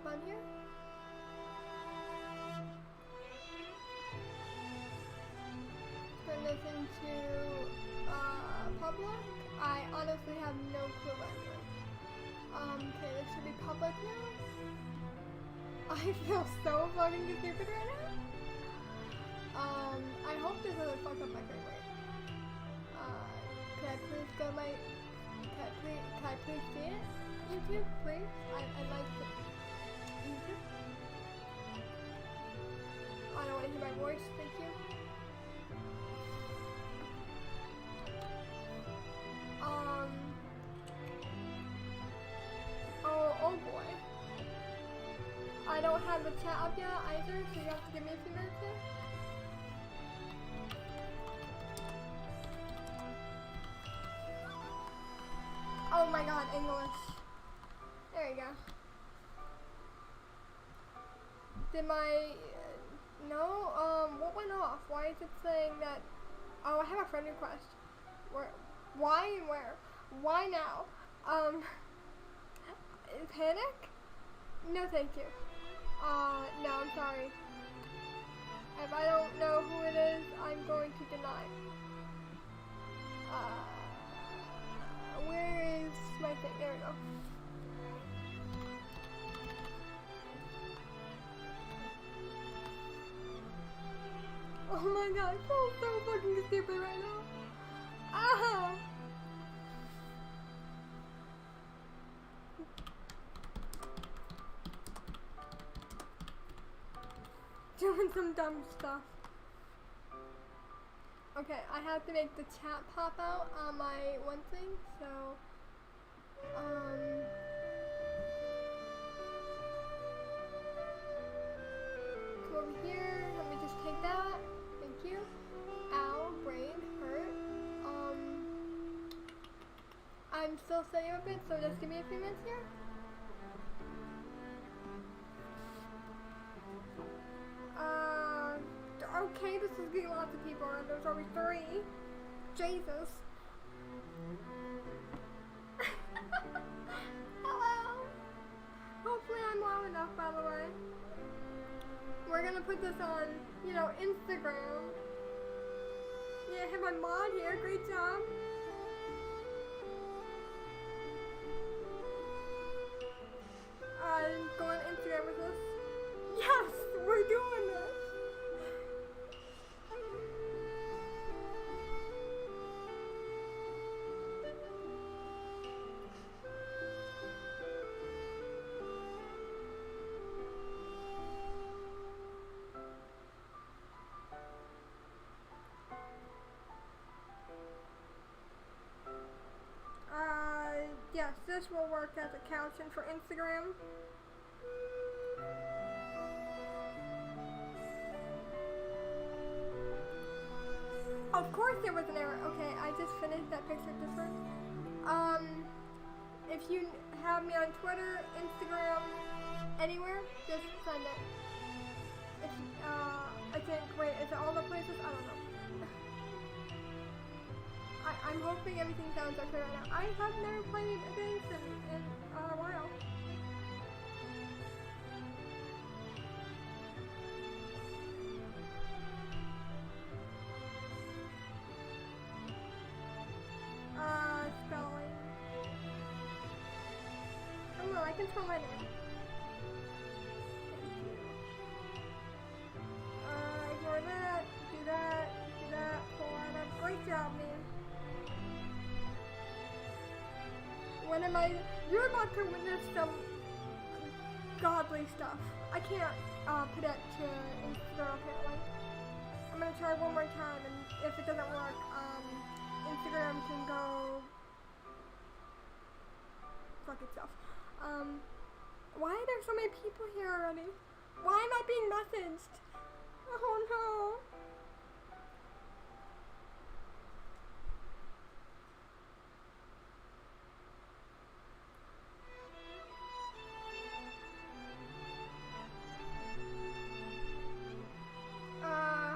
hop on here. Turn this into public. I honestly have no clue what I'm doing. Okay, this should be public now. I feel so fucking stupid right now. I hope this doesn't fuck up my frame rate. Can I please go like, can I please see it? YouTube, please? I'd like to. YouTube? I don't want to hear my voice, thank you. Oh boy. I don't have the chat up yet either, so you have to give me a few minutes here. Oh my god, English. There you go. Did my... no? What went off? Why is it saying that... Oh, I have a friend request. Where? Why and where? Why now? Panic? No, thank you. No, I'm sorry. If I don't know who it is, I'm going to deny. Where is my thing? There we go. Oh my god, I feel so fucking stupid right now. Ah! Doing some dumb stuff. Okay, I have to make the chat pop out on my one thing, so come over here, let me just take that, thank you. Ow, brain, hurt. I'm still setting up a bit, so just give me a few minutes here. Okay, this is getting lots of people, and there's only 3. Jesus. Hello. Hopefully I'm loud enough, by the way. We're gonna put this on, you know, Instagram. Yeah, I have my mod here. Great job. Go on Instagram with us. Yes, we're doing this. Yes, this will work as a caption for Instagram. Of course there was an error. Okay, I just finished that picture this one. If you have me on Twitter, Instagram, anywhere, just send it. If, I think, wait, is it all the places? I don't know. I'm hoping everything sounds okay right now. I have never played against in a while. Spelling. Come on, I can spell my name. Ignore that, do that, pull that up. Great job, man. When am I? You're about to witness some godly stuff. I can't put it to Instagram apparently. I'm gonna try one more time, and if it doesn't work, Instagram can go fuck itself. Why are there so many people here already? Why am I being messaged? Oh no.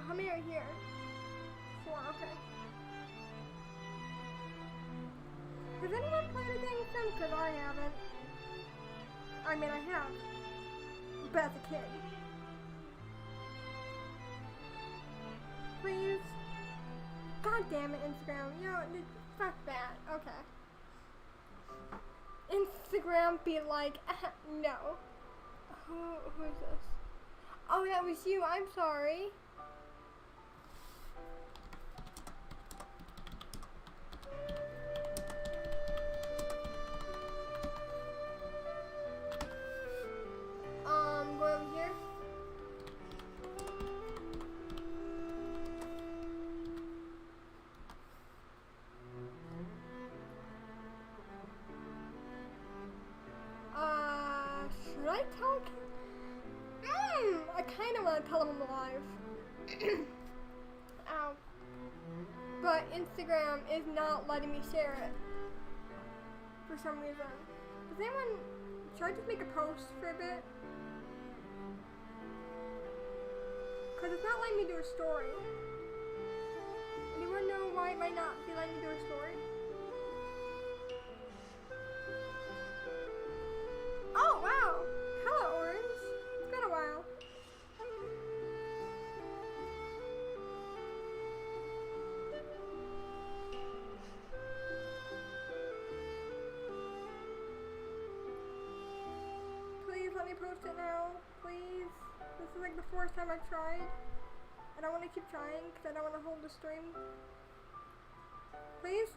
How many are here? 4, okay. Has anyone played against them? Because I haven't. I mean, I have. stupid as a kid. Please. God damn it, Instagram. You know, fuck that. Okay. Instagram be like, no. Who is this? Oh, that was you. I'm sorry. Go over here. Should I tell him? I kind of want to tell him I'm alive. Ow. But Instagram is not letting me share it. For some reason. Does anyone... Should I just make a post for a bit? Because it's not letting me do a story. Anyone know why it might not be letting me do a story? Oh, wow! Hello, Orange. It's been a while. Please let me post it now. Please. This is like the fourth time I've tried. I don't want to keep trying because I don't want to hold the stream. Please?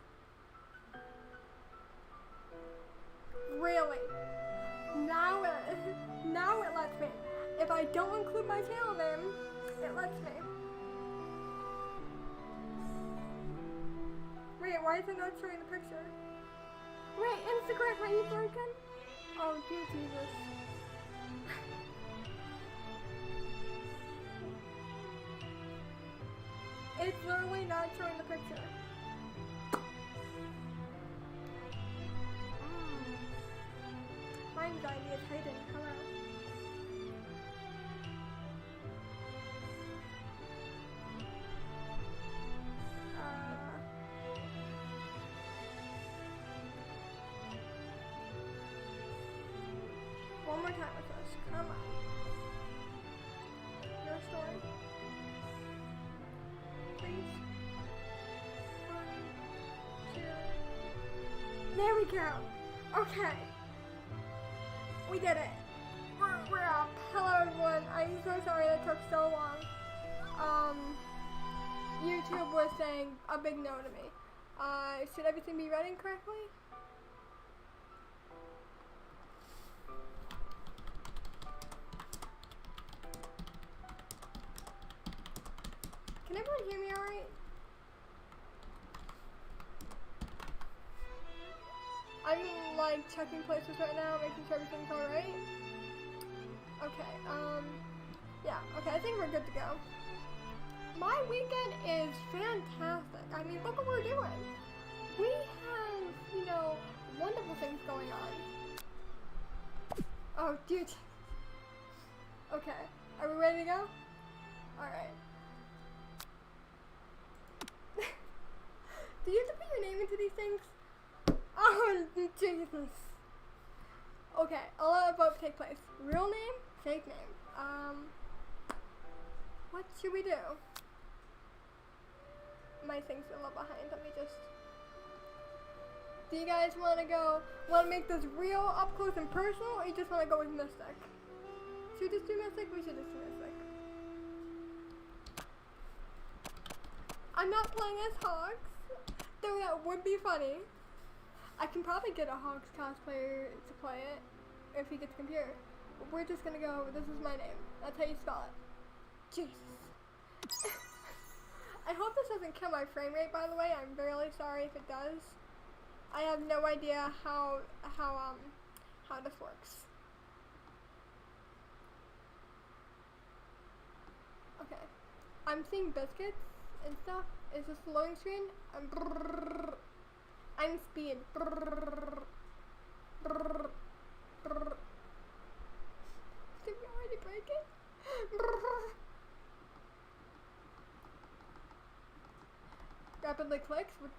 Really? Now it lets me. If I don't include my channel name, it lets me. Wait, why is it not showing the picture? Wait, Instagram, are you broken? Oh, dear Jesus. It's literally not showing the picture. My anxiety is hidden. Hello. One more time with us. Come on. Your story. Please. 1, 2. There we go. Okay. We did it. We're up. Hello everyone. I'm so sorry that took so long. YouTube was saying a big no to me. Should everything be running correctly? Can everyone hear me alright? I'm like checking places right now, making sure everything's alright. Okay, yeah, okay, I think we're good to go. My weekend is fantastic. I mean, look what we're doing. We have, you know, wonderful things going on. Oh, dude. Okay, are we ready to go? Alright. Do you have to put your name into these things? Oh, Jesus. Okay, I'll let a vote take place. Real name, fake name. What should we do? My thing's a little behind. Let me just... Do you guys want to make this real, up close and personal, or you just want to go with Mystic? Should we just do Mystic? We should just do Mystic. I'm not playing as Hogs, though that would be funny. I can probably get a Hogs cosplayer to play it if he gets a computer. But we're just gonna go, this is my name. That's how you spell it. Jesus. I hope this doesn't kill my frame rate, by the way. I'm really sorry if it does. I have no idea how this works. Okay. I'm seeing biscuits and stuff. Is this the loading screen? I'm speed. Did we already break it? Rapidly clicks with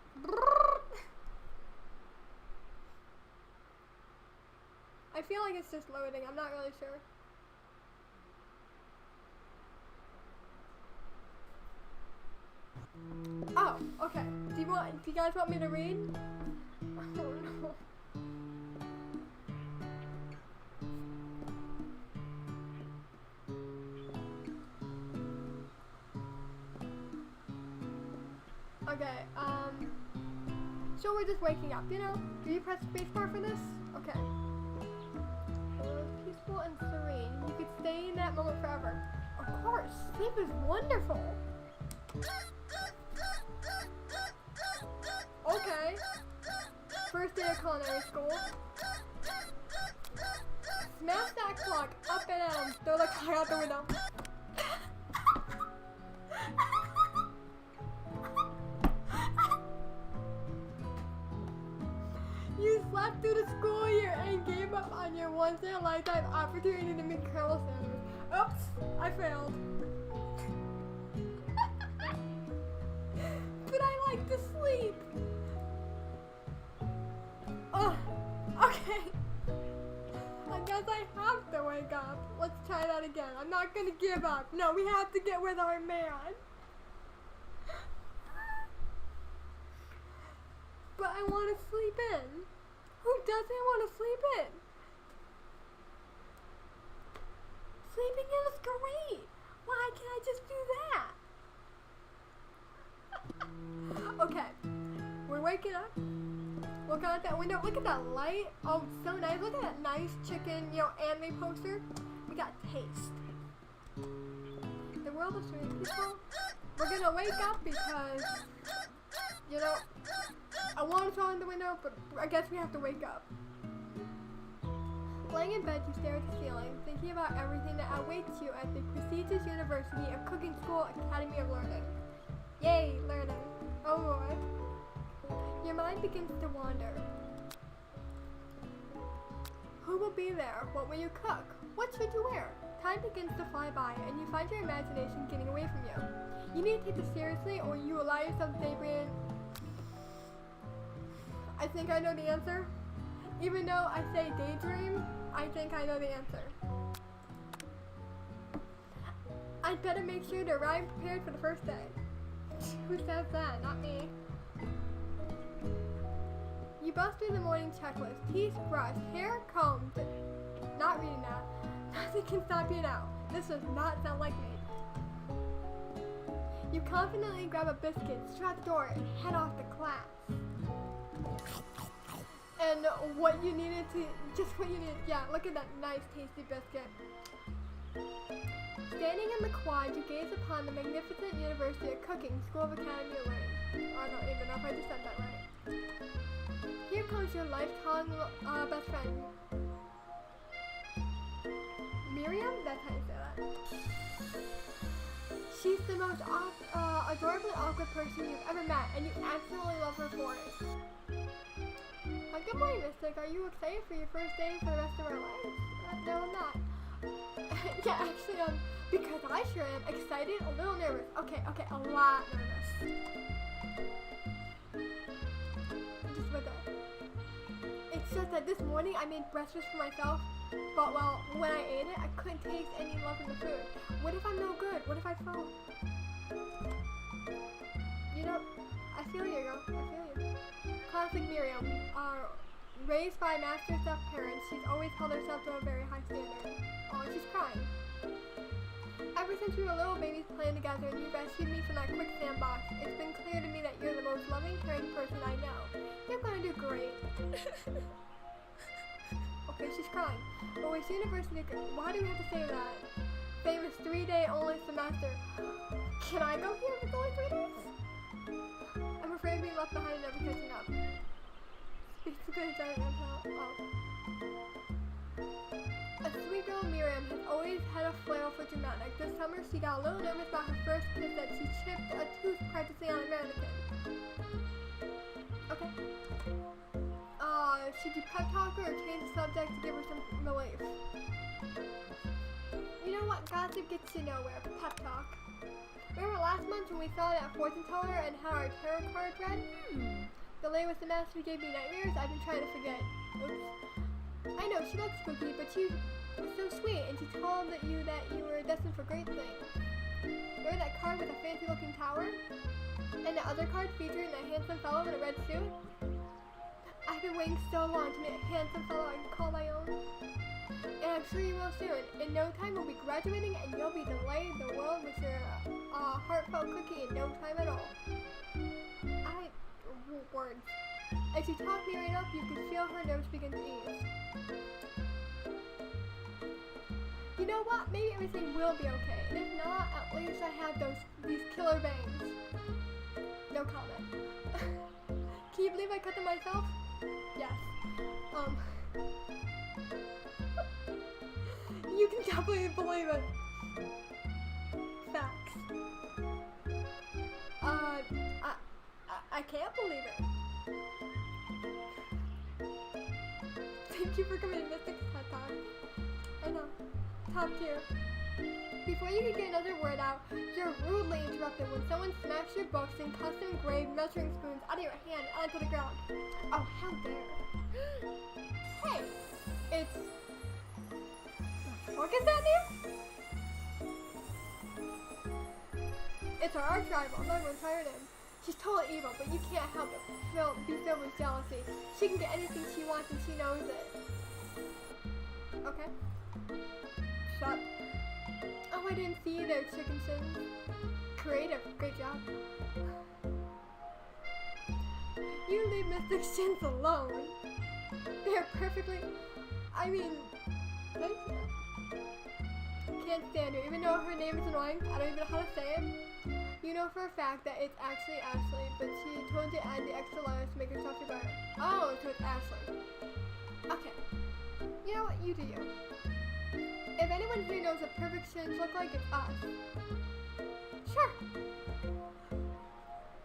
I feel like it's just loading. I'm not really sure. Okay. Do you guys want me to read? Oh no. Okay, so we're just waking up, you know? Do you press spacebar for this? Okay. Peaceful and serene. You could stay in that moment forever. Of course, sleep is wonderful. Okay. First day of culinary school. Smash that clock up and down. Throw the clock out the window. You slept through the school year and gave up on your once-in-a-lifetime opportunity to meet Colonel Sanders. Oops, I failed. But I like to sleep. Okay. I guess I have to wake up. Let's try that again. I'm not gonna give up. No, we have to get with our man. But I want to sleep in. Who doesn't want to sleep in? Sleeping in is great. Why can't I just do that? Okay, we're waking up. Look out that window. Look at that light. Oh, so nice. Look at that nice chicken, anime poster. We got taste. The world is really peaceful. We're gonna wake up because, I want to throw in the window, but I guess we have to wake up. Laying in bed, you stare at the ceiling, thinking about everything that awaits you at the prestigious University of Cooking School Academy of Learning. Yay, learning. Oh boy. Your mind begins to wander. Who will be there? What will you cook? What should you wear? Time begins to fly by, and you find your imagination getting away from you. You need to take this seriously, or you allow yourself to daydream. I think I know the answer. Even though I say daydream, I think I know the answer. I'd better make sure to arrive prepared for the first day. Who says that? Not me. You bust through the morning checklist. Teeth brushed, hair combed. Not reading that. Nothing can stop you now. This does not sound like me. You confidently grab a biscuit, strap the door, and head off to class. And what you needed, yeah, look at that nice tasty biscuit. Standing in the quad, you gaze upon the magnificent University of Cooking School of Academy of Learning. I don't even know if I just said that right. Here comes your lifetime best friend. Miriam? That's how you say that. She's the most adorably awkward person you've ever met, and you absolutely love her for it. Good morning, Mystic. Are you excited for your first day for the rest of our lives? No, I'm not. Yeah, actually, because I sure am excited, a little nervous. Okay, a lot nervous. Just with it. It's just that this morning I made breakfast for myself, but when I ate it, I couldn't taste any love in the food. What if I'm no good? What if I fall? I feel you, girl. I feel you. Classic Miriam. Raised by master chef parents, she's always held herself to a very high standard. Oh, she's crying. Ever since we were little babies playing together and you rescued me from that quicksand box, it's been clear to me that you're the most loving, caring person I know. You're gonna do great. Okay, she's crying. But with university, why do we have to say that? Famous 3-day only semester. Can I go here if it's only 3 days? I'm afraid being left behind and never catching up. Speaks to good giant A sweet girl Miriam has always had a flair for dramatic. This summer she got a little nervous about her first kiss that she chipped a tooth practicing on a mannequin. Okay. Should you pep talk her or change the subject to give her some relief? You know what? Gossip gets you nowhere. Pep talk. Remember last month when we saw that fortune teller and how our tarot card read? The lady with the mask who gave me nightmares? I've been trying to forget. Oops. I know, she looked spooky, but she was so sweet, and she told you that you were destined for great things. Remember that card with a fancy looking tower? And the other card featuring a handsome fellow in a red suit. I've been waiting so long to meet a handsome fellow I can call my own. And I'm sure you will soon. In no time we'll be graduating and you'll be delighting the world with your heartfelt cookie in no time at all. Words. As she talked me right up, you could feel her nerves begin to ease. You know what? Maybe everything will be okay. And if not, at least I have these killer bangs. No comment. Can you believe I cut them myself? Yes. You can definitely believe it. Facts. I can't believe it. Thank you for coming to Mystic's TED Talk. I know. Top tier. Before you can get another word out, you're rudely interrupted when someone smacks your books and custom engraved measuring spoons out of your hand onto the ground. Oh, how dare. Hey, it's... What is that name? It's our arch rival. I'm not going to try her name. She's totally evil, but you can't help but be filled with jealousy. She can get anything she wants and she knows it. Okay. Shut. Oh, I didn't see you there, chicken sins. Creative. Great job. You leave Mystic Shins alone. They're perfectly... I mean... Thank you. Can't stand her. Even though her name is annoying, I don't even know how to say it. You know for a fact that it's actually Ashley, but she told you to add the extra letters to make herself feel better. Oh, so it's Ashley. Okay. You know what? You do you. If anyone here knows what perfect shins look like, it's us. Sure.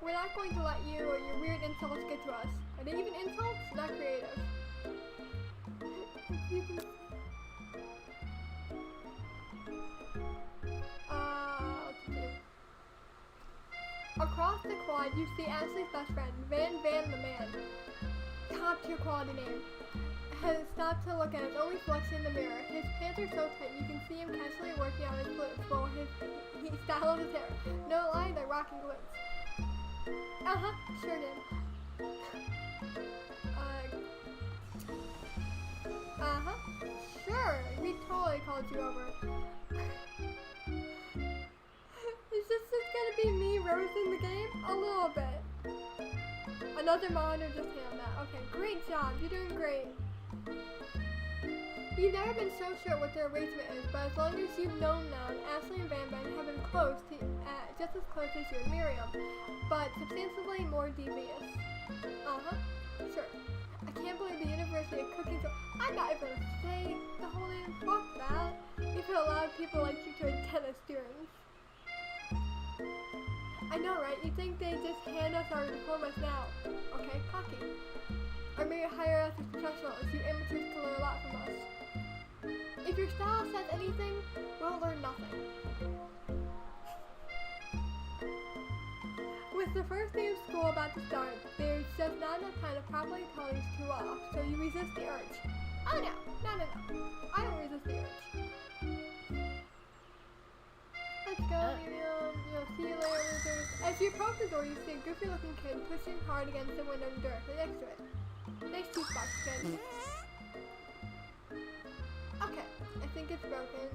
We're not going to let you or your weird insults get to us. Are they even insults? Not creative. Across the quad, you see Ashley's best friend, Van the Man. Top tier quality name. Has stopped to look at his own reflection in the mirror. His pants are so tight you can see him casually working on his glutes while he styled his hair. No lie, they're rocking glutes. Sure did. Sure, we totally called you over. Is this just gonna be me roasting the game? A little bit. Another monitor just handled that. Okay, great job. You're doing great. You've never been so sure what their arrangement is, but as long as you've known now, Ashley and Van have been close to, just as close as you and Miriam, but substantially more devious. Sure. I can't believe the University of Cooking, so I'm not even gonna say the whole name. Fuck that. If it allowed people like you to attend as students. I know, right? You think they just hand us our diplomas now. Okay, cocky. Or maybe hire us as professionals. You amateurs can learn a lot from us. If your style says anything, we'll learn nothing. With the first day of school about to start, there's just not enough time to properly tell these two off, so you resist the urge. Oh no. I don't resist the urge. Let's go, Miriam. See you later, losers. As you approach the door, you see a goofy looking kid pushing hard against the window door next to it. Nice juice box, kid. Okay, I think it's broken.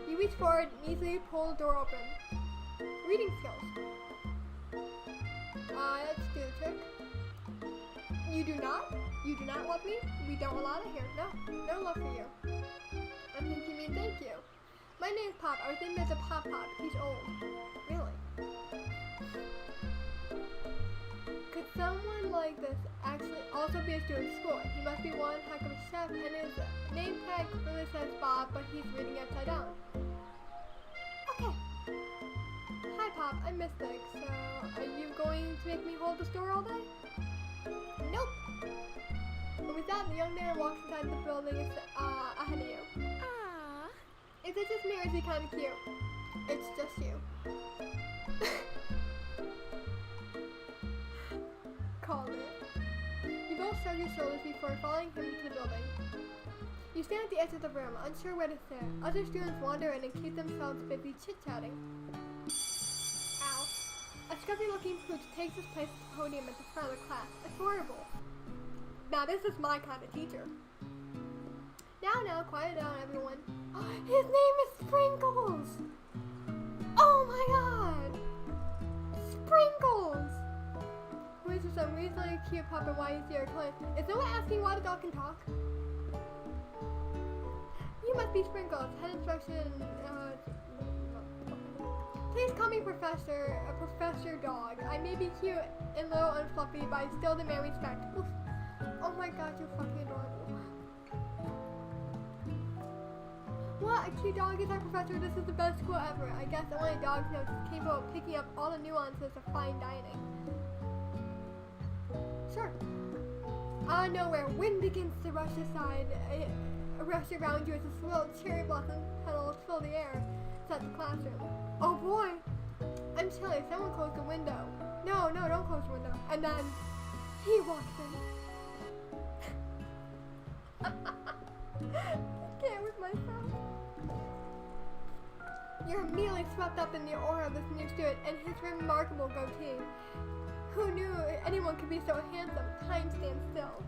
You reach forward and easily pull the door open. Reading skills. Let's do the trick. You do not love me? We don't allow it here. No love for you. I think you mean thank you. My name's Pop. I think there's a Pop. He's old. Really? Could someone like this actually also be a student at school? He must be one heck of a chef, and his name tag really says Bob, but he's reading upside down. Okay. Hi, Pop. I'm Mystic. So, are you going to make me hold the store all day? Nope. And with that, the young man walks inside the building ahead of you. Is it just me or is he kind of cute? It's just you. Called it. You both shrug your shoulders before following him into the building. You stand at the edge of the room, unsure where to sit. Other students wander in and keep themselves busy chit-chatting. Ow. A scruffy-looking pooch takes his place at the podium at the front of the class. It's horrible. Now this is my kind of teacher. Now, quiet down, everyone. His name is Sprinkles! Oh my god! Sprinkles! Who is this unreasonably cute pup and why is he here? Is no one asking why the dog can talk? You must be Sprinkles. Head instruction, please call me Professor, a Professor Dog. I may be cute and little and fluffy, but I still demand respect. Oof. Oh my god, you're fucking adorable. What? A cute dog is our professor. This is the best school ever. I guess only dogs know is capable of picking up all the nuances of fine dining. Sure. Out of nowhere, wind begins to rush aside. A rush around you as a slow cherry blossom petals fill the air. It's at the classroom. Oh boy! I'm chilly. Someone close the window. No, don't close the window. And then he walks in. I can't with myself. You're immediately swept up in the aura of this new student and his remarkable goatee. Who knew anyone could be so handsome? Time stands still.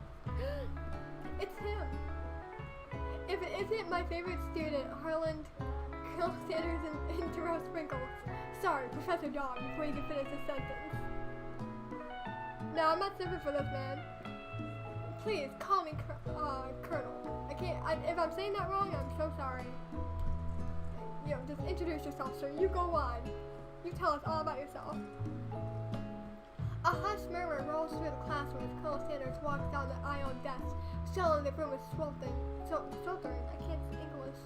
It's him. If it isn't my favorite student, Harland, Colonel Sanders, and Terrell Sprinkles. Sorry, Professor Dog, before you can finish the sentence. No, I'm not stupid for this, man. Please, call me Colonel. I can't, if I'm saying that wrong, I'm so sorry. You know, just introduce yourself, sir. You go on. You tell us all about yourself. A hushed murmur rolls through the classroom as Colonel Sanders walks down the aisle desk. Suddenly the room is sweltering. I can't speak English.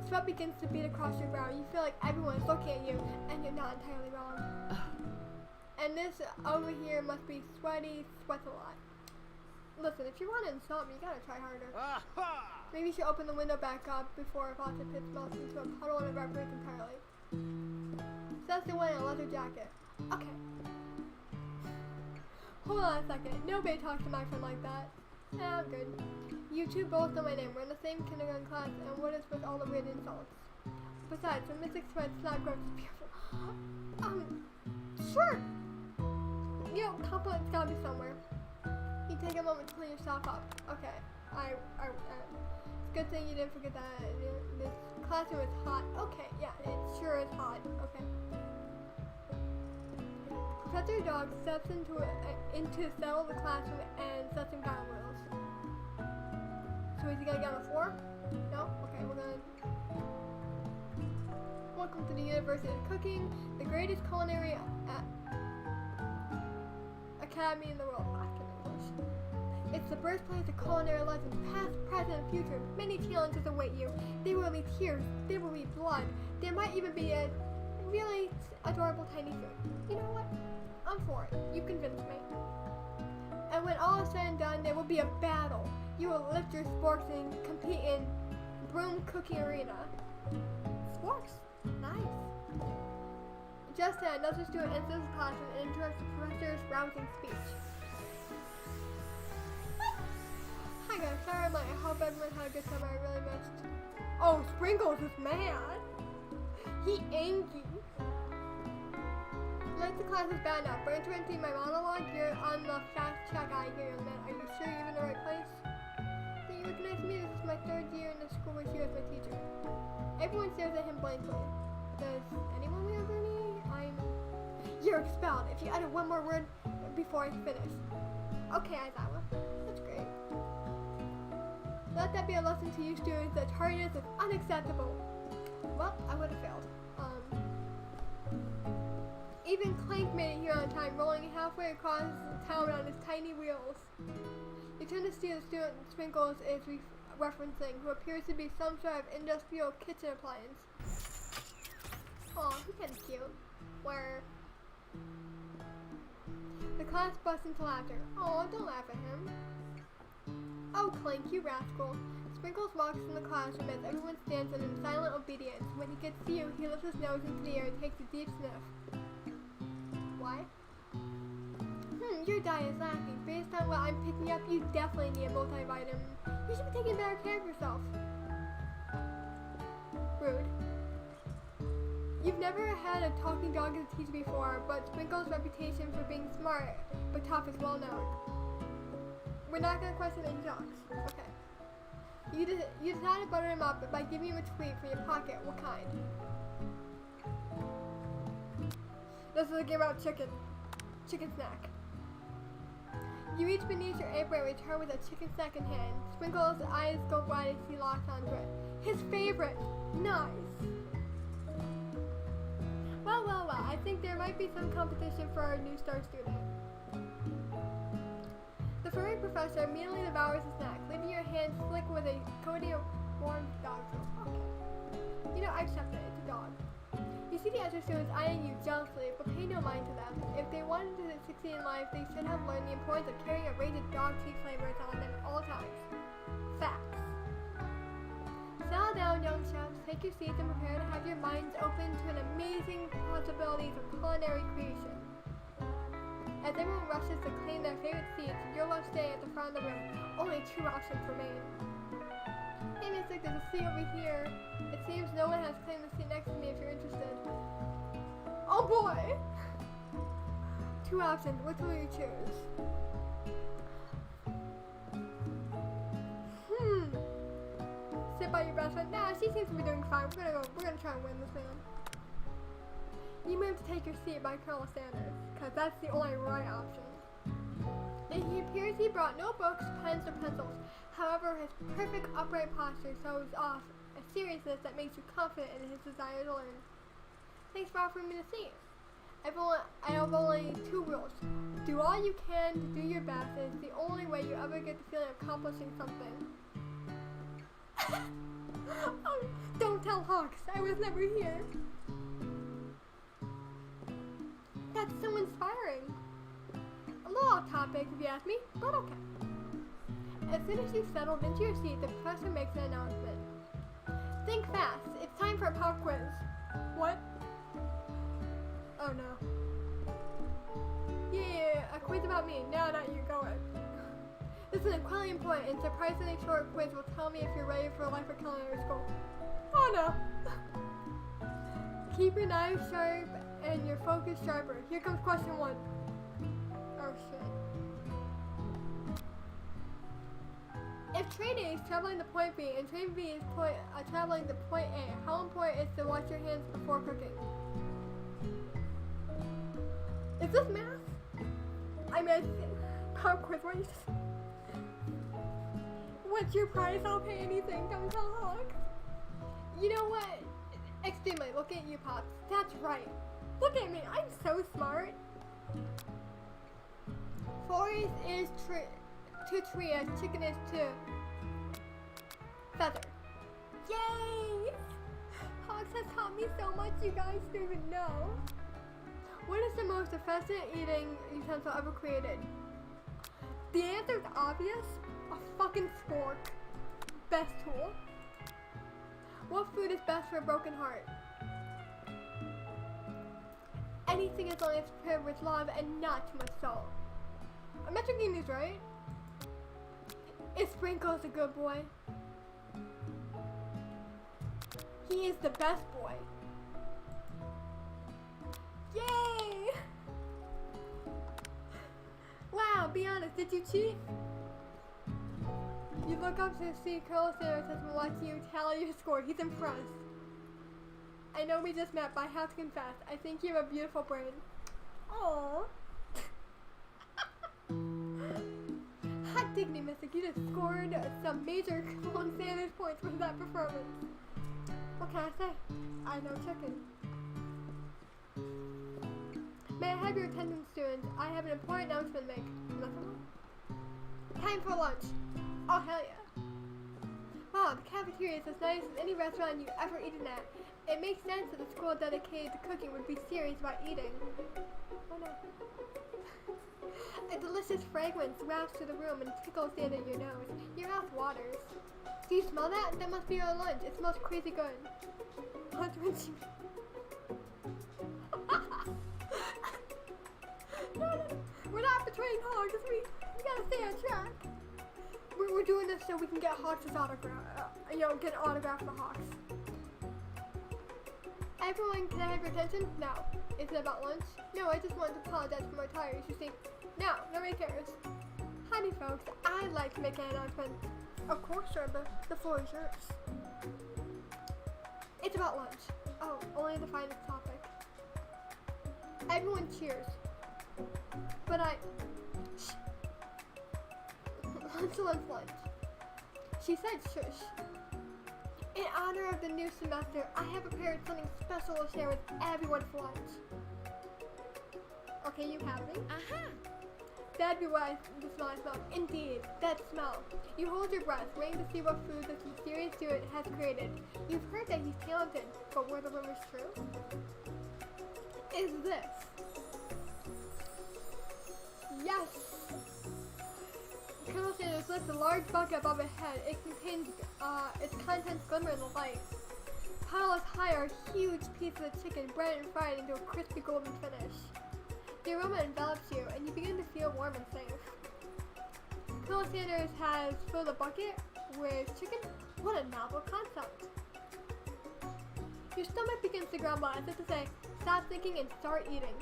Sweat begins to beat across your brow. You feel like everyone is looking at you, and you're not entirely wrong. And this over here must be sweats a lot. Listen, if you want to insult me, you gotta try harder. Maybe you should open the window back up before a faucet pit melts into a puddle and evaporates entirely. So that's the one in a leather jacket. Okay. Hold on a second. Nobody talks to my friend like that. Nah, I'm good. You two both know my name. We're in the same kindergarten class, and what is with all the weird insults? Besides, when Mystic Sweat Snapgrowth is beautiful. Sure. You know, compliments gotta be somewhere. You take a moment to clean yourself up. Okay. It's a good thing you didn't forget that this classroom is hot. Okay, yeah, it sure is hot. Okay. Professor Dog steps into the cell of the classroom and sets some ground rules. So is he gonna get on the floor? No? Okay, we're gonna... Welcome to the University of Cooking, the greatest culinary academy in the world. I can English. It's the birthplace of culinary legends, past, present, and future. Many challenges await you. There will be tears. There will be blood. There might even be a really adorable tiny food. You know what? I'm for it. You convinced me. And when all is said and done, there will be a battle. You will lift your sporks and compete in broom cooking arena. Sporks? Nice. Just then, another student enters the classroom and interrupts the professor's rousing speech. Hi guys, sorry I'm late. I hope everyone had a good summer. I really missed. Oh, Sprinkles is mad. He angry. Like the class is bad now, but interrupting my monologue, you're on the fast track. I hear you, man. Are you sure you're in the right place? Then you recognize me. This is my 3rd year in the school with you as my teacher. Everyone stares at him blankly. Does anyone remember me? You're expelled if you utter one more word before I finish. Okay, Aizawa. That's great. Let that be a lesson to you students that tardiness is unacceptable. Well, I would have failed. Even Clank made it here on time, rolling halfway across town on his tiny wheels. You turn to see the student Sprinkles is referencing, who appears to be some sort of industrial kitchen appliance. Aw, he's kinda cute. Where the class busts into laughter. Oh, don't laugh at him. Oh, Clank, you rascal. Sprinkles walks in the classroom as everyone stands in silent obedience. When he gets to you, he lifts his nose into the air and takes a deep sniff. Why? Your diet is lacking. Based on what I'm picking up, you definitely need a multivitamin. You should be taking better care of yourself. Rude. You've never had a talking dog as a teacher before, but Sprinkle's reputation for being smart but tough is well known. We're not going to question any dogs. Okay. You decide to butter him up by giving him a treat from your pocket. What kind? This is a game about chicken. Chicken snack. You reach beneath your apron and return with a chicken snack in hand. Sprinkle's eyes go wide as he locks onto it. His favorite. Nice. Well. I think there might be some competition for our new star student. The furry professor immediately devours the snack, leaving your hands slick with a coating of warm dog soap. Okay. You know, I accept it. It's a dog. You see the other students eyeing you jealously, but pay no mind to them. If they wanted to succeed in life, they should have learned the importance of carrying a range of dog treat flavors on them at all times. Facts. Settle down, young chefs. Take your seats and prepare to have your minds open to an amazing possibilities of culinary creation. As everyone rushes to claim their favorite seats, you're left staying at the front of the room. Only 2 options remain. Hey, Mystic, there's a seat over here. It seems no one has claimed the seat next to me if you're interested. Oh boy! 2 options. Which will you choose? Sit by your best friend. Nah, she seems to be doing fine. We're gonna try and win this man. You move to take your seat by Colonel Sanders, because that's the only right option. It appears he brought no books, pens, or pencils. However, his perfect upright posture shows off a seriousness that makes you confident in his desire to learn. Thanks for offering me the seat. I have only 2 rules. Do all you can to do your best, and it's the only way you ever get the feeling of accomplishing something. Oh, don't tell Hawks, I was never here. That's so inspiring. A little off topic if you ask me, but okay. As soon as you've settled into your seat, the professor makes an announcement. Think fast, it's time for a pop quiz. What? Oh no. Yeah, a quiz about me. No, not you, go ahead. This is incredibly important and surprisingly short quiz will tell me if you're ready for life at culinary school. Oh no. Keep your knife sharp and your focus sharper. Here comes question 1. Oh shit. If train A is traveling to point B and train B is traveling to point A, how important is to wash your hands before cooking? Is this math? I mean, pop quiz, what you just... What's your price? I'll pay anything. Don't tell Hawk. You know what? Extremely. Look at you, Pops. That's right. Look at me. I'm so smart. Forest is to tree as chicken is to feather. Yay! Hawks has taught me so much you guys don't even know. What is the most efficient eating utensil ever created? The answer is obvious. A fucking spork. Best tool. What food is best for a broken heart? Anything as long as it's prepared with love and not too much salt. I'm not drinking these, right? Is Sprinkles a good boy? He is the best boy. Yay! Wow, be honest, did you cheat? You look up to see Colonel Sanders has been watching you tally your score. He's impressed. I know we just met, but I have to confess, I think you have a beautiful brain. Aww. Hot diggity, Mystic. You just scored some major Colonel Sanders points with that performance. What can I say? I know chicken. May I have your attention, students? I have an important announcement to make. Nothing? Time for lunch. Oh, hell yeah. Wow, the cafeteria is as nice as any restaurant you've ever eaten at. It makes sense that the school dedicated to cooking would be serious about eating. Oh no. A delicious fragrance wafts through the room and tickles the end of your nose. Your mouth waters. Do you smell that? That must be our lunch. It smells crazy good. No, we're not betraying Hogs. We gotta stay on track. We're doing this so we can get Hawks' autograph. Get an autograph for Hawks. Everyone, can I have your attention? No. Is it about lunch? No, I just wanted to apologize for my tires. You see, no, nobody cares. Howdy, folks. I'd like to make an announcement. Of course, sir. The floor is yours. It's about lunch. Oh, only the finest topic. Everyone cheers. But shh. Lunch. She said shush. In honor of the new semester, I have prepared something special to share with everyone for lunch. Okay, you have me. That'd be what the smell I smell. Indeed, that smell. You hold your breath, waiting to see what food this mysterious student has created. You've heard that he's talented, but were the rumors true? Is this? Yes! Colonel Sanders lifts a large bucket above his head. It contains, its contents glimmer in the light. Piled high are huge pieces of chicken, breaded and fried into a crispy golden finish. The aroma envelops you, and you begin to feel warm and safe. Colonel Sanders has filled the bucket with chicken. What a novel concept. Your stomach begins to grumble as if to say, stop thinking and start eating.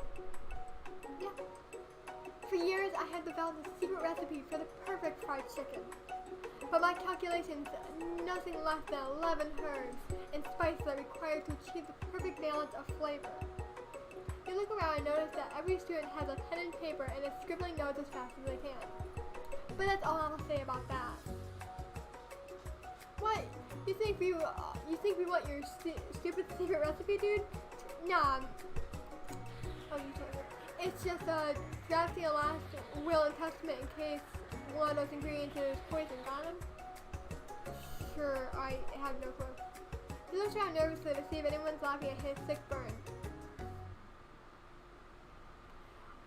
Yeah. For years, I had developed a secret recipe for the perfect fried chicken. But my calculations, nothing less than 11 herbs and spices are required to achieve the perfect balance of flavor. You look around and notice that every student has a pen and paper and is scribbling notes as fast as they can. But that's all I'll say about that. What? You think we want your stupid secret recipe, dude? Nah. Oh, you told me. It's just drafting a last will and testament in case one of those ingredients is poison. Got him? Sure, I have no clue. He looks around nervously to see if anyone's laughing at his sick burn.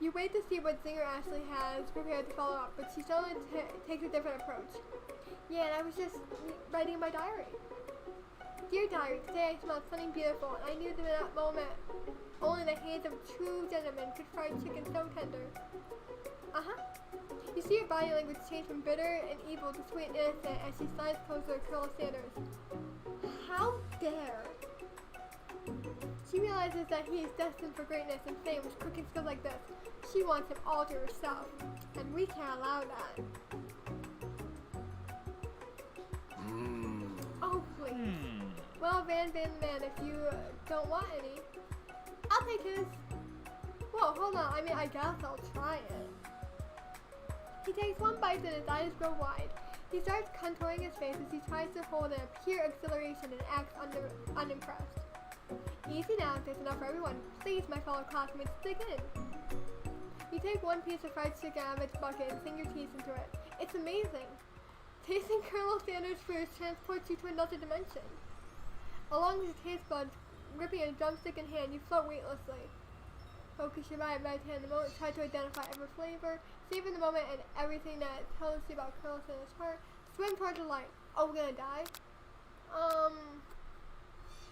You wait to see what Zinger Ashley has prepared to follow up, but she suddenly takes a different approach. Yeah, and I was just writing my diary. Dear diary, today I smelled something beautiful, and I knew that in that moment only the hands of a true gentleman could fry chicken so tender. You see her body language change from bitter and evil to sweet and innocent as she slides closer to Colonel Sanders. How dare! She realizes that he is destined for greatness and fame with cooking skills like this. She wants him all to herself, and we can't allow that. Oh, please. Well, Van, if you don't want any, I'll take his. Whoa, hold on. I mean, I guess I'll try it. He takes one bite and his eyes grow wide. He starts contouring his face as he tries to hold in a pure exhilaration and acts unimpressed. Easy now, there's enough for everyone. Please, my fellow classmates, dig in. You take one piece of fried chicken out of its bucket and sink your teeth into it. It's amazing. Tasting Colonel Sanders' food transports you to another dimension. Along with your taste buds, gripping a drumstick in hand, you float weightlessly. Focus your right hand in the moment, try to identify every flavor, savor the moment and everything that tells you about Colonel Sanders' heart. Swim towards the light. Oh, we're gonna die?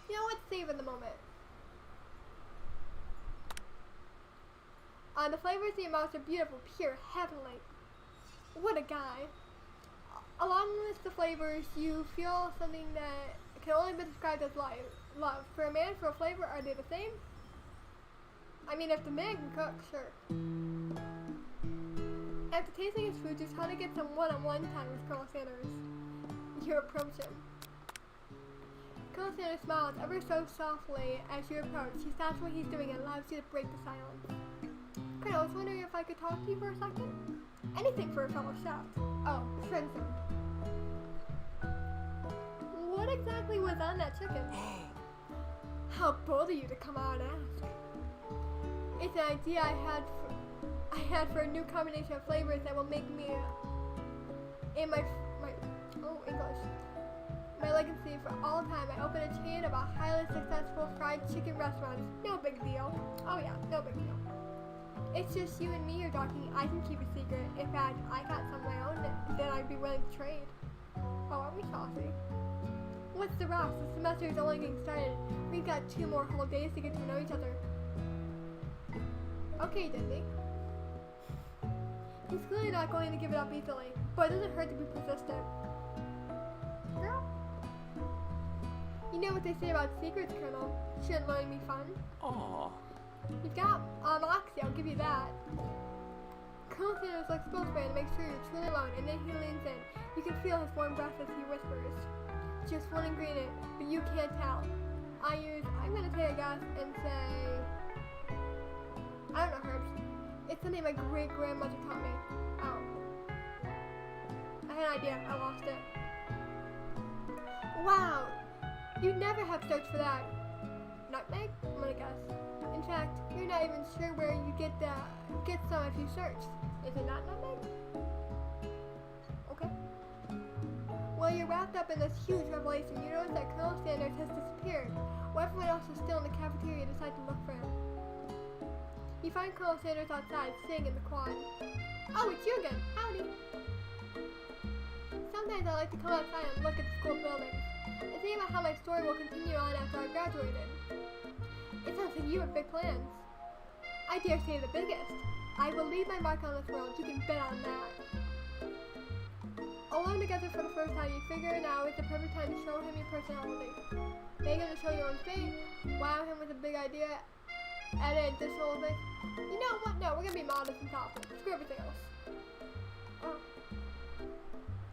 You know what? Savor the moment. The flavors in your mouth are beautiful, pure, heavenly. What a guy. Along with the flavors, you feel something that can only be described as love. For a man, for a flavor, are they the same? I mean, if the man can cook, sure. After tasting his food, you're trying to get some one-on-one time with Colonel Sanders. You approach him. Colonel Sanders smiles ever so softly as you approach. He stops what he's doing and allows you to break the silence. Colonel, I was wondering if I could talk to you for a second? Anything for a fellow chef. Oh, friend food. What exactly was on that chicken? How bold of you to come out and ask. It's an idea I had for a new combination of flavors that will make me in my legacy for all time. I opened a chain of a highly successful fried chicken restaurants. No big deal. Oh yeah, no big deal. It's just you and me you're talking. I can keep a secret. In fact, I got some of my own that I'd be willing to trade. Oh, aren't we saucy? What's the rush? The semester is only getting started. We've got 2 more whole days to get to know each other. Okay, Disney. He's clearly not going to give it up easily, but it doesn't hurt to be persistent. Girl? You know what they say about secrets, Colonel? Shouldn't learning be fun? Aw. You've got moxie, I'll give you that. Colonel Sanders looks both ways to make sure you're truly alone, and then he leans in. You can feel his warm breath as he whispers. Just one ingredient, but you can't tell. I'm gonna take a guess and say, I don't know, herbs. It's something my great-grandmother taught me. Oh. I had an idea, I lost it. Wow, you'd never have searched for that. Nutmeg? I'm gonna guess. In fact, you're not even sure where you get some if you search. Is it not nutmeg? Okay. Well, you're wrapped up in this huge revelation. You notice that Colonel Sanders has disappeared. While everyone else is still in the cafeteria, you decide to look for him. You find Colonel Sanders outside, sitting in the quad. Oh, it's you again. Howdy. Sometimes I like to come outside and look at the school buildings and think about how my story will continue on after I graduated. It sounds like you have big plans. I dare say the biggest. I will leave my mark on this world. You can bet on that. Alone together for the first time, you figure now is the perfect time to show him your personality. Make him to show your own fate, wow him with a big idea, add an additional thing. You know what? No, we're gonna be modest and thoughtful. Screw everything else. Oh.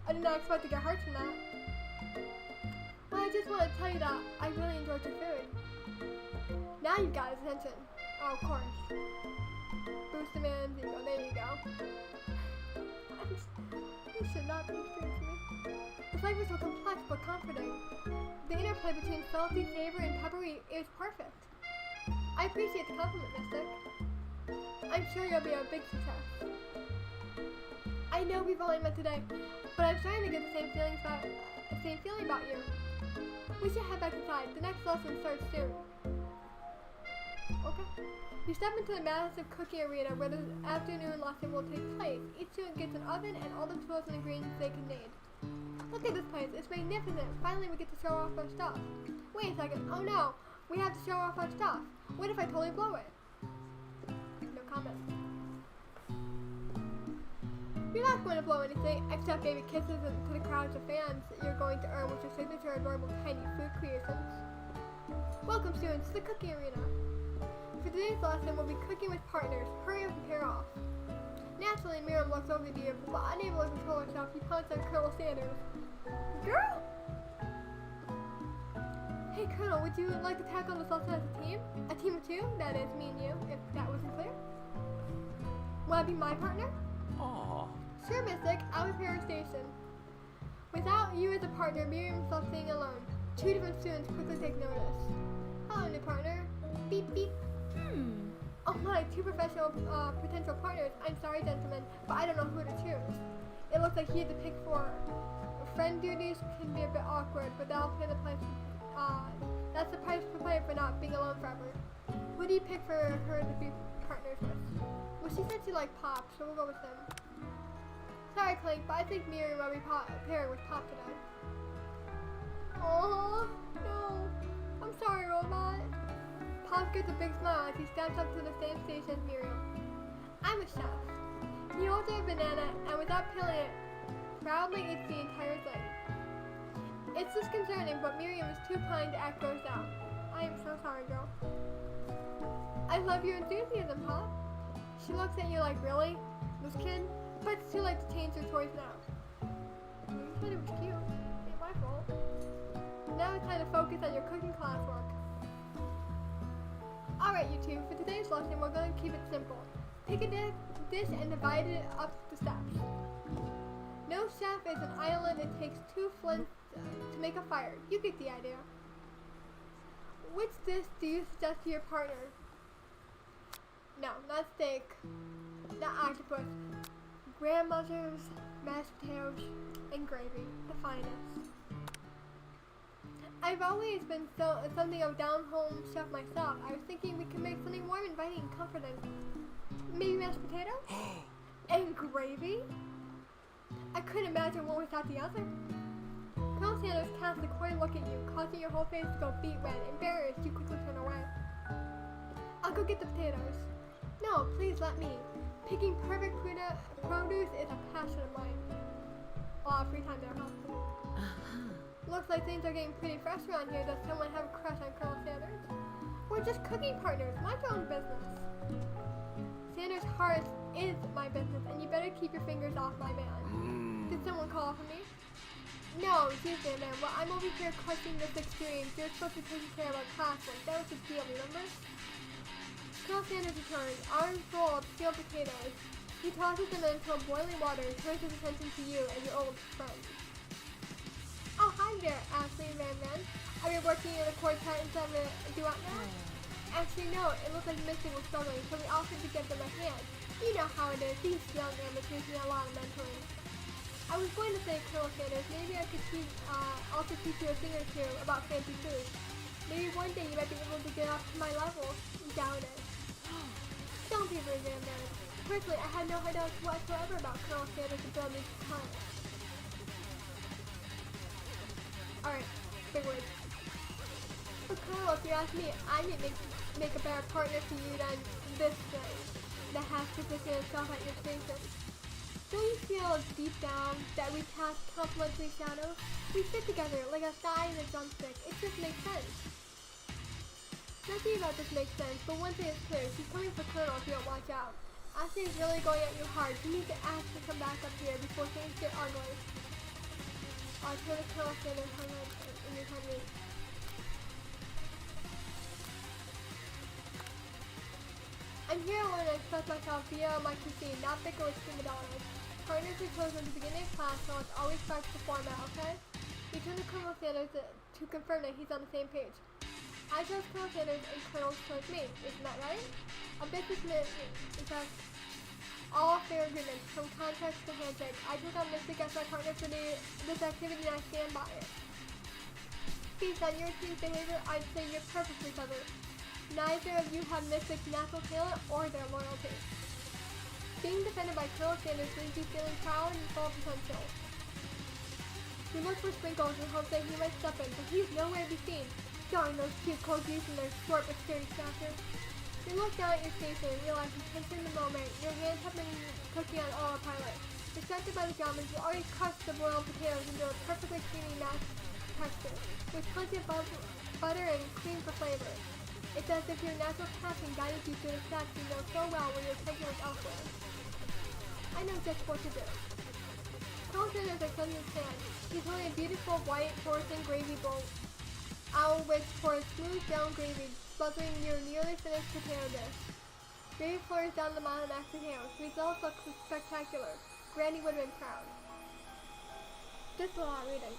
I did not expect to get hurt from that. Well, I just want to tell you that I really enjoyed your food. Now you've got his attention. Oh, of course. Boost him in. There you go. This should not be strange to me. The flavors were complex but comforting. The interplay between salty, savory, and peppery is perfect. I appreciate the compliment, Mystic. I'm sure you'll be a big success. I know we've only met today, but I'm starting to get the same feeling about you. We should head back inside. The next lesson starts soon. Okay. You step into the massive cooking arena where the afternoon lesson will take place. Each student gets an oven and all the tools and ingredients they can need. Look at this place. It's magnificent. Finally, we get to show off our stuff. Wait a second. Oh no. We have to show off our stuff. What if I totally blow it? No comment. You're not going to blow anything except maybe kisses to the crowds of fans that you're going to earn with your signature adorable tiny food creations. Welcome, students, to the cooking arena. For today's lesson, we'll be cooking with partners. Hurry up and pair off. Naturally, Miriam looks over to you, but unable to control herself, you pounce on Colonel Sanders. Girl! Hey, Colonel, would you like to tackle this lesson as a team? A team of two? That is, me and you, if that wasn't clear. Want to be my partner? Aw. Sure, Mystic. I'll prepare a station. Without you as a partner, Miriam is left sitting alone. Two different students quickly take notice. Hello, new partner. Beep, beep. Oh my, two professional potential partners. I'm sorry, gentlemen, but I don't know who to choose. It looks like he had to pick four. Friend duties can be a bit awkward, but that'll pay the price. That's the price for playing for not being alone forever. Who do you pick for her to be partners with? Well, she said she liked Pop, so we'll go with him. Sorry, Clank, but I think Miriam will be pairing with Pop today. Oh no! I'm sorry, Robot. Pop gets a big smile as he steps up to the same station as Miriam. I'm a chef. He holds a banana and without peeling it, proudly eats the entire thing. It's disconcerting, but Miriam is too kind to act grossed out. I am so sorry, girl. I love your enthusiasm, Pop. She looks at you like, really? This kid? But it's too late to change your choice now. You said it was cute. Ain't my fault. Now it's time to focus on your cooking classwork. Alright, you two, for today's lesson, we're going to keep it simple. Pick a dish and divide it up the steps. No chef is an island. It takes two flints to make a fire. You get the idea. Which dish do you suggest to your partner? No, not steak, not octopus. Grandmother's mashed potatoes and gravy, the finest. I've always been something of a down-home chef myself. I was thinking we could make something warm, inviting, and comforting. Maybe mashed potatoes? And gravy? I couldn't imagine one without the other. Colonel Sanders casts a coy look at you, causing your whole face to go beet red. Embarrassed, you quickly turn away. I'll go get the potatoes. No, please let me. Picking perfect produce is a passion of mine. A lot of free time there, huh? Looks like things are getting pretty fresh around here. Does someone have a crush on Colonel Sanders? We're just cooking partners. Mind your own business. Sanders' heart is my business, and you better keep your fingers off my man. Did someone call for me? No, seriously, man. Well, I'm over here crushing this experience. You're supposed to take care of our classwork. That was the deal, remember? Colonel Sanders returns, arms full of steel potatoes. He tosses them into boiling water and turns his attention to you and your old friend. Oh, hi there, Ashley and Van Van. Are you working in a quartet instead of a duet now? Actually, no. It looks like Mystic was struggling, so we offered to give them a hand. You know how it is. These young amateurs need a lot of mentoring. I was going to say, Colonel Sanders, maybe I could also teach you a thing or two about fancy food. Maybe one day you might be able to get up to my level. Doubt it. Don't be rude, Van Van. Personally, I had no idea whatsoever about Colonel Sanders' ability to talent. Alright, big words. But Colonel, if you ask me, I need to make a better partner for you than this thing that has to position itself at your station. Don't you feel deep down that we cast complementary shadows? We fit together like a thigh and a drumstick. It just makes sense. Nothing about this makes sense, but one thing is clear. She's coming for Colonel if you don't watch out. Ashley is really going at you hard. You need to ask to come back up here before things get ugly. I'll turn to Colonel Sanders in your time. I'm here when I express myself via my cuisine, not bicker with prima donnas. Partners are chosen at the beginning of class, so let's always start the format, okay? We turn to Colonel Sanders to confirm that he's on the same page. I chose Colonel Sanders and Colonel chose me, isn't that right? A businessman, in fact, all fair agreements, from contracts to handshake. I took on Mystic as my partner for this activity and I stand by it. Based on your team's behavior, I'd say you're perfect for each other. Neither of you have Mystic's natural talent or their loyalty. Being defended by Colonel Sanders leaves you feeling proud and full of potential. We look for Sprinkles and hope that he might step in, but he's nowhere to be seen. Darn those cute cold youths and their short but sturdy stature. You look down at your station and realize you're tense in the moment. Your hands have been cooking on autopilot. Distracted by the dramas, you already crushed the boiled potatoes into a perfectly creamy mashed texture, with plenty of butter and cream for flavor. It's as if your natural passion guided you through the snacks you know so well when your attention was elsewhere. I know just what to do. Colonel Sanders are closing his hand. He's holding a beautiful white porcelain gravy bowl, out of which pours smooth brown gravy, smothering your nearly finished potato dish. Gravy pours down the bottom of mashed potatoes. Results look spectacular. Granny would have been proud. Just a lot of reading.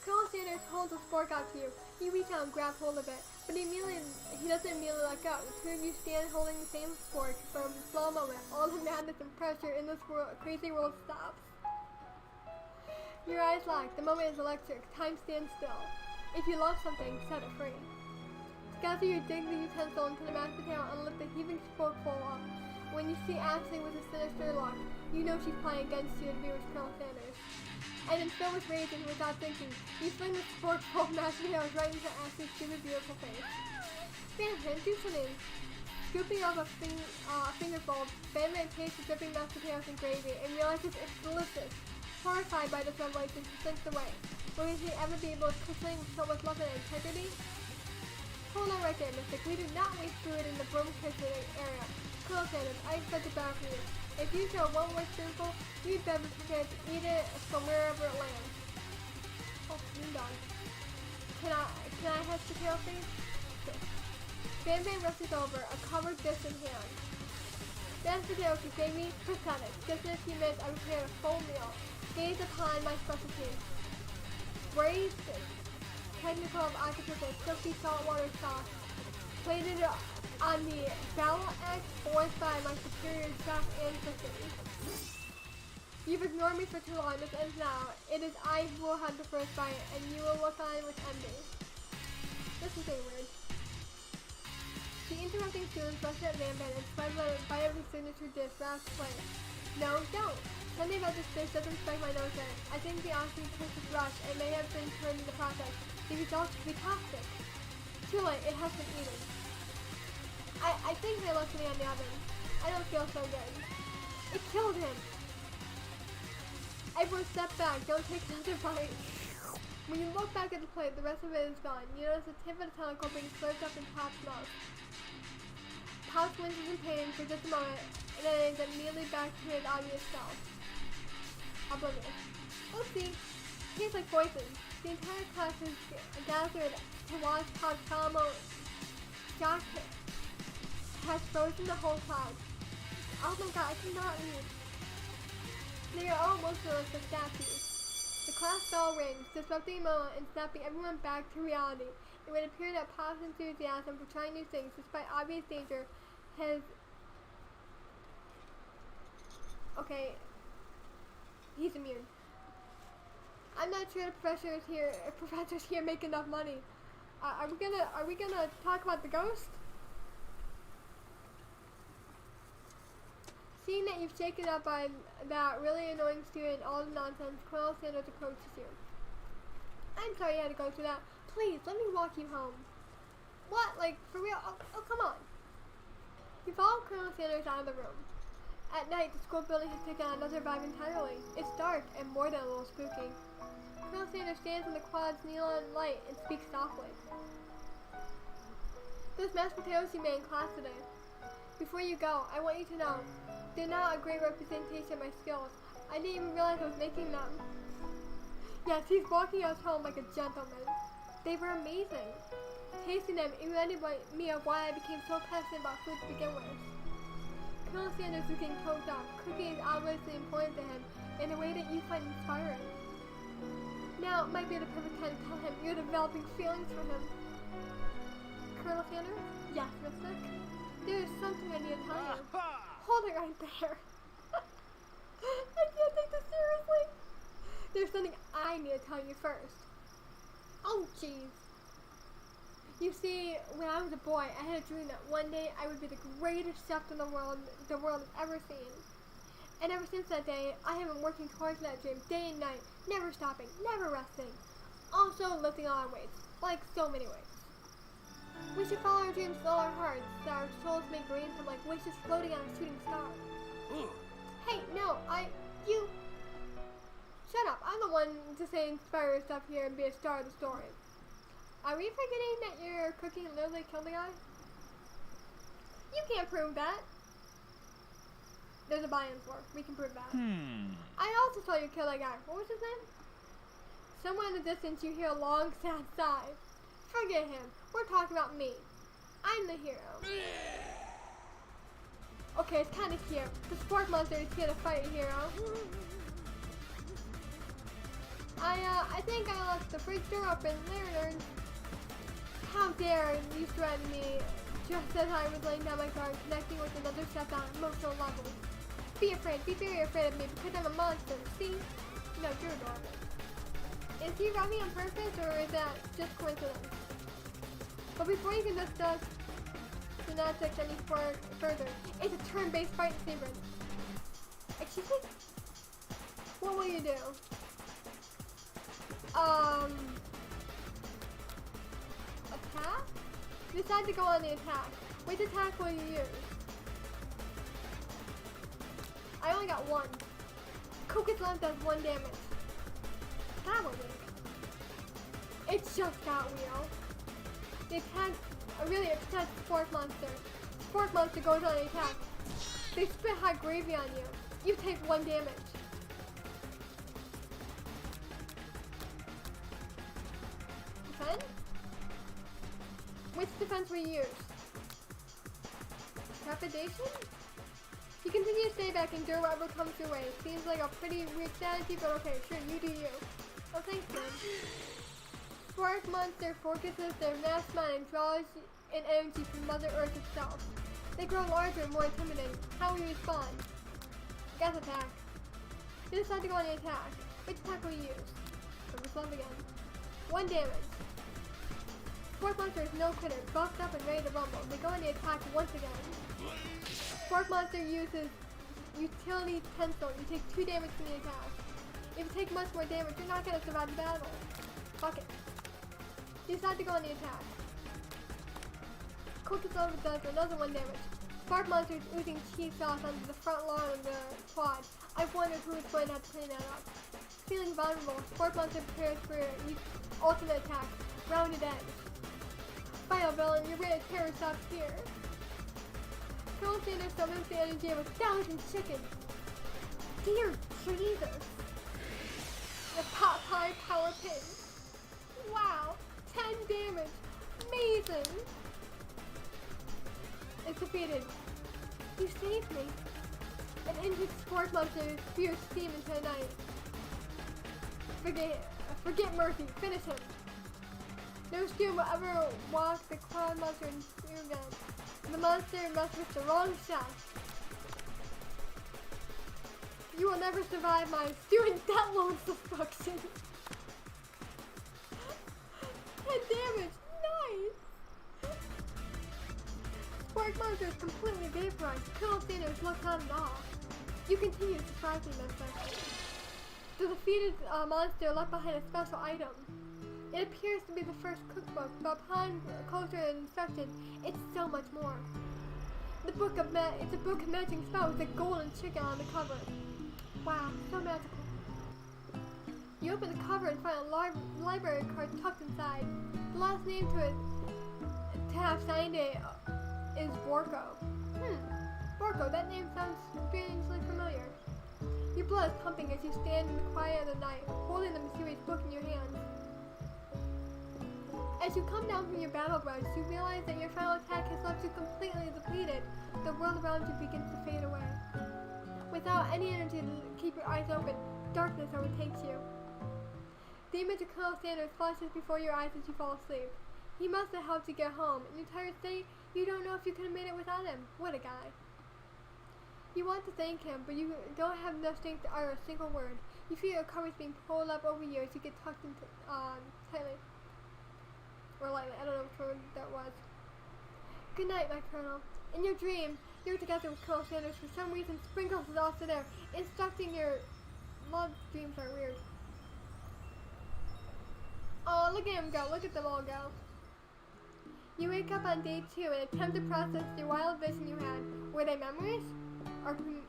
Colonel Sanders holds a spork out to you. You reach out and grab hold of it, but he doesn't immediately let go. The two of you stand holding the same spork for a slow moment. All the madness and pressure in this crazy world stops. Your eyes lock. The moment is electric. Time stands still. If you love something, set it free. Together you dig the utensil into the mashed potato and lift the heaving sporkful up. When you see Ashley with a sinister look, you know she's playing against you to be with Colonel Sanders. And in filled with rage and without thinking, you fling the sporkful of mashed potatoes right into Ashley's stupid, beautiful face. Van Van, do something. Scooping up a fingerful, Van Van tastes the dripping mashed potatoes and gravy and realizes it's delicious. Horrified by this revelation, she slinks away. Will he ever be able to cook something so with love and integrity? Hold on right there, Mystic. We do not waste food in the broom kitchen area. Colonel Sanders, I expect it better from you. If you show one more spoonful, you'd better be prepared to eat it from wherever it lands. Oh, I'm done. Can I have potato please? Sure. Van Van rushes over, a covered dish in hand. Mashed potatoes with gravy, pathetic. Just in a few minutes, I prepared a full meal. Gaze upon my specialty. Braised technical of octopus, silky saltwater sauce. Plated on the battle axe forged by my superior chef ancestors. You've ignored me for too long. This ends now. It is I who will have the first bite, and you will look on with envy. This is getting weird. The interrupting students rushed at Van Van and spread the bite of his signature dish last plate. No, don't. Something about this dish doesn't strike my nose yet. I think the oxygen tastes is rushed and may have been turned in the process. The results could be toxic. Too late, it has been eaten. I think they left me on the oven. I don't feel so good. It killed him. Everyone step back, don't take another bite. When you look back at the plate, the rest of it is gone. You notice the tip of the tentacle being slurped up in Pop's mouth. Pop winces in pain for just a moment, and then is immediately back to his obvious self. Oblivious. Oopsie! Tastes like poison. The entire class is gathered to watch Pop's Salmo shock has frozen the whole class. Oh my god, I cannot read. They are all motionless as statues. The class bell rings, disrupting the moment and snapping everyone back to reality. It would appear that Pop's enthusiasm for trying new things, despite obvious danger, has... Okay. He's immune. I'm not sure if professors here make enough money. Are we gonna talk about the ghost? Seeing that you've shaken up by that really annoying student, all the nonsense, Colonel Sanders approaches you. I'm sorry you had to go through that. Please, let me walk you home. What? Like, for real? Oh, come on. You follow Colonel Sanders out of the room. At night, the school building has taken on another vibe entirely. It's dark and more than a little spooky. Colonel Sanders stands in the quad's neon light and speaks softly. Those mashed potatoes you made in class today. Before you go, I want you to know, they're not a great representation of my skills. I didn't even realize I was making them. Yes, he's walking us home like a gentleman. They were amazing. Tasting them reminded me of why I became so passionate about food to begin with. Colonel Sanders is getting coked up. Cooking is obviously important to him in a way that you find inspiring. Now might be the perfect time to tell him you're developing feelings for him. Colonel Sanders? Yes, Miss Nick? There is something I need to tell you. Hold it right there. I can't take this seriously. There's something I need to tell you first. Oh, jeez. You see, when I was a boy, I had a dream that one day I would be the greatest chef in the world has ever seen. And ever since that day, I have been working towards that dream day and night, never stopping, never resting. Also lifting all our weights, like so many weights. We should follow our dreams with all our hearts, that our souls may gleam from like wishes floating on a shooting star. Hey, no, you... Shut up, I'm the one to say inspire stuff here and be a star of the story. Are we forgetting that your cooking literally killed the guy? You can't prove that. There's a buy-in for. We can prove that. I also saw you kill that guy. What was his name? Somewhere in the distance you hear a long, sad sigh. Forget him. We're talking about me. I'm the hero. Okay, it's kind of cute. The sport monster is here to fight a hero. I think I left the fridge door open. There, nerds. How dare you threaten me just as I was laying down my guard, connecting with another chef on emotional levels. Be afraid, be very afraid of me because I'm a monster, see? No, you're adorable. Is he robbing on purpose or is that just coincidence? But before you can discuss gymnastics any further, it's a turn-based fight sequence. Excuse me? What will you do? Attack? Decide to go on the attack. Which attack will you use? I only got one. Cook's Lump does 1 damage. That will work. It's just got wheel. The attack really upsets Sport Monster. Sport Monster goes on the attack. They spit hot gravy on you. You take 1 damage. Defend? Which defense will you use? Trepidation? You continue to stay back and endure whatever comes your way. Seems like a pretty weird strategy, but okay, sure, you do you. Oh, thanks, man. Sport Monster focuses their mass mind and draws in energy from Mother Earth itself. They grow larger and more intimidating. How will you respond? Gas attack. You decide to go on the attack. Which attack will you use? Focus love again. 1 damage. Sport Monster is no quitter, buffed up and ready to rumble. They go on the attack once again. Sport Monster uses utility pencil. You take 2 damage from the attack. If you take much more damage, you're not going to survive the battle. Fuck it. You decide to go on the attack. Quickest over does another 1 damage. Sport Monster is oozing cheese sauce onto the front lawn of the quad. I've wondered who is going to have to clean that up. Feeling vulnerable, Sport Monster prepares for your ultimate attack, Rounded Edge. Final villain, you're ready to tear us up here. Colonel Sanders summons the energy of 1,000 chickens. Dear Jesus. The Popeye Power Pin. Wow, 10 damage. Amazing. It's defeated. You saved me. An injured Sport Monster spews steam into the night. Forget mercy. Finish him. No student will ever walk the cloud monster in your gun. The monster must with the wrong shot. You will never survive my student death load destruction. 10 damage. Nice. Sport Monster is completely vaporized. Colonel Sanders looks on and off. You continue to surprise me, Miss Becky. The defeated monster left behind a special item. It appears to be the first cookbook, but upon closer inspection, it's so much more. It's a book of magic spells with a golden chicken on the cover. Wow, so magical. You open the cover and find a library card tucked inside. The last name to have signed it is Borko. Borko, that name sounds strangely familiar. Your blood is pumping as you stand in the quiet of the night, holding the mysterious book in your hands. As you come down from your battle rush, you realize that your final attack has left you completely depleted. The world around you begins to fade away. Without any energy to keep your eyes open, darkness overtakes you. The image of Colonel Sanders flashes before your eyes as you fall asleep. He must have helped you get home. In your tired state, you don't know if you could have made it without him. What a guy. You want to thank him, but you don't have enough strength to utter a single word. You feel your covers being pulled up over you as you get tucked in tightly. Or lightly, I don't know which word that was. Good night, my Colonel. In your dream, you're together with Colonel Sanders. For some reason, Sprinkles is also there, instructing your... Love dreams are weird. Oh, look at him go. Look at them all go. You wake up on day 2 and attempt to process the wild vision you had. Were they memories? Or... You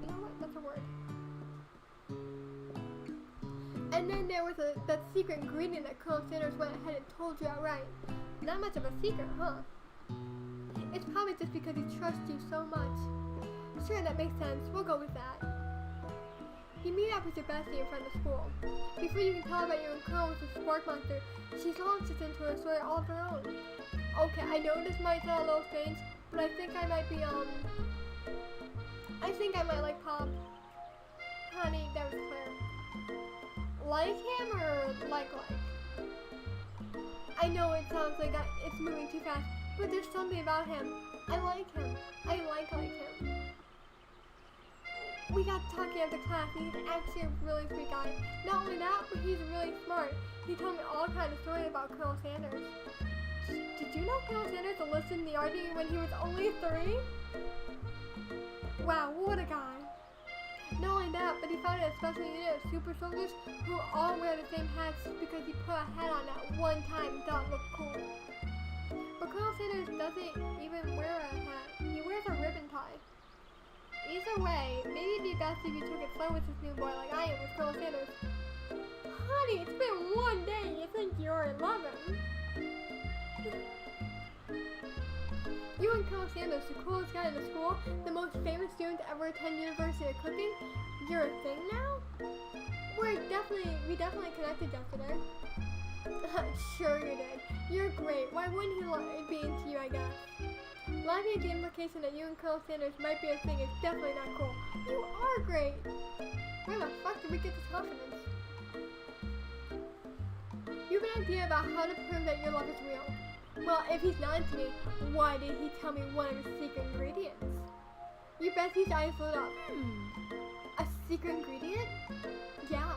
know what? That's a word. And then there was that secret ingredient that Colonel Sanders went ahead and told you outright. Not much of a secret, huh? It's probably just because he trusts you so much. Sure, that makes sense. We'll go with that. You meet up with your bestie in front of school. Before you can tell about your encounter with the Sport Monster, she launches into a story all of her own. Okay, I know this might sound a little strange, but I think I might be, I think I might like Pop. Honey, that was Claire. Like him or like? I know it sounds like it's moving too fast, but there's something about him. I like him. I like him. We got talking after class, and he's actually a really sweet guy. Not only that, but he's really smart. He told me all kinds of stories about Colonel Sanders. Did you know Colonel Sanders enlisted in the Army when he was only 3? Wow, what a guy. Not only that, but he founded a special unit of super soldiers who all wear the same hats because he put a hat on at one time and thought it looked cool. But Colonel Sanders doesn't even wear a hat. He wears a ribbon tie. Either way, maybe it'd be best if you took it slow with this new boy like I am with Colonel Sanders. Honey, it's been one day. You think you're in love him. You and Colonel Sanders, the coolest guy in the school, the most famous student to ever attend University of Cooking, you're a thing now? We definitely connected yesterday. Sure you did. You're great. Why wouldn't he be into you, I guess? Laughing at the implication that you and Colonel Sanders might be a thing is definitely not cool. You are great. Where the fuck did we get this confidence? You have an idea about how to prove that your love is real. Well, if he's not into me, why did he tell me one of his secret ingredients? Your bestie's eyes lit up. A secret ingredient? Yeah,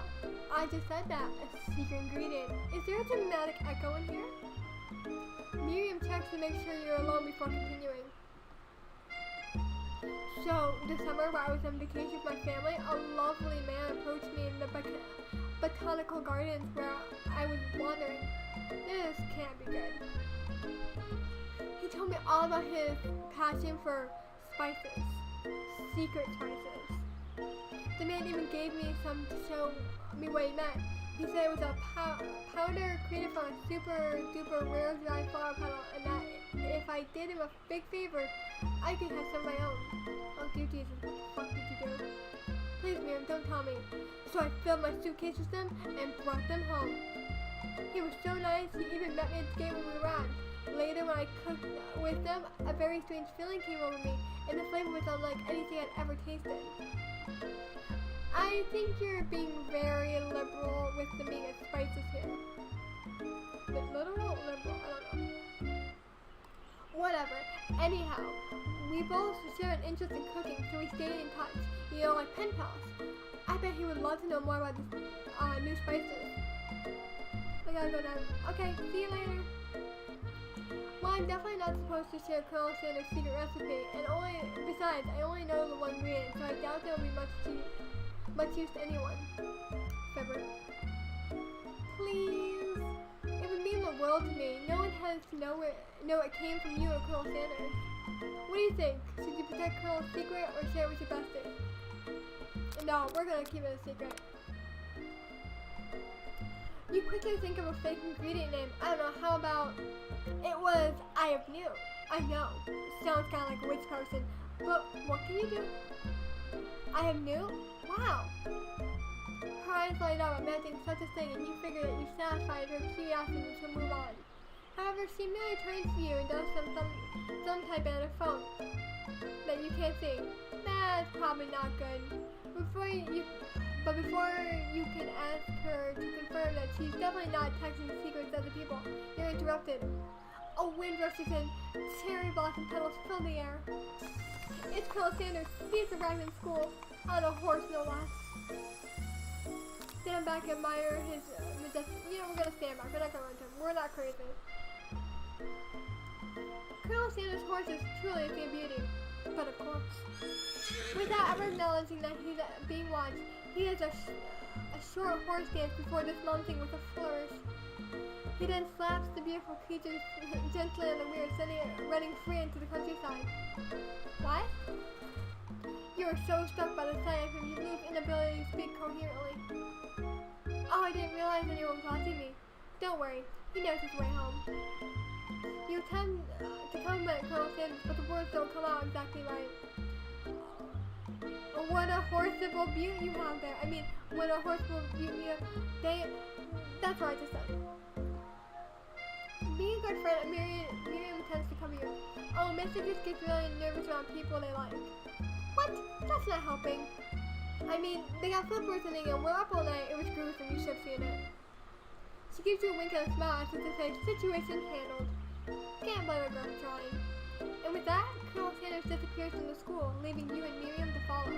I just said that. A secret ingredient. Is there a dramatic echo in here? Miriam checks to make sure you're alone before continuing. So, this summer while I was on vacation with my family, a lovely man approached me in the botanical gardens where I was wandering. This can't be good. He told me all about his passion for spices. Secret spices. The man even gave me some to show me what he meant. He said it was a powder created from a super duper rare dry flower petal, and that if I did him a big favor, I could have some of my own. Oh dear Jesus, what the fuck did you do? Please, Miriam, don't tell me. So I filled my suitcase with them and brought them home. He was so nice, he even met me at the gate when we arrived. Later, when I cooked with them, a very strange feeling came over me, and the flavor was unlike anything I'd ever tasted. I think you're being very liberal with the meat and spices here. But literal? Liberal? I don't know. Whatever. Anyhow, we both share an interest in cooking, so we stayed in touch. You know, like pen pals. I bet he would love to know more about these new spices. I gotta go down. Okay, see you later. Well, I'm definitely not supposed to share Colonel Sanders' secret recipe, and besides, I only know the one ingredient, so I doubt there will be much use to anyone. Fibber. Please. It would mean the world to me. No one has to know it came from you or Colonel Sanders. What do you think? Should you protect Colonel's secret or share it with your bestie? No, we're gonna keep it a secret. You quickly think of a fake ingredient name. I don't know, how about it was I have new. I know. Sounds kinda like a witch person. But what can you do? I have new? Wow. Her eyes light up, imagining such a thing, and you figure that you satisfied her curiosity to move on. However, she merely turns to you and does some type on her phone that you can't see. That's probably not good. Before you can ask her to confirm that she's definitely not texting secrets to other people, you're interrupted. A wind rushes in. Cherry blossom petals fill the air. It's Colonel Sanders. He's arrived in school. On a horse, no less. Stand back and admire his majestic. You know, we're gonna stand back. We're not gonna run to him. We're not crazy. Colonel Sanders' horse is truly a thing of beauty. But of course, without ever acknowledging that he's being watched, he does a short horse dance before dismounting with a flourish. He then slaps the beautiful creature gently on the rear, sending it running free into the countryside. What? You are so struck by the sight of him, you lose inability to speak coherently. Oh, I didn't realize anyone was watching me. Don't worry, he knows his way home. You attempt to compliment Colonel Sanders, but the words don't come out exactly right. What a horseable beauty you have there. I mean, what a horseable beauty you have. That's what I just said. Being a good friend, Miriam tends to cover you. Oh, Mr. just gets really nervous around people they like. What? That's not helping. I mean, they got flippers in England. We're up all night. It was gruesome. You should have seen it. She gives you a wink and a smile as if to say, situation handled. Can't blame a girl for trying. And with that, Colonel Sanders disappears from the school, leaving you and Miriam to follow.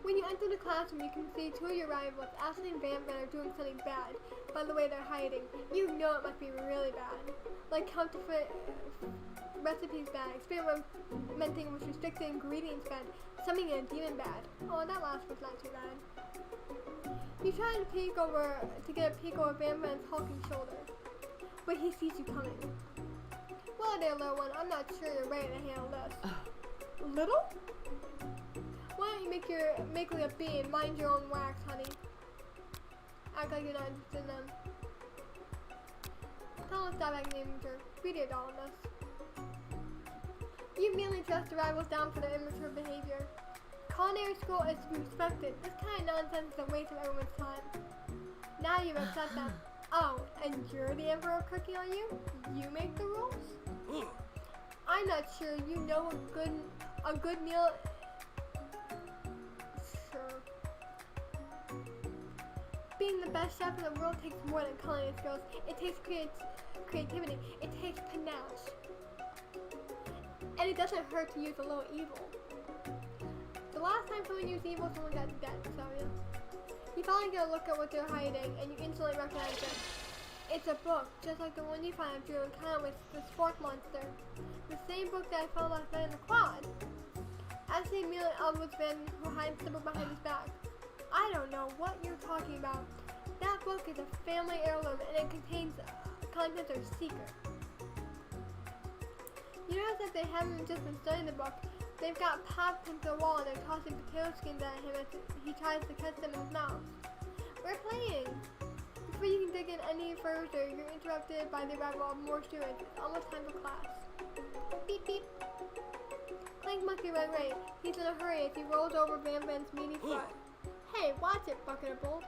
When you enter the classroom, you can see two of your rivals, Ashley and Van are doing something bad. By the way they're hiding, you know it must be really bad. Like counterfeit recipes bad, experimenting with restricted ingredients bad, something in a demon bad. Oh, that last was not too bad. You try to get a peek over Van Van's hulking shoulder, but he sees you coming. Well there, little one, I'm not sure you're ready to handle this. Little? Why don't you make like a bee and mind your own wax, honey? Act like you're not interested in them. Tell us stop acting immature. Read your doll on this. You immediately dress the rivals down for their immature behavior. Culinary school is to be respected. This kind of nonsense is a waste of everyone's time. Now you've upset them. Oh, and you're the emperor of cooking, are you? You make the rules? I'm not sure you know a good meal. Sure. Being the best chef in the world takes more than culinary skills. It takes creativity. It takes panache. And it doesn't hurt to use a little evil. The last time someone used evil, someone got dead, so yeah. You finally get a look at what they're hiding, and you instantly recognize it. It's a book, just like the one you found at Drew Encounter with the Spork Monster. The same book that I found last night in the quad. Ashley immediately elbows Ben, who hides the book behind his back. I don't know what you're talking about. That book is a family heirloom, and it contains contents are secret. You notice that they haven't just been studying the book, They've got popped into the wall and they're tossing potato skins at him as he tries to catch them in his mouth. We're playing! Before you can dig in any further, you're interrupted by the arrival of more students. It's almost time for class. Beep beep. Clank Monkey ran right. He's in a hurry as he rolls over Van Van's meaty foot. Hey, watch it, Bucket of Bolts.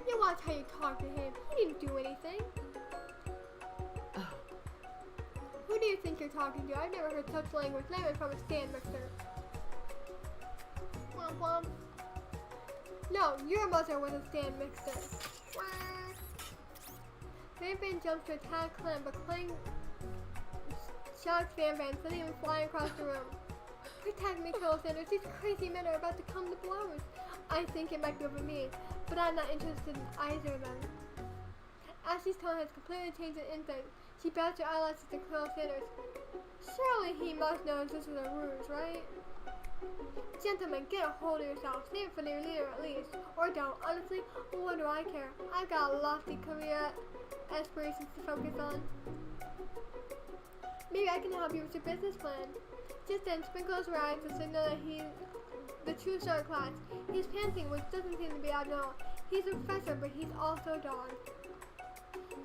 You watch how you talk to him. He didn't do anything. Who do you think you're talking to? I've never heard such language, not even from a stand mixer. Womp womp. No, your mother was a stand mixer. Van Van jumps to attack Clem, but Clang shocks Van Van, sending him flying across the room. Protect me, Colonel Sanders. These crazy men are about to come to blows. I think it might be over me, but I'm not interested in either of them. Ashley's tone has completely changed in instant. She bats her eyelashes at Colonel Sanders. Surely he must know this is a ruse, right? Gentlemen, get a hold of yourself. Save it for your leader at least. Or don't. Honestly, what do I care? I've got a lofty career aspirations to focus on. Maybe I can help you with your business plan. Just then, Sprinkles arrives to signal that he's the true star of class. He's panting, which doesn't seem to be abnormal. He's a professor, but he's also a dog.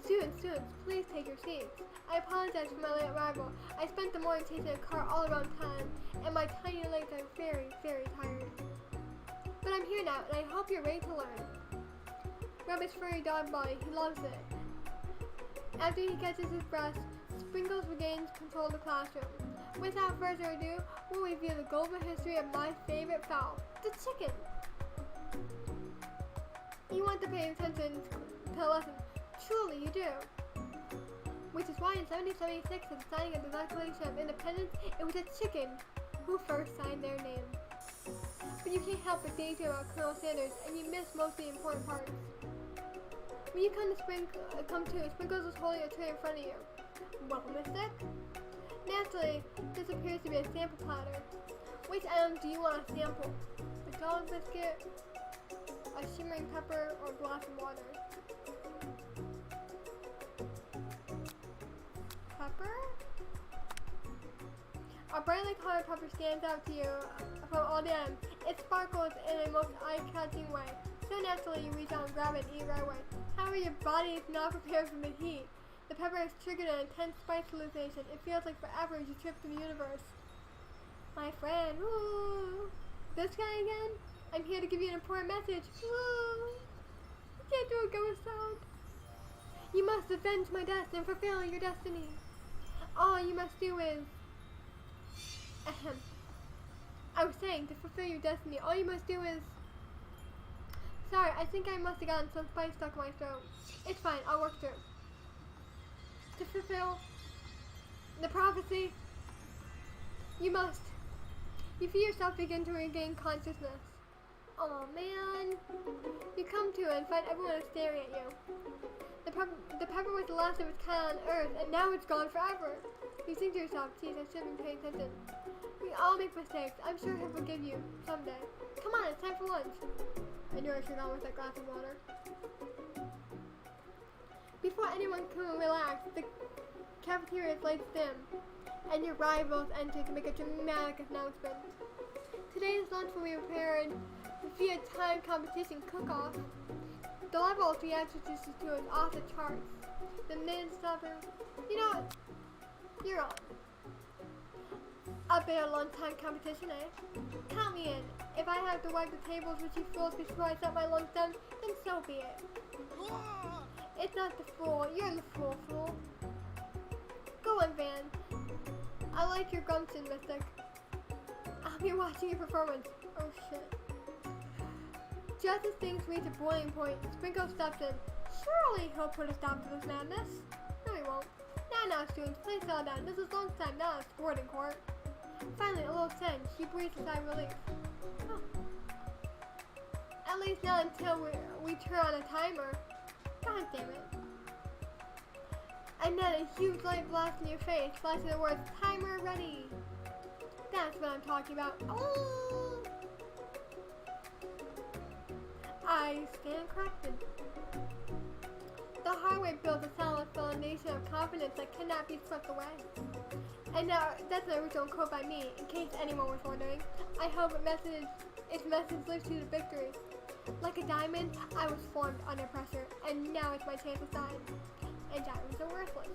Students, please take your seats. I apologize for my late arrival. I spent the morning chasing a car all around town, and my tiny legs are very, very tired. But I'm here now, and I hope you're ready to learn. Rub his furry dog body, he loves it. After he catches his breath, Sprinkles regains control of the classroom. Without further ado, we'll review the golden history of my favorite fowl, the chicken. You want to pay attention to the lesson. Truly you do. Which is why in 1776, at the signing of the Declaration of Independence, it was a chicken who first signed their name. But you can't help but daydream about Colonel Sanders, and you miss most of the important parts. When you come to Sprinkles is holding a tray in front of you. Welcome, Mystic. Naturally, this appears to be a sample platter. Which item do you want to sample? A dog biscuit, a shimmering pepper, or a glass of water? Pepper? A brightly colored pepper stands out to you from all the ends. It sparkles in a most eye-catching way. So naturally, you reach out and grab it and eat right away. However, your body is not prepared for the heat. The pepper has triggered an intense spice hallucination. It feels like forever as you trip through the universe. My friend, woo! This guy again? I'm here to give you an important message. Woo! I can't do a ghost sound. You must avenge my death and fulfill your destiny. All you must do is... Ahem. I was saying, to fulfill your destiny, all you must do is... Sorry, I think I must have gotten some spice stuck in my throat. It's fine, I'll work through. To fulfill the prophecy, you feel yourself begin to regain consciousness. Oh man. You come to and find everyone is staring at you. The pepper was the last of its kind on Earth, and now it's gone forever. You think to yourself, geez, I should have been paying attention. We all make mistakes. I'm sure he'll forgive you someday. Come on, it's time for lunch. I knew I should have gone with that glass of water. Before anyone can relax, the cafeteria is lights dim, and your rivals enter to make a dramatic announcement. Today's lunch will be prepared via time competition cook-off. The level of reaction to is off the charts. The mid-stopper, you know what? You're on. A bit of lunchtime competition, eh? Count me in. If I have to wipe the tables with you fools before I set my lunch done, then so be it. It's not the fool. You're the fool. Go on, Van. I like your gumption, Mystic. I'll be watching your performance. Oh, shit. Just as things reach a boiling point, Sprinkle steps in. Surely he'll put a stop to this madness. No, he won't. Now, students, please settle down. This is lunchtime, not a sporting court. Finally, a little sense. She breathes a sigh of relief. Oh. At least not until we turn on a timer. God damn it. And then a huge light blasts in your face, flashing the words, timer ready. That's what I'm talking about. Oh! I stand corrected. The hard way builds a solid foundation of confidence that cannot be swept away. And now, that's an original quote by me, in case anyone was wondering. I hope its message lives to the victory. Like a diamond, I was formed under pressure, and now it's my chance to shine. And diamonds are worthless.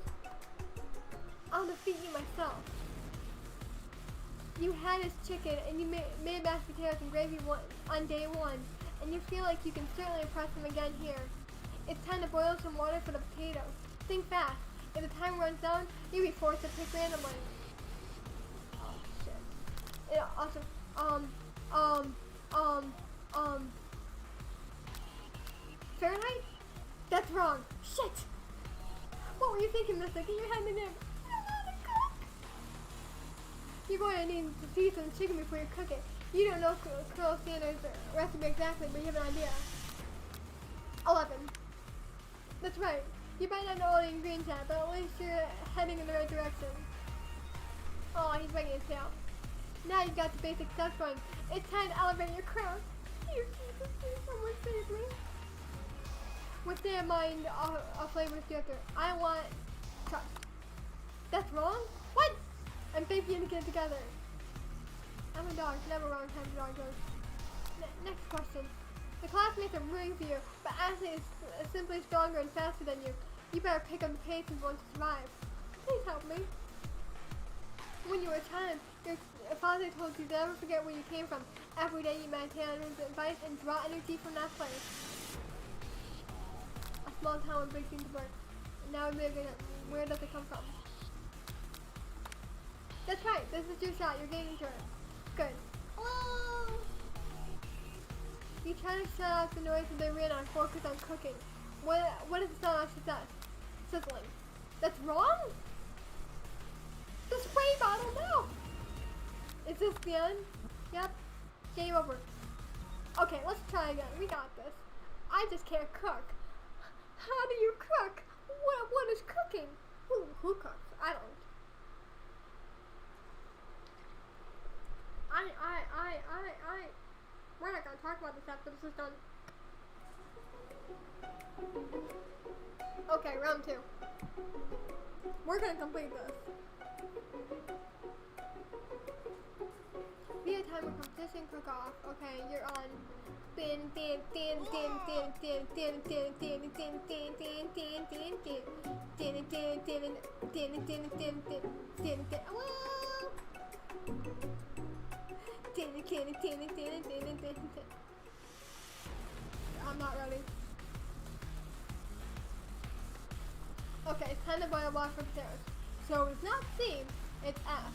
I'll defeat you myself. You had this chicken, and you made mashed potatoes and gravy on day one, and you feel like you can certainly impress them again here. It's time to boil some water for the potatoes. Think fast. If the time runs down, you'll be forced to pick randomly. Oh shit. It also, Fahrenheit? That's wrong. Shit! What were you thinking, mister? Get your hand in there. I don't know how to cook. You're going to need to season chicken before you cook it. You don't know Colonel Sanders' recipe exactly, but you have an idea. 11. That's right. You might not know all the ingredients yet, but at least you're heading in the right direction. Oh, he's wagging his tail. Now you've got the basic stuff going. It's time to elevate your craft. Here, Jesus, please, someone save me. With that in mind, I'll flavor with you after. I want trust. That's wrong? What? I'm thinking to get together. I'm a dog. Never wrong time to dog goes. Next question. The classmates are rooting for you, but Ashley is simply stronger and faster than you. You better pick up the pace if you want to survive. Please help me. When you were a child, your father told you to never forget where you came from. Every day you meditate on his advice and draw energy from that place. A small town with big things to burn. Now where does it come from? That's right, this is your shot, you're getting to it. Good. Oh! You try to shut out the noise of the arena and focus on cooking. What is the sound of success? Sizzling. That's wrong? The spray bottle, no! Is this the end? Yep. Game over. Okay, let's try again. We got this. I just can't cook. How do you cook? What is cooking? Who cooks? I don't. We're not gonna talk about this after this is done. Okay, round 2. We're gonna complete this. Via timer competition cook off. Okay, you're on. I'm not ready. Okay, it's time to boil water for potatoes. So it's not C, it's F.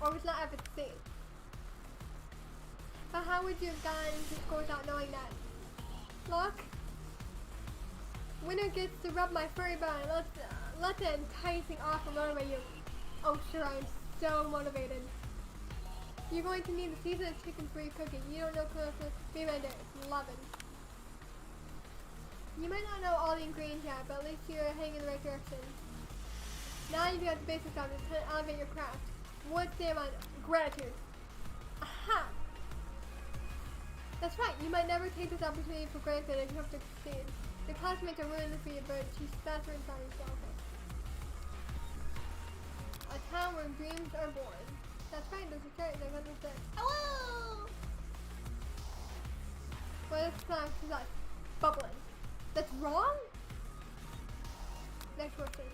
Or it's not F, it's C. But how would you have gotten to school without knowing that? Look. Winner gets to rub my furry belly. Let the enticing offer motivate you. Oh sure, I'm so motivated. You're going to need to season the chicken for your cooking. You don't know close to be right there. It's 11. You might not know all the ingredients yet, but at least you're heading in the right direction. Now you've got the basic stuff. It's time to elevate your craft. What's the amount? Gratitude. Aha! That's right. You might never take this opportunity for granted if you hope to succeed. The classmates are rooting for you, but she's faster inside yourself. A town where dreams are born. That's right, there's a carrot there, that's it. Hello! What is that? Bubbling. That's wrong? Next question.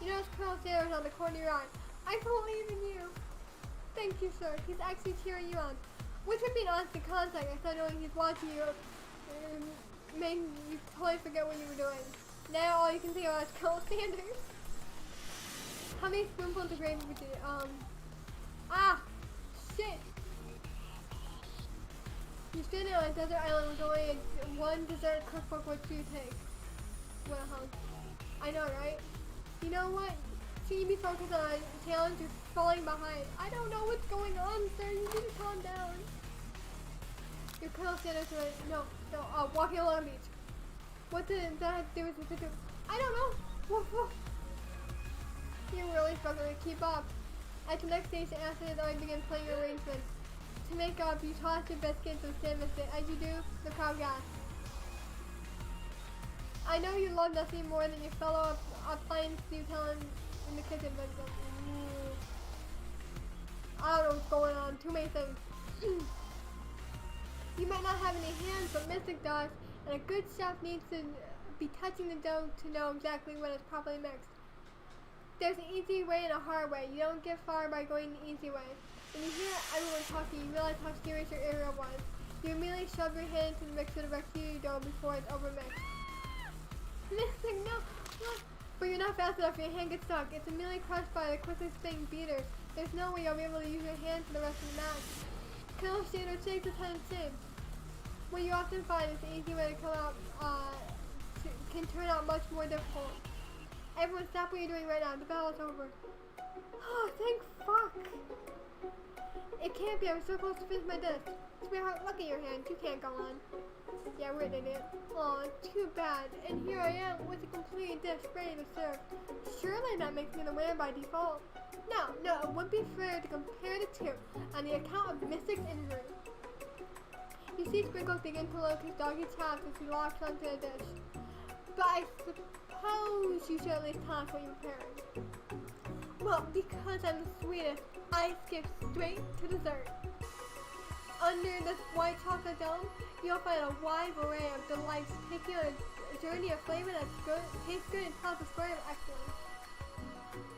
You notice Colonel Sanders on the corner of your eye. I believe in you. Thank you, sir. He's actually cheering you on. Which would be an honest contact. I thought knowing he's watching you made you totally forget what you were doing. Now all you can think about is Colonel Sanders. How many spoonfuls of gravy would you shit! You're standing on a desert island with only one dessert cookbook. What do you take? Well, I know, right? You know what? Should you be focused on a challenge? You're falling behind. I don't know what's going on, sir. You need to calm down. Your Colonel Sanders walking along the beach. What did that have to do with the picture? I don't know. Woof, woof. You're really struggling to keep up. At the next station, after the dog begins playing your arrangements. To make up, you toss your biscuits and stand with it. As you do, the crowd gasps. I know you love nothing more than your fellow appliance you tell him in the kitchen, but I don't know what's going on. Too many things. You might not have any hands, but Mystic does, and a good chef needs to be touching the dough to know exactly when it's properly mixed. There's an easy way and a hard way. You don't get far by going the easy way. When you hear everyone talking, you realize how serious your area was. You immediately shove your hand into the mixer to rescue your dough before it's overmixed. Mystic, no! But you're not fast enough, your hand gets stuck. It's immediately crushed by the quickest spinning beater. There's no way you'll be able to use your hand for the rest of the match. Colonel Shader shakes his head in shame. What you often find is the easy way to come out can turn out much more difficult. Everyone stop what you're doing right now. The battle is over. Oh, thank fuck. It can't be. I was so close to finish my dish. Sweetheart, look at your hand. You can't go on. Yeah, we're an idiot. Aw, too bad. And here I am with a complete dish ready to serve. Surely that makes me the winner by default. No, it would be fair to compare the two on the account of Mystic's injury. You see Sprinkles begin to look his doggy chops as he locks onto the dish. But I suppose you should at least tell us what you're preparing. Well, because I'm the sweetest, I skip straight to dessert. Under this white chocolate dome, you'll find a wide array of delights, taking on a journey of flavor that's good, tastes good, and tells a story of excellence.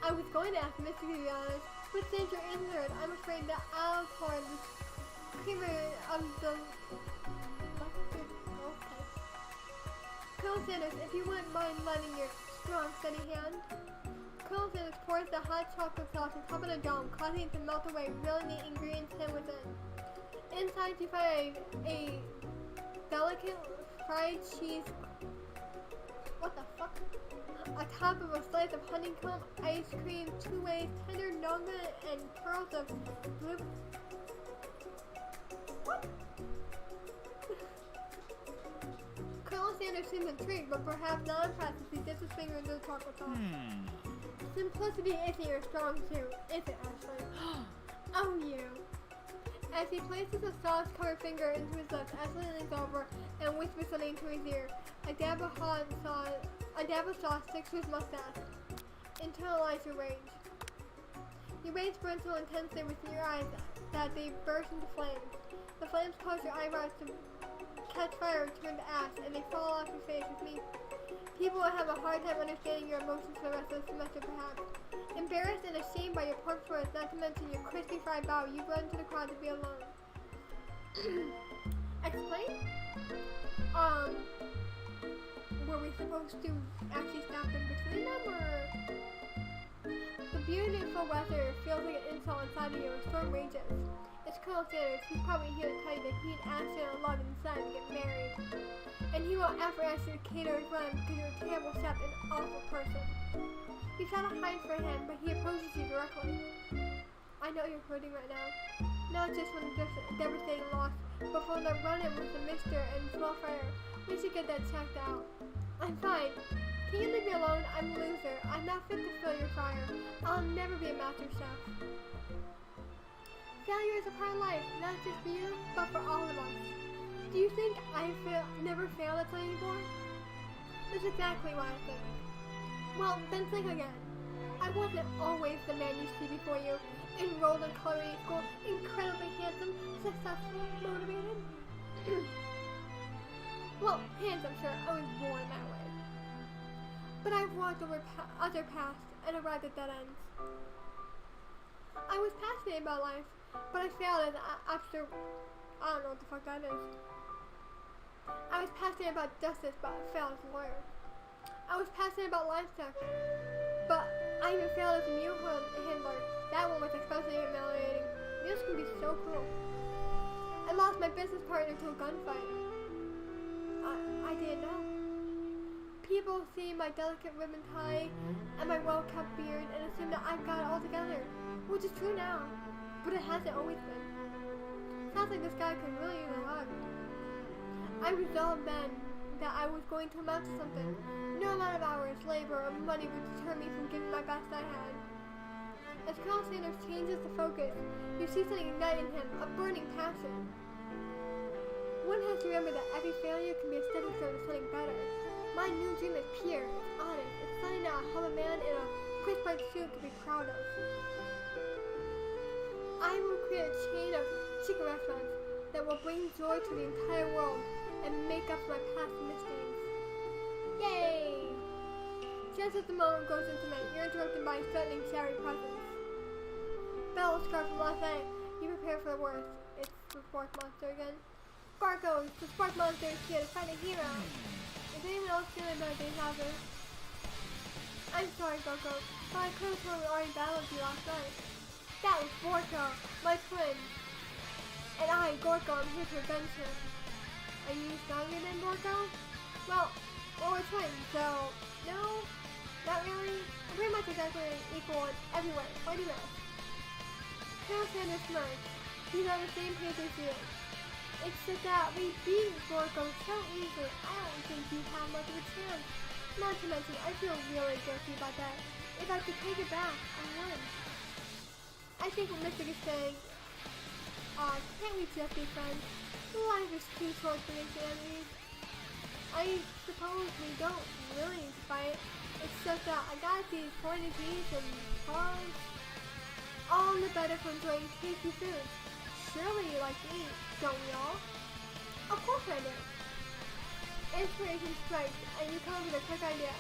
I was going to ask Mystic to be honest, but since you're injured, I'm afraid that I'll pour the creamer of the... Okay. Colonel Sanders, if you wouldn't mind lending your strong, steady hand. Colonel Sanders pours the hot chocolate sauce on top of the dome, causing it to melt away, revealing the ingredients hidden within. Inside you find a delicate fried cheese. What the fuck? Atop of a slice of honeycomb, ice cream, 2 ways, tender nougat, and pearls of blue. What? Colonel Sanders seems intrigued, but perhaps not impressed as he dips his finger into the chocolate sauce. Simplicity isn't your strong suit, is it, Ashley? Oh, you. As he places a sauce-covered finger into his lips, Ashley leans over and whispers something into his ear. A dab of sauce sticks to his mustache. Internalize your rage. You rage burns so intensely within your eyes that they burst into flames. The flames cause your eyebrows to catch fire and turn to ash, and they fall off your face with me. People will have a hard time understanding your emotions for the rest of the semester, perhaps. Embarrassed and ashamed by your pork choice, not to mention your crispy fried bao, you run to the crowd to be alone. Explain? Were we supposed to actually stop in between them, or? The beautiful weather feels like an insult inside of you. A storm rages. It's Colonel Sanders. He's probably here to tell you that he and Ashley are loved and decided to get married. And he won't ever ask you to cater his wedding because you're a terrible chef and an awful person. You try to hide from him, but he approaches you directly. I know you're hurting right now. Not just from the devastating loss, but from the run-in with the mister and small fire. We should get that checked out. I'm fine. Can you leave me alone? I'm a loser. I'm not fit to fill your fire. I'll never be a master chef. Failure is a part of life, not just for you, but for all of us. Do you think I never failed at something before? That's exactly what I think. Well, then think again. I wasn't always the man you see before you, enrolled in culinary school, incredibly handsome, successful, motivated. Well, handsome, sure, I was born that way. But I've walked over other paths and arrived at dead ends. I was passionate about life, but I failed as after I don't know what the fuck that is. I was passionate about justice, but I failed as a lawyer. I was passionate about livestock, but I even failed as a mule handler. That one was especially humiliating. Mules can be so cruel. I lost my business partner to a gunfight. I didn't know. People see my delicate ribbon tie and my well-kept beard and assume that I've got it all together, which is true now, but it hasn't always been. Sounds like this guy could really use a hug. I resolved then that I was going to amount to something. No amount of hours, labor, or money would deter me from giving my best I had. As Colonel Sanders changes the focus, you see something ignite in him, a burning passion. One has to remember that every failure can be a stepping stone to something better. My new dream is pure, it's honest, it's something that I'll help a man in a crisp white suit to be proud of. I will create a chain of chicken restaurants that will bring joy to the entire world and make up for my past misdeeds. Yay! Just as the moment grows intimate, you're interrupted by threatening shadowy presence. Battle scar from last night. You prepare for the worst. It's the Spark Monster again. Sparkos, the Spark Monster is here to fight a hero. Is anyone else feeling about these houses? I'm sorry, Gorko, but I could have totally already battled you last night. That was Gorko, my twin. And I, Gorko, am here to avenge him. Are you stronger than Gorko? Well, we're twins, so no, not really. I'm pretty much exactly equal in every way. Why do that? Colonel Sanders smirks. He's on the same page as you. It's just that we beat Gorko so easily, I don't think you have much of a chance. Not to mention, I feel really guilty about that. If I could take it back, I would. I think what Mystic is saying, can't we just be friends? Life is too short for these enemies. I suppose we don't really need to fight. It's just that I got these pointed teeth and paws. All the better for enjoying tasty food. Surely you like to eat, don't we all? Of course I do. Inspiration strikes, and you come up with a quick idea.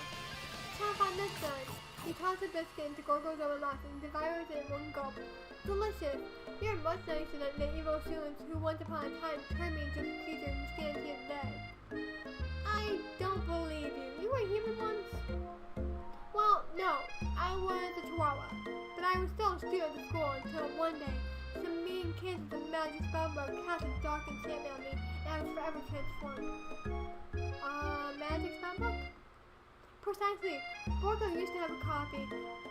Try to find this then. You toss a biscuit into Gorgo's oven mouth and devours it in one gulp. Delicious! You're much nicer than the evil humans who once upon a time turned me into a creature who stands here today. I don't believe you. You were human once? Well, no. I was a chihuahua. But I was still a student at school until one day, some mean kids with a magic spellbook cast a dark enchantment on me, and I was forever transformed. Magic spellbook? Precisely. Gorgo used to have a copy,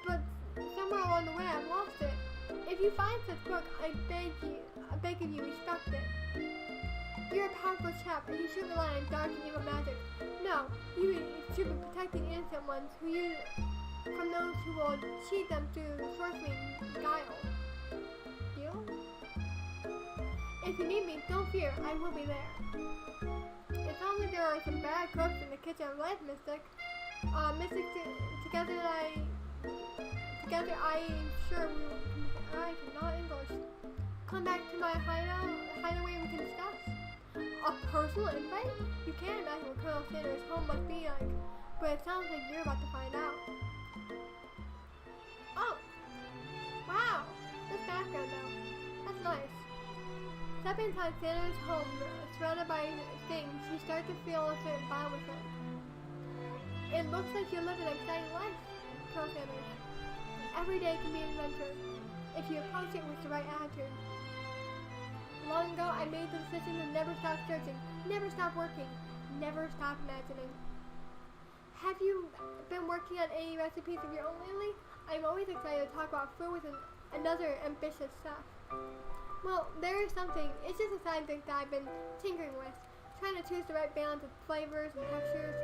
but somewhere along the way I've lost it. If you find such book, I beg of you, respect it. You're a powerful chap, and you shouldn't rely on dark and evil magic. No, you should be protecting innocent ones from those who will cheat them through sorcery and guile. Deal? If you need me, don't fear, I will be there. It sounds like there are some bad cooks in the kitchen of life, Mystic. Mystic, together I'm sure I cannot English. Come back to my hideaway and we can discuss. A personal invite? You can't imagine what Colonel Sanders' home must be like, but it sounds like you're about to find out. Oh! Wow! This background though. That's nice. Stepping inside Sanders' home, surrounded by things, you start to feel a certain bond with it. It looks like you live an exciting life, Colonel Sanders. Every day can be an adventure, if you approach it with the right attitude. Long ago, I made the decision to never stop searching, never stop working, never stop imagining. Have you been working on any recipes of your own lately? I'm always excited to talk about food with another ambitious chef. Well, there is something. It's just a side thing that I've been tinkering with, trying to choose the right balance of flavors and textures.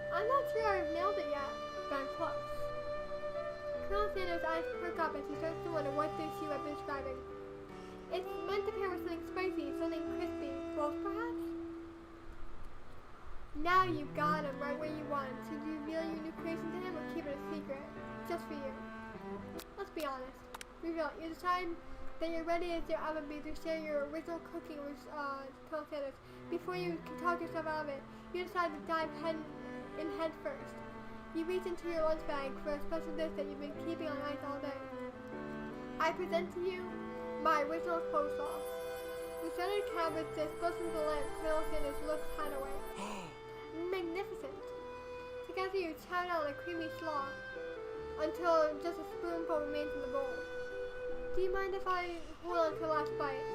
I'm not sure I've nailed it yet, but I'm close. Colonel Sanders' eyes perk up as he starts to wonder what dish you have been describing. It's meant to pair with something spicy, something crispy. Both, perhaps? Now you've got him right where you want. Should you reveal your new creation to him or keep it a secret? Just for you. Let's be honest. Reveal. You decide that you're ready as you'll ever be to share your original cooking with Colonel Sanders. Before you can talk yourself out of it, you decide to dive head first. You reach into your lunch bag for a special dish that you've been keeping on ice all day. I present to you my original coleslaw. The shredded cabbage dish glistens the lamp. Colonel Sanders looks hideaway. Magnificent. Together you chow down a creamy slaw until just a spoonful remains in the bowl. Do you mind if I hold on to the last bite?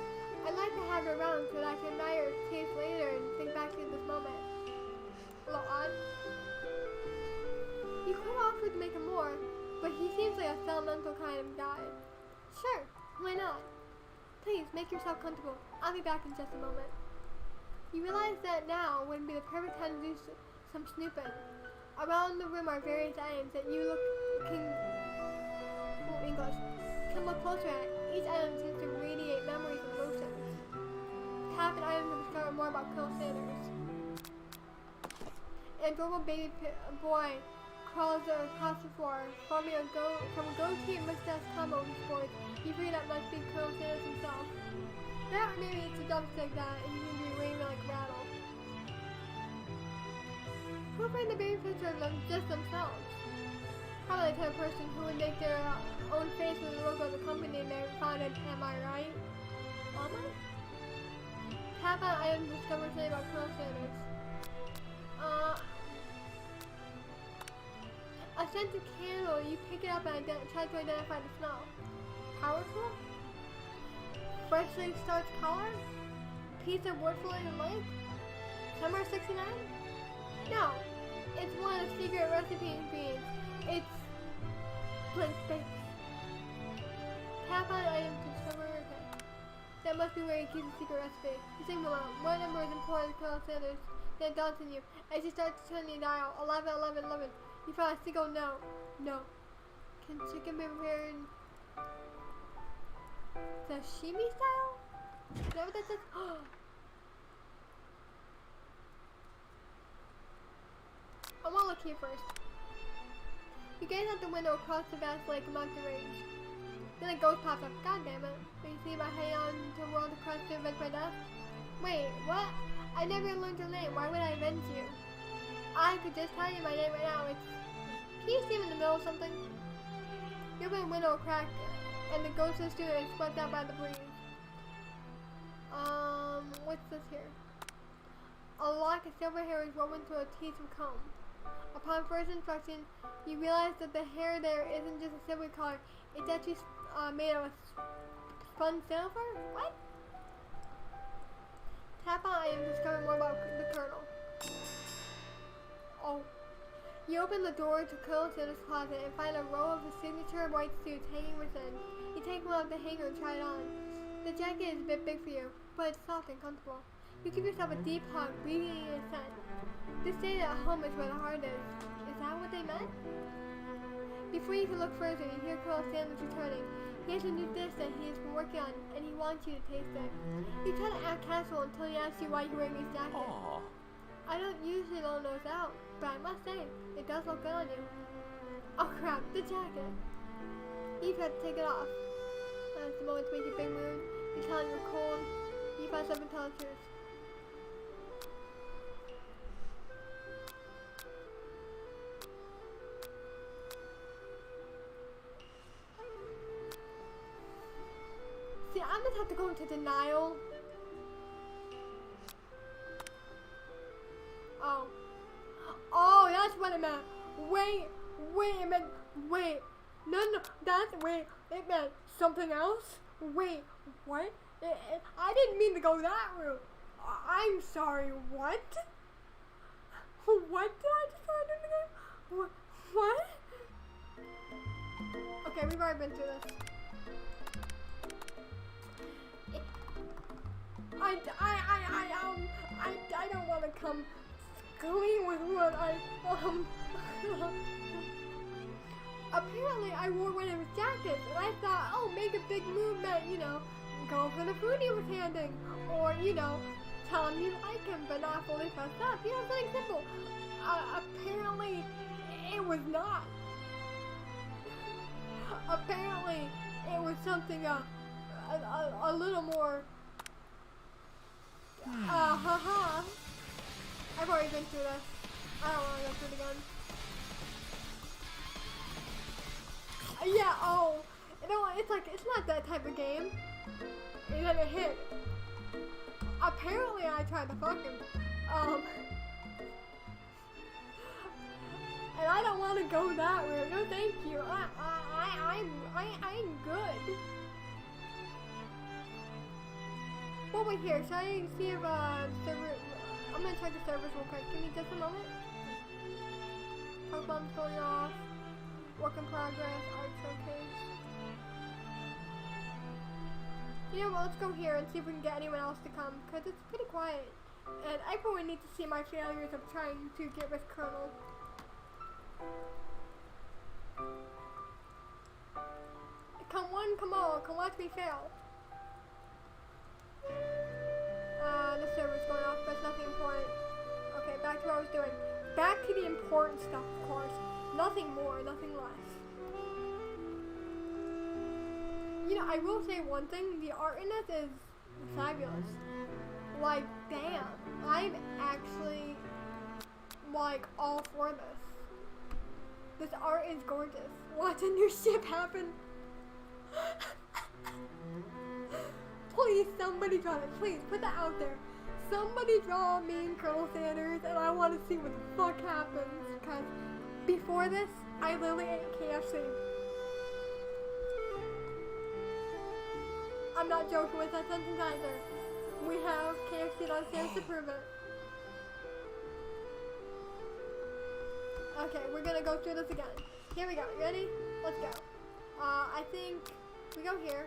I'd like to have it around so that I can admire its taste later and think back to this moment. A little odd. You could offer to make him more, but he seems like a sentimental kind of guy. Sure, why not? Please, make yourself comfortable. I'll be back in just a moment. You realize that now would be the perfect time to do some snooping. Around the room are various items that you can look closer at. Each item seems to radiate memories and emotions. Tap an item to discover more about Colonel Sanders. An adorable baby boy crawls across the floor, forming a goatee and mustache combo with sports. You figure that must be Colonel Sanders himself. Yeah, maybe it's a drumstick that and you can be ringing like a rattle. Who framed the baby picture of them just themselves? Probably the type of person who would make their own face with the logo of the company they founded, am I right? Am I? Tap on item discovered today about Colonel Sanders. A scented candle, you pick it up and try to identify the smell. Powerful? Freshly starched collar? Piece of wood floating in lake? Summer 69? No, it's one of the secret recipe ingredients. It's blank space. Tap on item to discover. Okay. That must be where he keeps the secret recipe. You sing them out. One number is important to Colonel Sanders. Then it dawns on you. As you start to turn the dial, 11, 11, 11. You found a single no. No. Can chicken be prepared sashimi style? Is that what that says? I want to look here first. You gaze out the window across the vast lake and mountain range. Then a ghost pops up. God damn it. But you see my hang on to the world across to avenge my death? Wait, what? I never learned your name. Why would I avenge you? I could just tell you my name right now. Can you see him in the middle of something? You open a window crack and the ghost of the studio is swept out by the breeze. What's this here? A lock of silver hair is woven through a tedious comb. Upon first inspection, you realize that the hair there isn't just a silver color, it's actually made of spun silver? What? Tap on item to discover more about the Colonel. Oh. You open the door to Colonel Sanders' closet and find a row of his signature white suits hanging within. You take one off the hanger and try it on. The jacket is a bit big for you, but it's soft and comfortable. You give yourself a deep hug, breathing in a scent. This day at home is where the heart is. Is that what they meant? Before you can look further, you hear Colonel Sanders returning. He has a new dish that he has been working on, and he wants you to taste it. You try to act casual until he asks you why you're wearing his jacket. Aww. I don't usually loan those out, but I must say, it does look good on you. Oh crap, the jacket. You've got to take it off. That's the moment to make your big move. You tell him you're cold. You find something to tell the truth. See, I'm gonna have to go into denial. Oh. Oh, that's what it meant. Wait, it meant, wait. No, it meant something else? Wait, what? I didn't mean to go that route. I'm sorry, what? What did I just find in the game? What? Okay, we've already been through this. I don't want to come clean with what apparently I wore one of his jackets and I thought, oh, make a big movement, you know, go for the food he was handing, or, you know, tell him you like him but not fully fessed up, you know, something simple. Apparently it was not. Apparently it was something a little more I've already been through this. I don't want to go through it again. Yeah, oh. You know what? It's like, it's not that type of game. It never hit. Apparently I tried to fuck him. And I don't want to go that route. No, thank you. I'm good. Well, wait here. Should I see if server? I'm gonna check the servers real quick. Give me just a moment. Pokemon's going off. Work in progress. Art showcase. You know what? Let's go here and see if we can get anyone else to come, because it's pretty quiet. And I probably need to see my failures of trying to get with Colonel. Come one, come all. Come watch me fail. The server's going off, but it's nothing important. Okay, back to what I was doing. Back to the important stuff, of course. Nothing more, nothing less. You know, I will say one thing, the art in this is fabulous. Like, damn, I'm actually, like, all for this. This art is gorgeous. Watch a new ship happen. Please, somebody draw it. Please, put that out there. Somebody draw me and Colonel Sanders, and I want to see what the fuck happens. Because before this, I literally ate KFC. I'm not joking with that sentence either. We have KFC downstairs to prove it. Okay, we're gonna go through this again. Here we go. Ready? Let's go. I think we go here.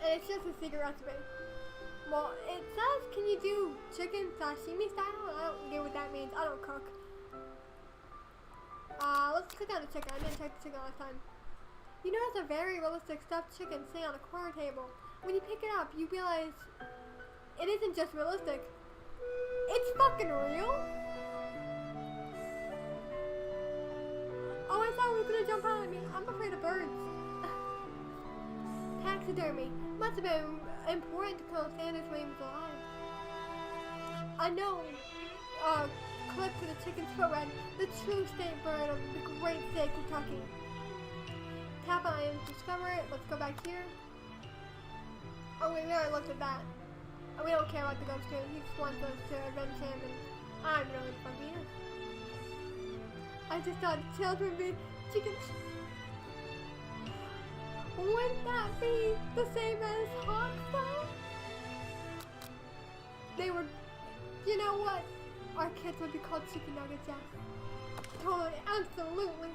And it's just a secret recipe. Well, it says, can you do chicken sashimi style? I don't get what that means. I don't cook. Let's click on the chicken. I didn't check the chicken last time. You notice a very realistic stuffed chicken sitting on a corner table. When you pick it up, you realize it isn't just realistic. It's fucking real. Oh, I thought it was gonna jump out at me. I'm afraid of birds. Taxidermy. Must have been important to Colonel Sanders when he was alive. Unknown. Clip to the chicken's footwear. The true state bird of the great state of Kentucky. Tap on it and discover it. Let's go back here. Oh wait, we already looked at that. We don't care about the ghost dude. He just wants us to avenge him, and I don't know what the fuck he is. I just thought children would be chickens. Wouldn't that be the same as hawks though? They would, you know what? Our kids would be called chicken nuggets, yes. Totally, absolutely.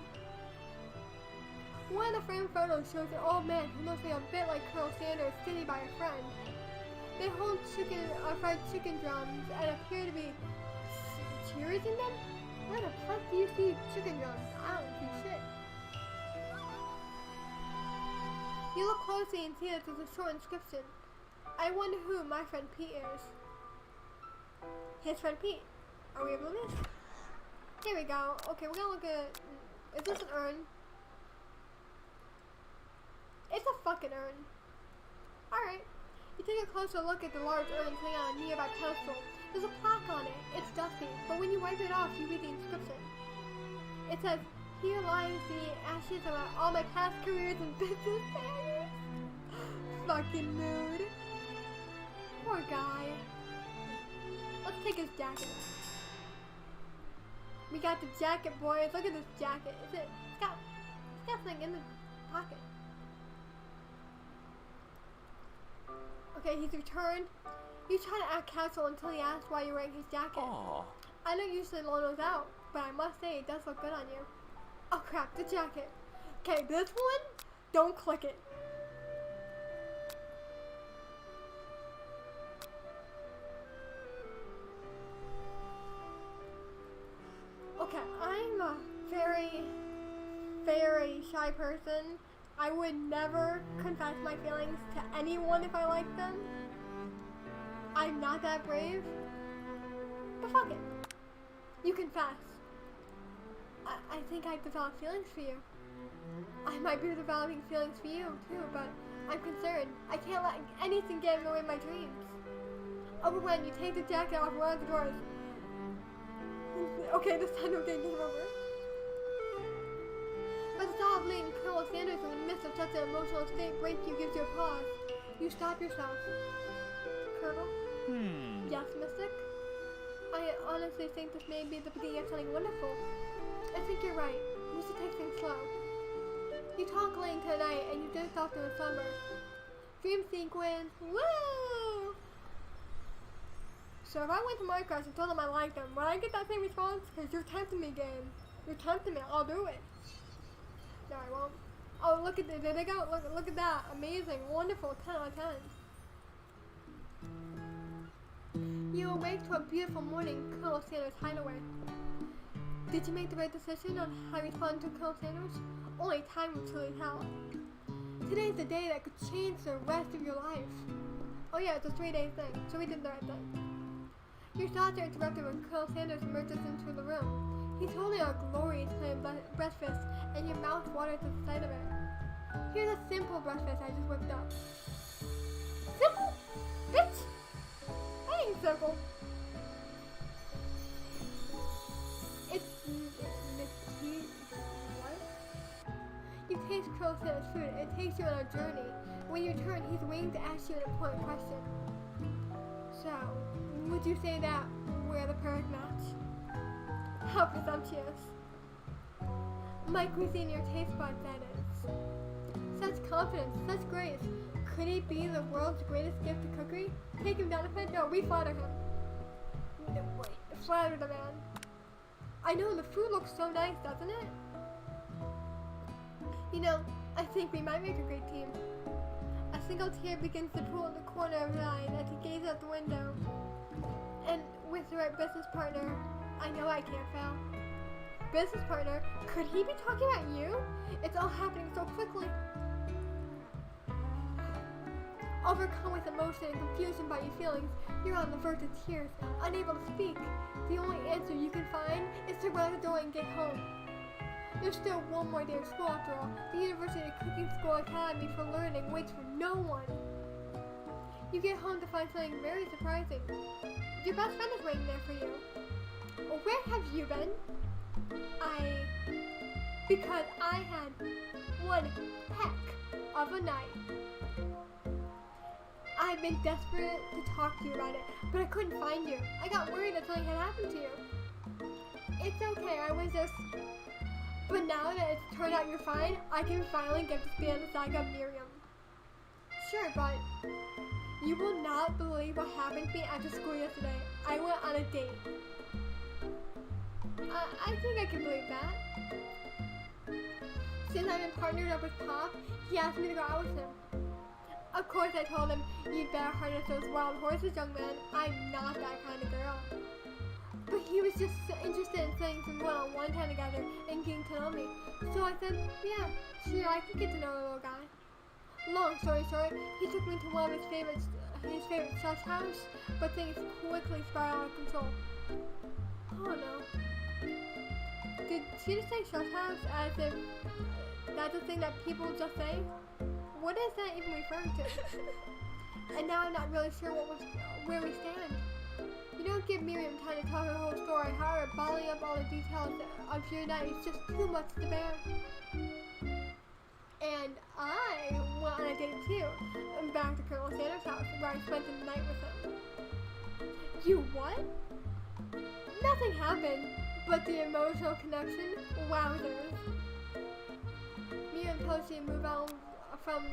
One of the framed photos shows an old man who looks like a bit like Colonel Sanders sitting by a friend. They hold fried chicken drums and appear to be cheers in them? Where the fuck do you see chicken drums? I don't see shit. You look closely and see that there's a short inscription. I wonder who my friend Pete is. His friend Pete. Are we able to miss? Here we go. Okay, we're gonna look at... Is this an urn? It's a fucking urn. Alright. You take a closer look at the large urn sitting on a nearby pedestal. There's a plaque on it. It's dusty, but when you wipe it off, you read the inscription. It says, "Here lies the ashes of all my past careers and business failures." Fucking mood. Poor guy. Let's take his jacket. We got the jacket, boys. Look at this jacket. It's got something in the pocket. Okay, he's returned. You try to act casual until he asks why you're wearing his jacket. Aww. I don't usually loan those out, but I must say it does look good on you. Oh crap, the jacket. Okay, this one, don't click it. Okay, I'm a very, very shy person. I would never confess my feelings to anyone if I liked them. I'm not that brave. But fuck it. You confess. I think I've developed feelings for you. I might be developing feelings for you too, but I'm concerned. I can't let anything get in the way of my dreams. Overwhelmed, you take the jacket off one of the doors. Okay, this time don't get game over. But the thought of leaving Colonel Sanders in the midst of such an emotional state breaks you, gives you a pause. You stop yourself. Colonel? Yes, Mystic? I honestly think this may be the beginning of something wonderful. I think you're right. We should take things slow. You talk late into the night and you drift off to a slumber. Dream sequence. Woo! So if I went to Minecraft and told them I liked them, would I get that same response? Because you're tempting me, game. You're tempting me. I'll do it. No, I won't. Oh, look at it. There they go. Look at that. Amazing. Wonderful. 10 out of 10. You awake to a beautiful morning in Colonel Sanders' hideaway. Did you make the right decision on how you respond to Colonel Sanders? Only time will truly tell. Today's the day that could change the rest of your life. Oh yeah, it's a 3-day thing, so we did the right thing. Your thoughts are interrupted when Colonel Sanders emerges into the room. He's holding a glorious plain breakfast, and your mouth waters at the sight of it. Here's a simple breakfast I just whipped up. Simple? Bitch! That ain't simple. It's what? You taste Colonel Santa's food. It takes you on a journey. When you turn, he's waiting to ask you an important question. So, would you say that we're the perfect match? How presumptuous. My cuisine, your taste buds, that is. Such confidence, such grace. Could he be the world's greatest gift to cookery? Take him down a bit? No, we flatter him. No, wait, flatter the man. I know, the food looks so nice, doesn't it? You know, I think we might make a great team. A single tear begins to pool in the corner of his eye as he gazes out the window. And with the right business partner, I know I can't fail. Business partner? Could he be talking about you? It's all happening so quickly. Overcome with emotion and confusion by your feelings, you're on the verge of tears, unable to speak. The only answer you can find is to run out the door and get home. There's still one more day of school after all. The University Cooking School Academy for Learning waits for no one. You get home to find something very surprising. Your best friend is waiting there for you. Where have you been? Because I had one heck of a night. I've been desperate to talk to you about it, but I couldn't find you. I got worried that something had happened to you. It's okay, I was just... But now that it's turned out you're fine, I can finally get to be on the side of Miriam. Sure, but you will not believe what happened to me after school yesterday. I went on a date. I think I can believe that. Since I've been partnered up with Pop, he asked me to go out with him. Of course I told him, you'd better harness those wild horses, young man. I'm not that kind of girl. But he was just so interested in spending some one-on-one time together and getting to know me. So I said, yeah, sure, I can get to know a little guy. Long story short, he took me to one of his favorite chef's house, but things quickly spiraled out of control. Oh no. Did she just say chef's house as if that's a thing that people just say? What is that even referring to? And now I'm not really sure where we stand. You don't give Miriam time to tell her whole story. However, bottling up all the details of your night is just too much to bear. And I went on a date too, back to Colonel Santa's house, where I spent the night with him. You what? Nothing happened, but the emotional connection, wowzers. Miriam told she to move on from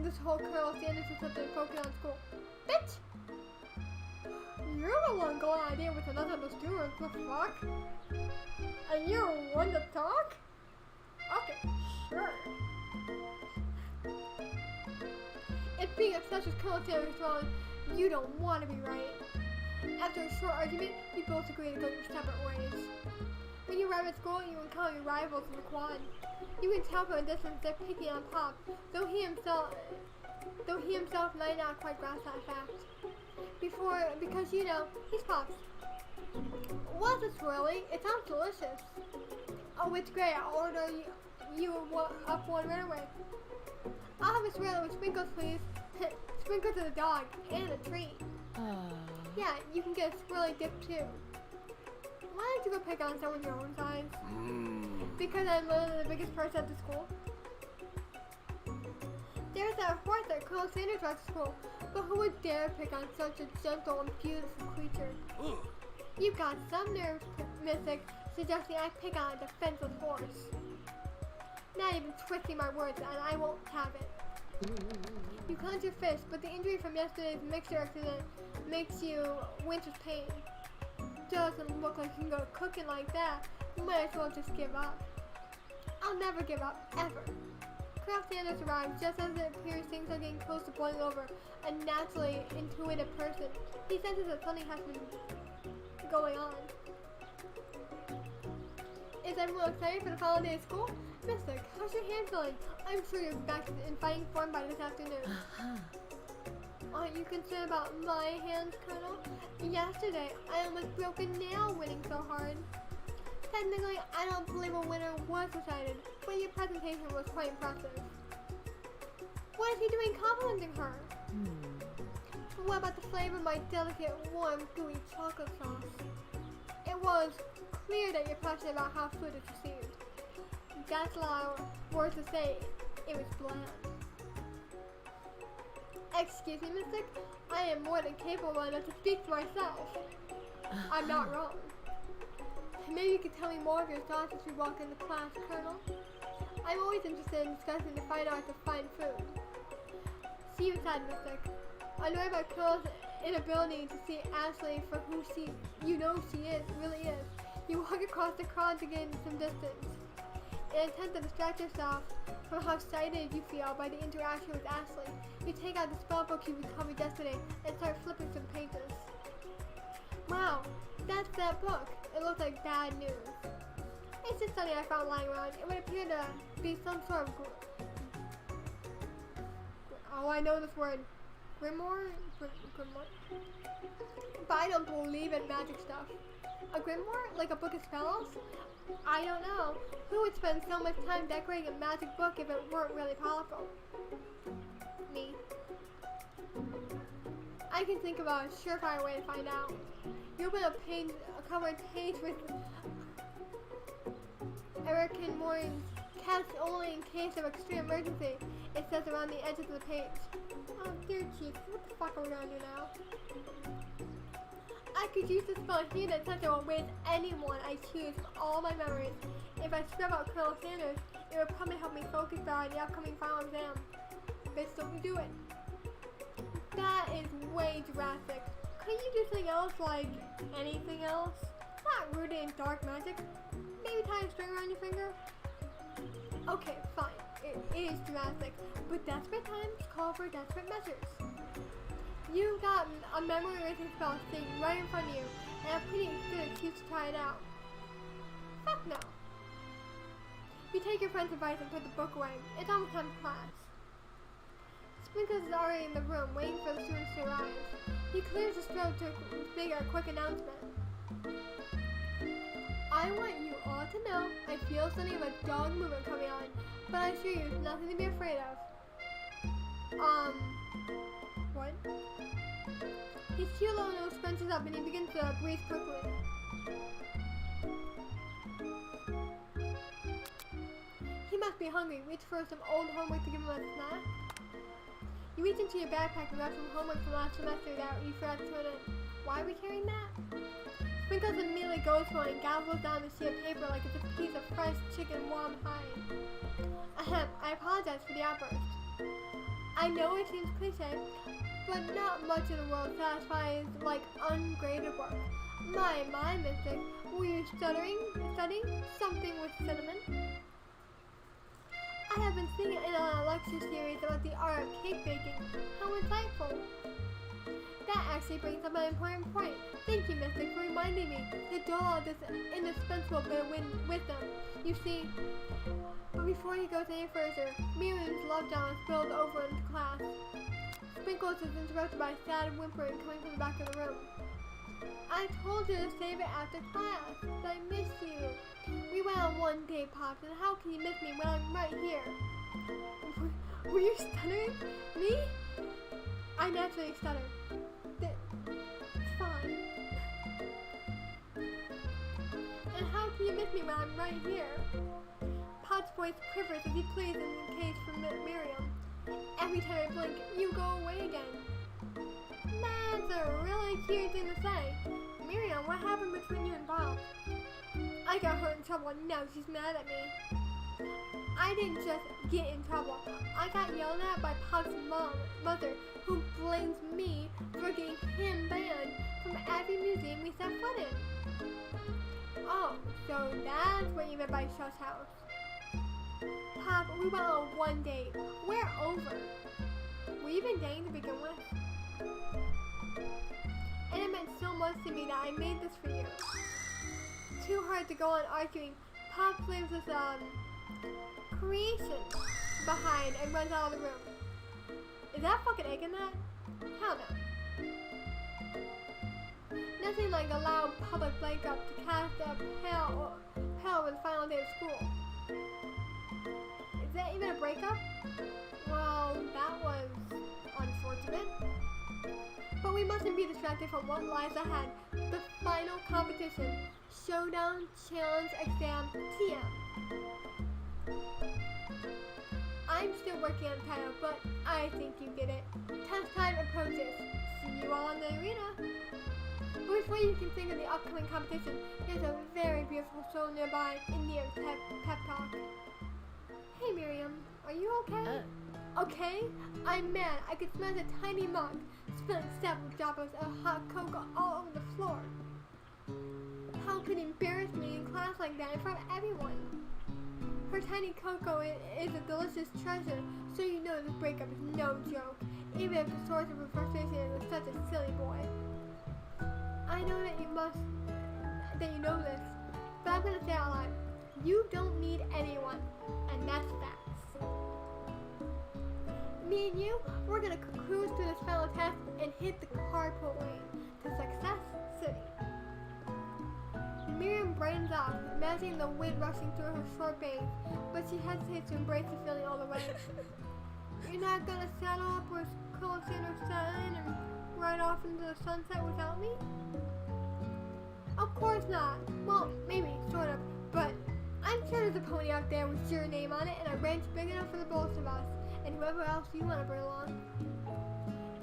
this whole Colonel Sanders or something and focus on school. Bitch! You're the one going on a date with another of the students, what the fuck? And you're one to talk? Okay, sure. If being obsessed with Colonel Sanders is wrong, you don't want to be right. After a short argument, we both agree to go your separate ways. When you arrive at school, you encounter your rivals in the quad. You can tell from a distance they're picking on Pop, though he himself might not quite grasp that fact. Because you know, he's Pop's. What's it, swirly? It sounds delicious. Oh, it's great. I'll order you up one right away. I'll have a swirly with sprinkles, please. Sprinkles to the dog, and a treat. Yeah, you can get a swirly dip too. Why don't you go pick on someone your own size? Because I'm literally the biggest person at the school. There's that horse that Colonel Sanders rides to school, but who would dare pick on such a gentle and beautiful creature? You've got some nerves, Mystic, suggesting I pick on a defenseless horse. Not even twisting my words, and I won't have it. You clench your fist, but the injury from yesterday's mixer accident makes you wince with pain. Doesn't look like you can go cooking like that. You might as well just give up. I'll never give up, ever. Colonel Sanders arrives just as it appears things are getting close to boiling over. A naturally intuitive person, he senses that something has been going on. Is everyone excited for the final day of school? Mystic, how's your hand feeling? I'm sure you're back in fighting form by this afternoon. Aren't you concerned about my hands, Colonel? Yesterday, I almost broke a nail winning so hard. Technically, I don't believe a winner was decided, but your presentation was quite impressive. What is he doing complimenting her? What about the flavor of my delicate, warm, gooey chocolate sauce? It was clear that you're passionate about how food is received. That's a lot of words to say. It was bland. Excuse me, Mystic. I am more than capable enough to speak for myself. I'm not wrong. Maybe you could tell me more of your thoughts as we walk into class, Colonel. I'm always interested in discussing the fine arts of fine food. See you inside, Mystic. Annoyed by Colonel's inability to see Ashley for who she really is. You walk across the crowd to gain some distance. In an attempt to distract yourself from how excited you feel by the interaction with Ashley, you take out the spell book you recovered yesterday and start flipping some pages. Wow, that's that book. It looks like bad news. It's just something I found lying around. It would appear to be some sort of oh, I know this word. Grimoire? Grimoire? But I don't believe in magic stuff. A grimoire? Like a book of spells? I don't know. Who would spend so much time decorating a magic book if it weren't really powerful? Me. I can think about a surefire way to find out. You open a covered page with American Warren's cast only in case of extreme emergency. It says around the edges of the page. Oh dear chief, what the fuck are we gonna do now? I could use this spell here that such I won't waste anyone I choose from all my memories. If I scrub out Colonel Sanders, it would probably help me focus better on the upcoming final exam. But still we do it. That is way drastic. Couldn't you do something else, like anything else? Not rooted in dark magic. Maybe tie a string around your finger? Okay, fine. It is drastic, but desperate times call for desperate measures. You've got a memory erasing spell sitting right in front of you, and a pretty good excuse to try it out. Fuck no. You take your friend's advice and put the book away. It's almost time for class. Sprinkles is already in the room, waiting for the students to arrive. He clears his throat to make a quick announcement. I want you all to know I feel something of a dog movement coming on, but I assure you it's nothing to be afraid of. What? His cute little nose scrunches up and he begins to breathe quickly. He must be hungry. Reach for some old homework to give him a snack. You reach into your backpack and grab some homework from last semester that you forgot to turn in. Why are we carrying that? Sprinkles immediately goes for it and gobbles down the sheet of paper like it's a piece of fresh chicken warm hide. Ahem, I apologize for the outburst. I know it seems cliche, but not much in the world satisfies like ungraded work. My Mystic, were you studying something with cinnamon? I have been singing in a lecture series about the art of cake baking. How insightful. That actually brings up an important point. Thank you, Mystic, for reminding me. The doll is indispensable bit of wisdom. You see, but before he goes any further, Miriam's love down spilled over into class. Sprinkles is interrupted by a sad whimpering coming from the back of the room. I told you to save it after class, but I missed you. We went on one date, Pops, and how can you miss me when I'm right here? Were you stuttering? Me? I naturally stutter. Fine. And how can you miss me when I'm right here? Pot's voice quivers as he pleads in the case for Miriam. Every time I blink, you go away again. That's a really cute thing to say. Miriam, what happened between you and Bob? I got her in trouble and now she's mad at me. I didn't just get in trouble. I got yelled at by Pop's mother, who blames me for getting him banned from every museum we set foot in. Oh, so that's what you meant by Shush House. Pop, we went on one date. We're over. Were you even dating to begin with? And it meant so much to me that I made this for you. Too hard to go on arguing. Pop blames this, creation behind and runs out of the room. Is that fucking egg in that? Hell no. Nothing like a loud public breakup to cast a pale with the final day of school. Is that even a breakup? Well, that was unfortunate. But we mustn't be distracted from what lies ahead. The final competition, Showdown Challenge Exam TM. I'm still working on the title, but I think you get it. Test time approaches. See you all in the arena. But before you can think of the upcoming competition, there's a very beautiful soul nearby in need of pep talk. Hey Miriam, are you okay? Okay? I'm mad. I could smell the tiny mug, spilling several droplets of hot cocoa all over the floor. How could you embarrass me in class like that in front of everyone? Her tiny cocoa is a delicious treasure, so you know this breakup is no joke, even if the source of her frustration is such a silly boy. I know that you know this, but I'm gonna say it out loud. You don't need anyone, and that's facts. Me and you, we're gonna cruise through this final test and hit the carpool lane to Success City. Miriam brightens up, imagining the wind rushing through her short bangs, but she hesitates to embrace the feeling all the way. You're not gonna saddle up where Colonel Sanders sat in and ride off into the sunset without me? Of course not. Well, maybe, sort of, but I'm sure there's a pony out there with your name on it and a ranch big enough for the both of us, and whoever else you want to bring along.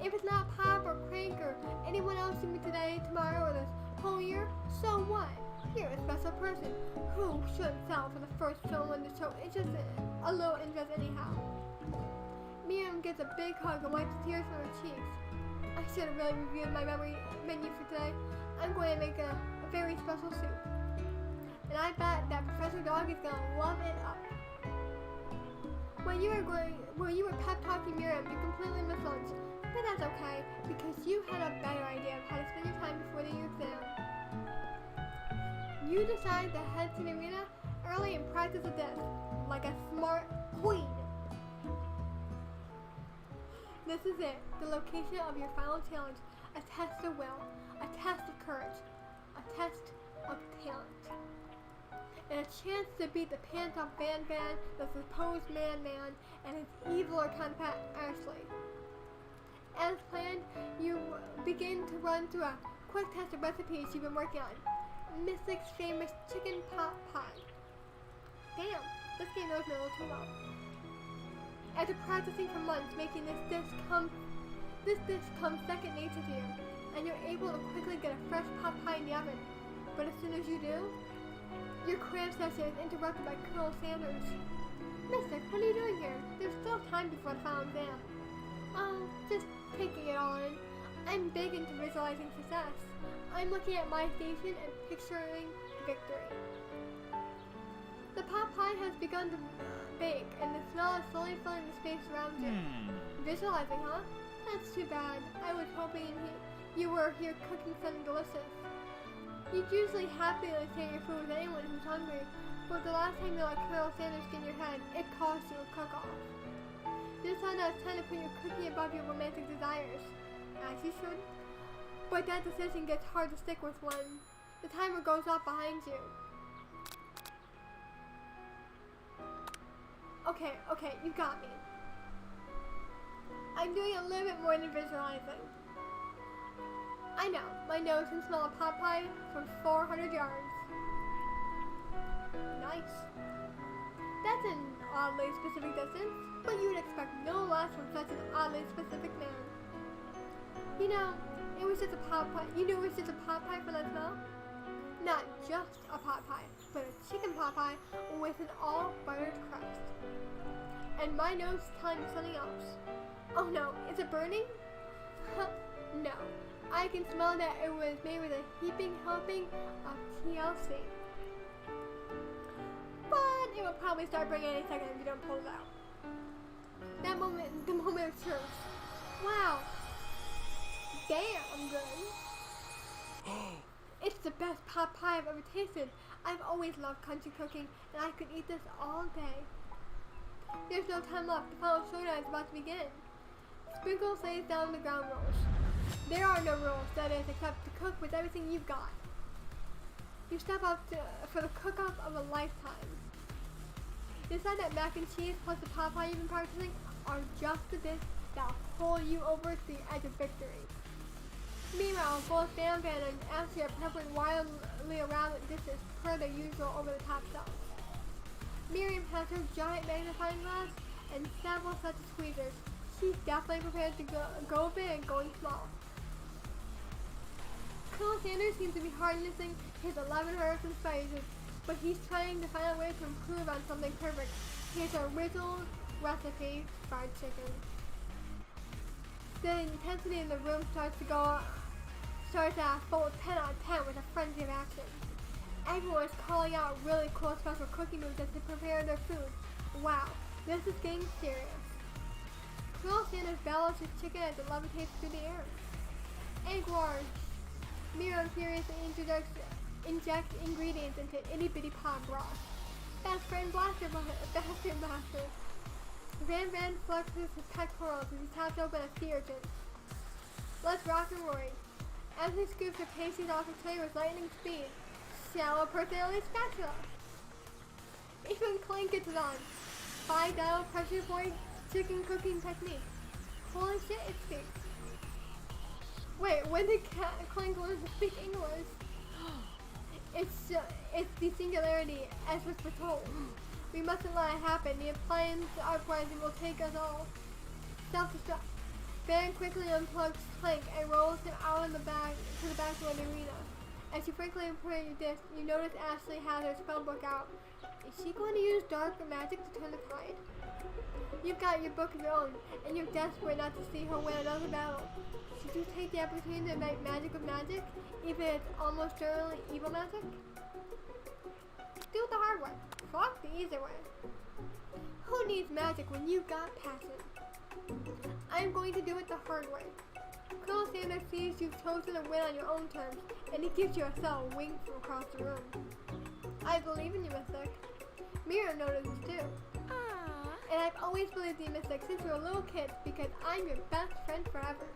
If it's not Pop or Crank or anyone else you meet today, tomorrow, or this whole year, so what? You're a special person who shouldn't settle for the first someone to show interest a little interest anyhow. Miriam gets a big hug and wipes the tears from her cheeks. I should have really reviewed my menu for today. I'm going to make a very special soup. And I bet that Professor Dog is going to love it up. When you were pep talking Miriam, you completely missed lunch. But that's okay, because you had a better idea of how to spend your time before the exam. You decide to head to the arena early and practice a disc, like a smart queen. This is it, the location of your final challenge, a test of will, a test of courage, a test of talent, and a chance to beat the pants off Van Van, the supposed Man, and his eviler counterpart Ashley. As planned, you begin to run through a quick test of recipes you've been working on. Mystic's famous chicken pot pie. Damn, this game knows me a little too well. After practicing for months, making this dish come second nature to you, and you're able to quickly get a fresh pot pie in the oven. But as soon as you do, your cram session is interrupted by Colonel Sanders. Mystic, what are you doing here? There's still time before the final exam. Oh, just taking it all in. I'm big into visualizing success. I'm looking at my station and picturing victory. The pot pie has begun to bake, and the smell is slowly filling the space around you. Visualizing, huh? That's too bad. I was hoping you were here cooking something delicious. You'd usually happily share your food with anyone who's hungry, but the last time you let Colonel Sanders get in your head, it caused you a cook-off. You decided that it's time to put your cookie above your romantic desires, as you should. But that decision gets hard to stick with when the timer goes off behind you. Okay, you got me. I'm doing a little bit more than visualizing. I know, my nose can smell a pot pie from 400 yards. Nice. That's an oddly specific distance, but you'd expect no less from such an oddly specific man. You know, it was just a pot pie. You knew it was just a pot pie from that smell? Not just a pot pie, but a chicken pot pie with an all buttered crust. And my nose is telling me something else. Oh no, is it burning? No, I can smell that it was made with a heaping helping of TLC. But it will probably start burning any second if you don't pull it out. That moment, the moment of truth. Wow. Damn good. It's the best pot pie I've ever tasted. I've always loved country cooking, and I could eat this all day. There's no time left. The final showdown is about to begin. Sprinkles lays down the ground rules. There are no rules, that is, except to cook with everything you've got. You step up for the cook-up of a lifetime. Decide that mac and cheese plus the pot pie you've been practicing are just the dish that'll pull you over to the edge of victory. Meanwhile, both Van and Ashley are peppering wildly around with dishes per their usual over-the-top self. Miriam has her giant magnifying glass and several sets of tweezers. She's definitely prepared to go big, going small. Colonel Sanders seems to be harnessing his 11 herbs and spices, but he's trying to find a way to improve on something perfect. His original recipe, fried chicken. The intensity in the room starts at a full 10 out of 10 with a frenzy of action. Everyone is calling out really cool special cooking moves as they prepare their food. Wow, this is getting serious. Colonel Sanders bellows his chicken as it levitates through the air. Egg wars. Miriam furiously injects ingredients into itty-bitty pot broth. Best friend blaster. Van flexes his pectorals as he taps open a sea urchin. Let's rock and roll. As he scoops the pasties off the tray with lightning speed. Shallow personality spatula. Even Clank gets it on. 5-dial pressure point chicken cooking technique. Holy shit, it speaks. Wait, when did Clank learn to speak English? It's the singularity, as was foretold. We mustn't let it happen. The appliance uprising will take us all. Self-destruct. Van quickly unplugs Clank and rolls him out in the back to the back of the arena. As you frankly prepare your dish, you notice Ashley has her spellbook out. Is she going to use dark magic to turn the tide? You've got your book of your own, and you're desperate not to see her win another battle. Should you take the opportunity to make magic of magic, even if it's almost certainly evil magic? Do it the hard way. Fuck the easy way. Who needs magic when you've got passion? I'm going to do it the hard way. Colonel Sanders sees you've chosen to win on your own terms, and he gives you a subtle wink from across the room. I believe in you, Mystic. Mira notices too. And I've always believed in you, Mystic, since we were little kids, because I'm your best friend forever.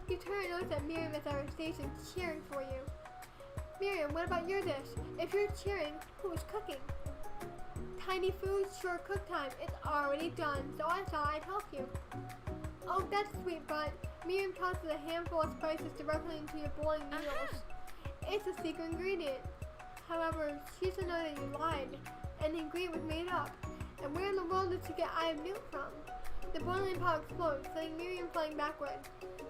You turn and notice that Miriam is at her station cheering for you. Miriam, what about your dish? If you're cheering, who's cooking? Tiny food, short cook time. It's already done, so I thought I'd help you. Oh, that's sweet, but Miriam tosses a handful of spices directly into your boiling noodles. It's a secret ingredient. However, she should know that you lied, and the ingredient was made up. And where in the world did she get eye of newt from? The boiling pot explodes, sending Miriam flying backward.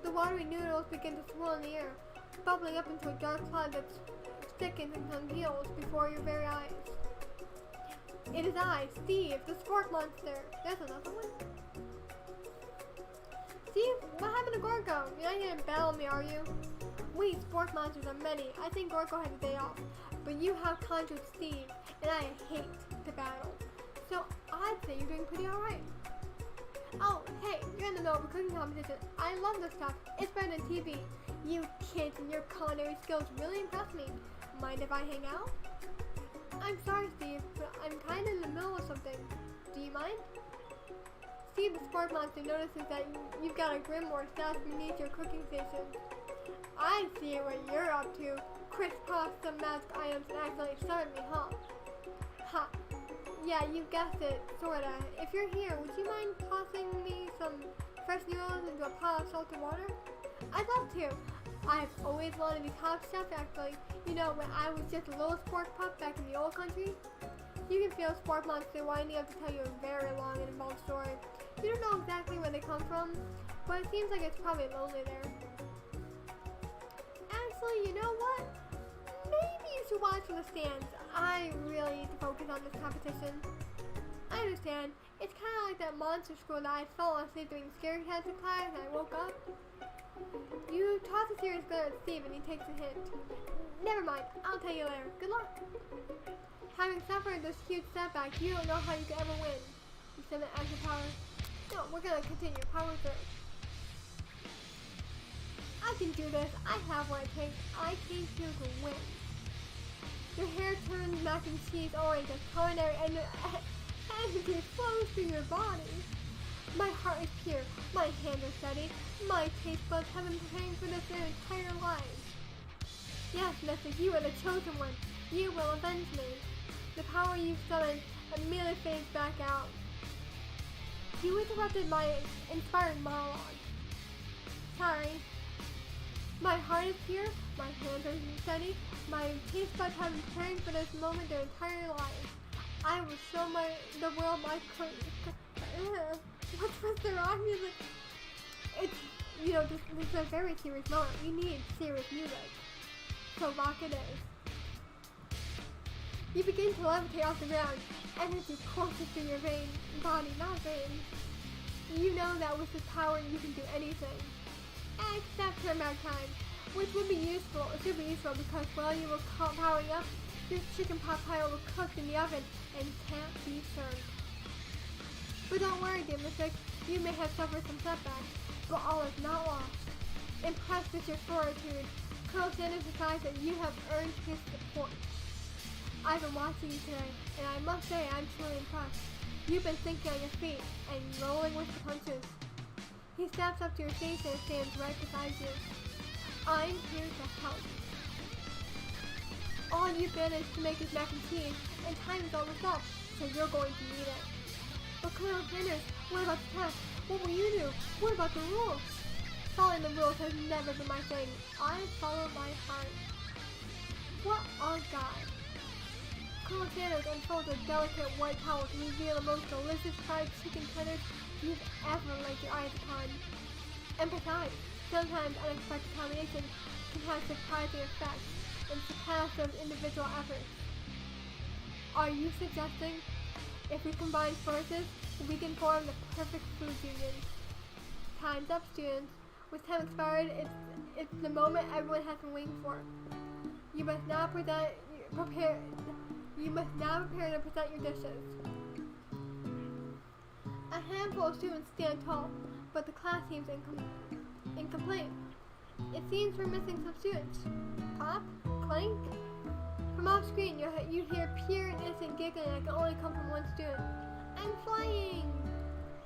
The watery noodles begin to swirl in the air, bubbling up into a dark cloud that thickens and congeals before your very eyes. It is I, Steve, the spork monster. There's another one. Steve, what happened to Gorgo? You're not here to battle me, are you? We spork monsters are many. I think Gorgo has a day off. But you have conjured Steve, and I hate to battle. So I'd say you're doing pretty alright. Oh, hey, you're in the middle of a cooking competition. I love this stuff. It's better than TV. You kids and your culinary skills really impress me. Mind if I hang out? I'm sorry, Steve, but I'm kind of in the middle of something. Do you mind? Steve, the sport monster, notices that you've got a grimoire stashed beneath your cooking station. I see what you're up to. Crisscross some magic items and accidentally started me, huh? Ha. Yeah, you guessed it, sorta. If you're here, would you mind tossing me some fresh noodles into a pot of salted water? I'd love to. I've always wanted to be top chef, actually. You know, when I was just a little sport pup back in the old country. You can feel Sport Monster winding up to tell you a very long and involved story. You don't know exactly where they come from, but it seems like it's probably lonely there. Actually, you know what? Maybe you should watch from the stands. I really need to focus on this competition. I understand. It's kind of like that monster school that I fell asleep doing scary cats in class and I woke up. You toss a serious glare at Steve and he takes a hint. Never mind, I'll tell you later. Good luck. Having suffered this huge setback, you don't know how you could ever win. You said that extra power. No, we're gonna continue. Power through. I can do this. I have what it takes. I came here to win. Your hair turns mac and cheese orange as culinary energy flows through your body. My heart is pure, my hands are steady, my taste buds have been preparing for this their entire lives. Yes, Mystic, you are the chosen one. You will avenge me. The power you summoned immediately fades back out. You interrupted my inspired monologue. Sorry. My heart is pure, my hands are steady, my taste buds have been preparing for this moment their entire lives. I will show the world my what's the wrong music? It's, this is a very serious moment. We need serious music. So rock it is. You begin to levitate off the ground. Energy courses through your body, not veins. You know that with this power you can do anything. Except turn back time, which would be super useful because while you were powering up, your chicken pot pie will cook in the oven and can't be served. But don't worry, dear Mystic, you may have suffered some setbacks, but all is not lost. Impressed with your fortitude, Colonel Sanders decides that you have earned his support. I've been watching you today, and I must say I'm truly impressed. You've been thinking on your feet and rolling with the punches. He steps up to your station and stands right beside you. I'm here to help. All you've been is to make is mac and cheese, and time is almost up, so you're going to need it. But Colonel Sanders, what about the test? What will you do? What about the rules? Following the rules has never been my thing. I follow my heart. What a guy. Colonel Sanders unfolds a delicate white towel to reveal the most delicious fried chicken tenders you've ever laid your eyes upon. And besides, sometimes unexpected combinations can have surprising effects and surpass those individual efforts. Are you suggesting if we combine forces, we can form the perfect food union? Time's up, students. With time expired, it's the moment everyone has been waiting for. You must now prepare to present your dishes. A handful of students stand tall, but the class seems incomplete. It seems we're missing some students. Pop? Clank? From off screen, you hear pure and innocent giggling that can only come from one student. I'm flying!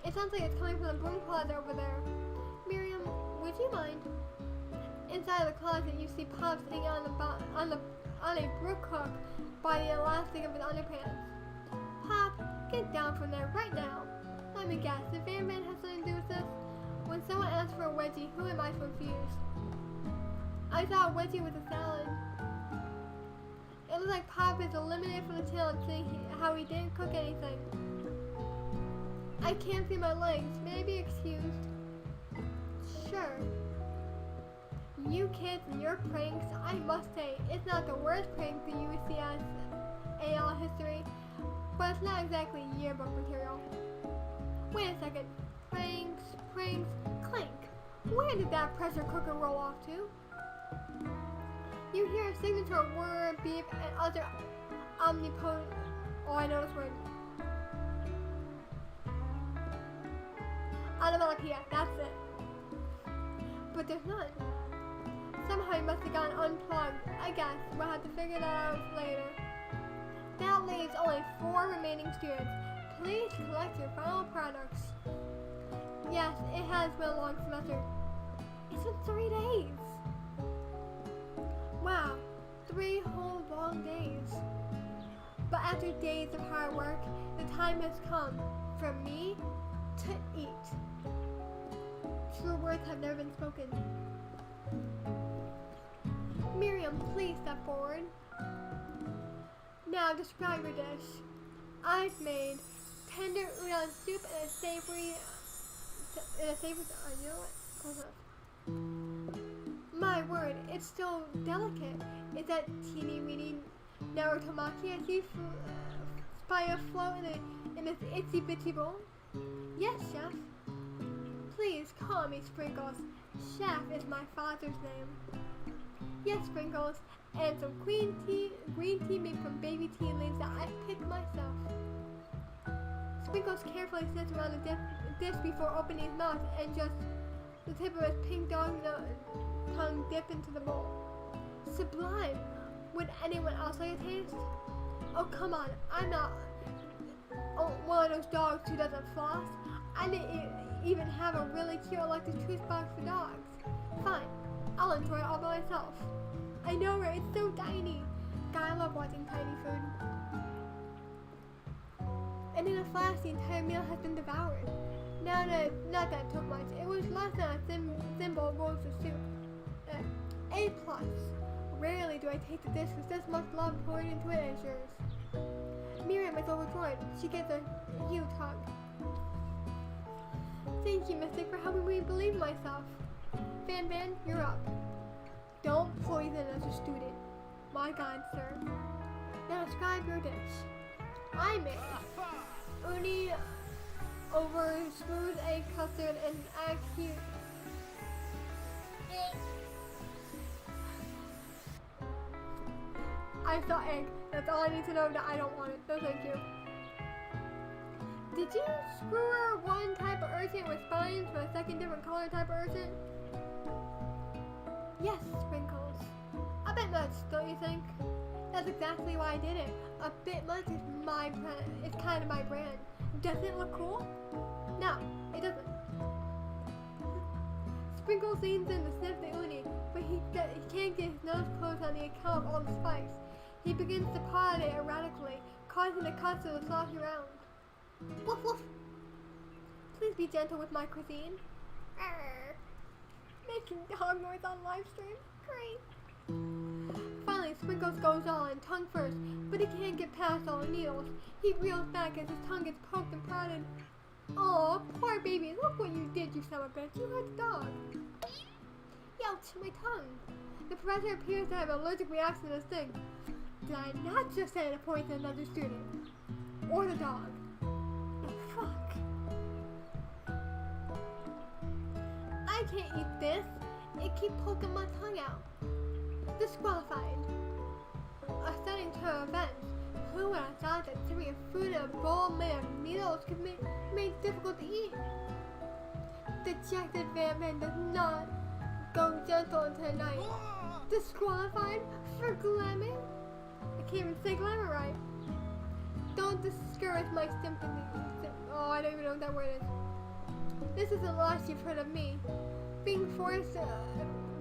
It sounds like it's coming from the broom closet over there. Miriam, would you mind? Inside of the closet, you see Pop sitting on a brook hook by the elastic of his underpants. Pop, get down from there right now. Let me guess, if Van Van has something to do with this? When someone asks for a wedgie, who am I to refuse? I saw a wedgie with a salad. It looks like Pop is eliminated from the challenge, seeing how he didn't cook anything. I can't see my legs. May I be excused? Sure. You kids and your pranks, I must say, it's not the worst prank that you would see as AL history, but it's not exactly yearbook material. Wait a second. Pranks, clank. Where did that pressure cooker roll off to? You hear a signature whir, beep, and other omnipotent. Oh, I know this word. Onomatopoeia, that's it. But there's none. Somehow he must have gotten unplugged. I guess we'll have to figure that out later. That leaves only 4 remaining students. Please collect your final products. Yes, it has been a long semester. It's been 3 days. Wow, 3 whole long days. But after days of hard work, the time has come for me to eat. True words have never been spoken. Miriam, please step forward. Now describe your dish. I've made tender udon soup and a savory. You know what? Close enough. My word, it's so delicate. Is that teeny weeny narutomaki I see spy afloat in this itsy bitsy bowl? Yes, chef. Please call me Sprinkles. Chef is my father's name. Yes, Sprinkles, and some green tea made from baby tea leaves that I picked myself. Sprinkles carefully sits around the dish before opening his mouth and just the tip of his pink dog tongue dip into the bowl. Sublime! Would anyone else like a taste? Oh, come on, I'm not one of those dogs who doesn't floss. I didn't even have a really cute electric juice box for dogs. Fine, I'll enjoy it all by myself. I know, right? It's so tiny. God, I love watching tiny food. And in a flash, the entire meal has been devoured. Not that it took much. It was less than a thimble of bowls of soup. A plus. Rarely do I take the dish with this much love poured into it as yours. Miriam is overjoyed. She gives a huge hug. Thank you, Mystic, for helping me believe in myself. Van, you're up. Don't poison as a student. My God, sir. Now describe your dish. I made uni over smooth egg custard and add cute. I saw egg. That's all I need to know. That I don't want it. No, thank you. Did you screw one type of urchin with spines for a second different color type of urchin? Yes, Sprinkles. A bit much, don't you think? That's exactly why I did it. A bit much is my brand. It's kind of my brand. Doesn't it look cool? No, it doesn't. Sprinkles leans in to sniff the uni, but he can't get his nose closed on the account of all the spice. He begins to paw at it erratically, causing the custard to slosh around. Woof woof. Please be gentle with my cuisine. Arr. Making dog noise on live stream. Great. Finally, Sprinkles goes on, tongue first, but he can't get past all the needles. He reels back as his tongue gets poked and prodded. Aw, poor baby, look what you did, you son of a bitch. You hurt the dog. Youch, my tongue. The professor appears to have an allergic reaction to this thing. Did I not just say to point to another student? Or the dog? Fuck. I can't eat this. It keeps poking my tongue out. Disqualified. A stunning turn of events. Who would have thought that serving a food in a bowl made of needles could be made difficult to eat? Dejected Van does not go gentle into the night. Disqualified for glamour? I can't even say glamour right. Don't discourage my sympathy. Oh, I don't even know what that word is. This is the last you've heard of me. Being forced,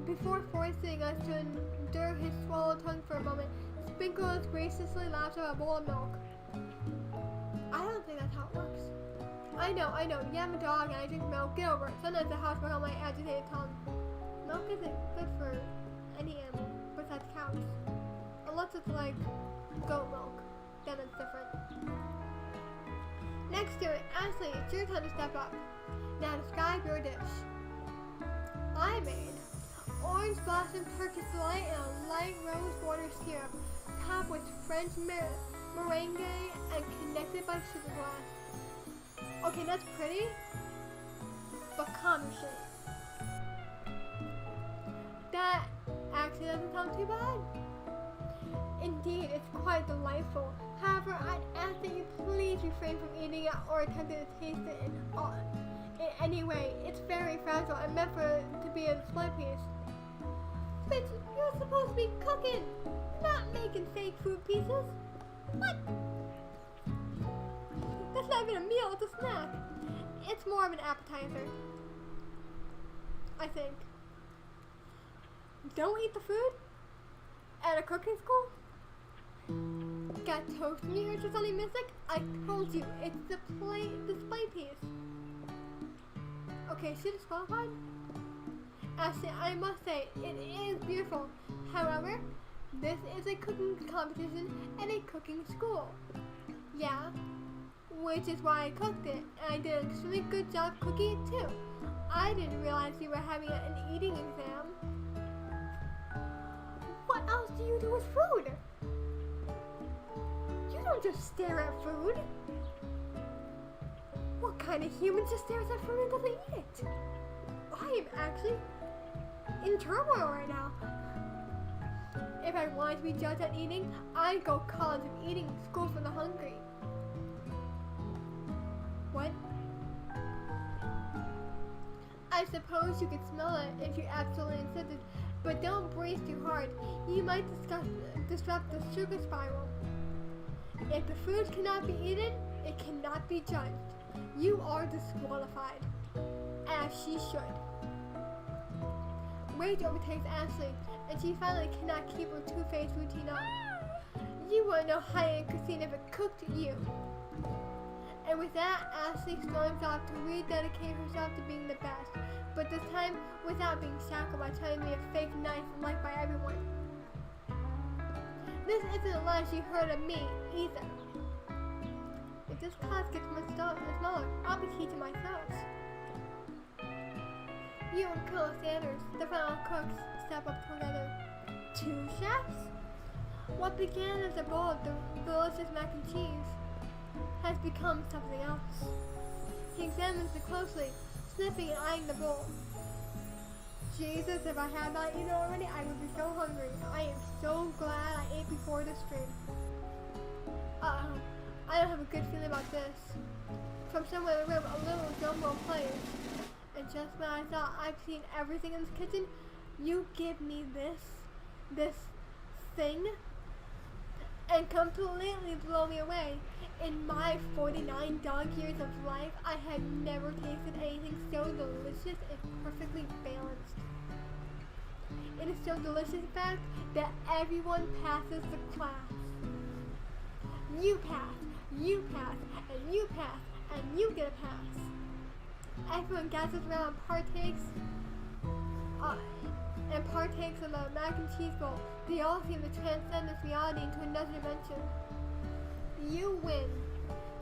before forcing us to endure his swallowed tongue for a moment, Sprinkles graciously laps up a bowl of milk. I don't think that's how it works. I know. You have a dog and I drink milk. Get over it. Sometimes the house will help my agitated tongue. Milk isn't good for any animal besides cows. Unless it's like goat milk. Then it's different. Next to it, Ashley, it's your time to step up. Now describe your dish. I made orange blossom Turkish delight and a light rose water syrup, topped with French meringue and connected by sugar glass. Okay, that's pretty, but calm your shit. That actually doesn't sound too bad. Indeed, it's quite delightful. However, I'd ask that you please refrain from eating it or attempting to taste it in any way. It's very fragile and meant to be a display piece. Bitch, you're supposed to be cooking, not making fake food pieces. What? That's not even a meal, it's a snack. It's more of an appetizer, I think. Don't eat the food? At a cooking school? Got toast in your hair, Sunny Mystic? I told you, it's the display piece. Okay, she disqualified? Ashley, I must say, it is beautiful. However, this is a cooking competition and a cooking school. Yeah, which is why I cooked it, and I did an extremely good job cooking it too. I didn't realize you were having an eating exam. What else do you do with food? You don't just stare at food. What kind of human just stares at food and doesn't eat it? I am actually in turmoil right now. If I wanted to be judged at eating, I'd go college of eating school for the hungry. What? I suppose you could smell it if you absolutely insisted, but don't breathe too hard. You might disrupt the sugar spiral. If the food cannot be eaten, it cannot be judged. You are disqualified. as she should. Rage overtakes Ashley, and she finally cannot keep her two-faced routine up. You wouldn't know Heidi and Christine if it cooked you. And with that, Ashley storms off to rededicate herself to being the best, but this time without being shackled by trying to be a fake nice and liked by everyone. This isn't a lie she heard of me, either. If this class gets much smaller, I'll be teaching myself. You and Colonel Sanders, the final cooks, step up together. 2 chefs? What began as a bowl of delicious mac and cheese has become something else. He examines it closely, sniffing and eyeing the bowl. Jesus, if I had not eaten already, I would be so hungry. I am so glad I ate before this stream. I don't have a good feeling about this. From somewhere in the room, a little drum roll plays. And just when I thought I've seen everything in this kitchen, you give me this thing, and completely blow me away. In my 49 dog years of life, I had never tasted anything so delicious and perfectly balanced. It is so delicious, in fact, that everyone passes the class. You pass, and you pass, and you get a pass. Everyone gathers around and partakes of the mac and cheese bowl. They all seem to transcend this reality into another dimension. You win.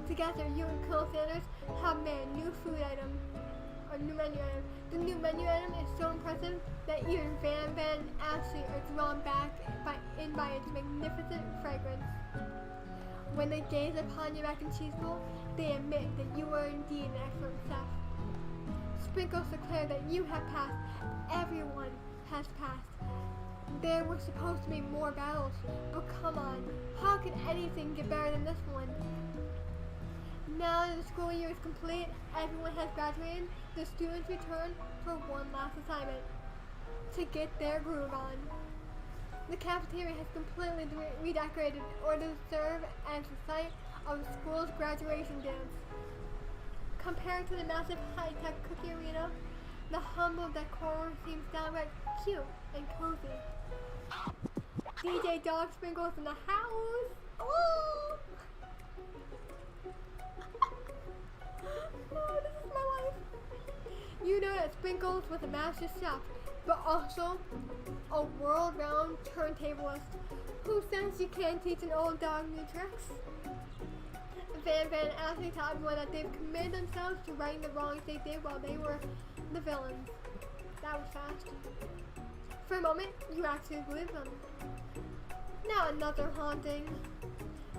Together, you and Colonel Sanders have made a new food item, or new menu item. The new menu item is so impressive that even Van and Ashley are drawn back by its magnificent fragrance. When they gaze upon your mac and cheese bowl, they admit that you are indeed an excellent chef. Sprinkles declare that you have passed. Everyone has passed. There were supposed to be more battles, but come on, how can anything get better than this one? Now that the school year is complete, everyone has graduated, the students return for one last assignment, to get their groove on. The cafeteria has completely redecorated in order to serve as the site of the school's graduation dance. Compared to the massive high-tech cookie arena, the humble decor seems downright cute and cozy. DJ Dog Sprinkles in the house! Oh! Oh, this is my life! You know that Sprinkles was a master chef, but also a world-renowned turntablist who says you can't teach an old dog new tricks. Van and Ashley tell everyone that they've committed themselves to righting the wrongs they did while they were the villains. That was fast. For a moment, you actually believe them. Now another haunting.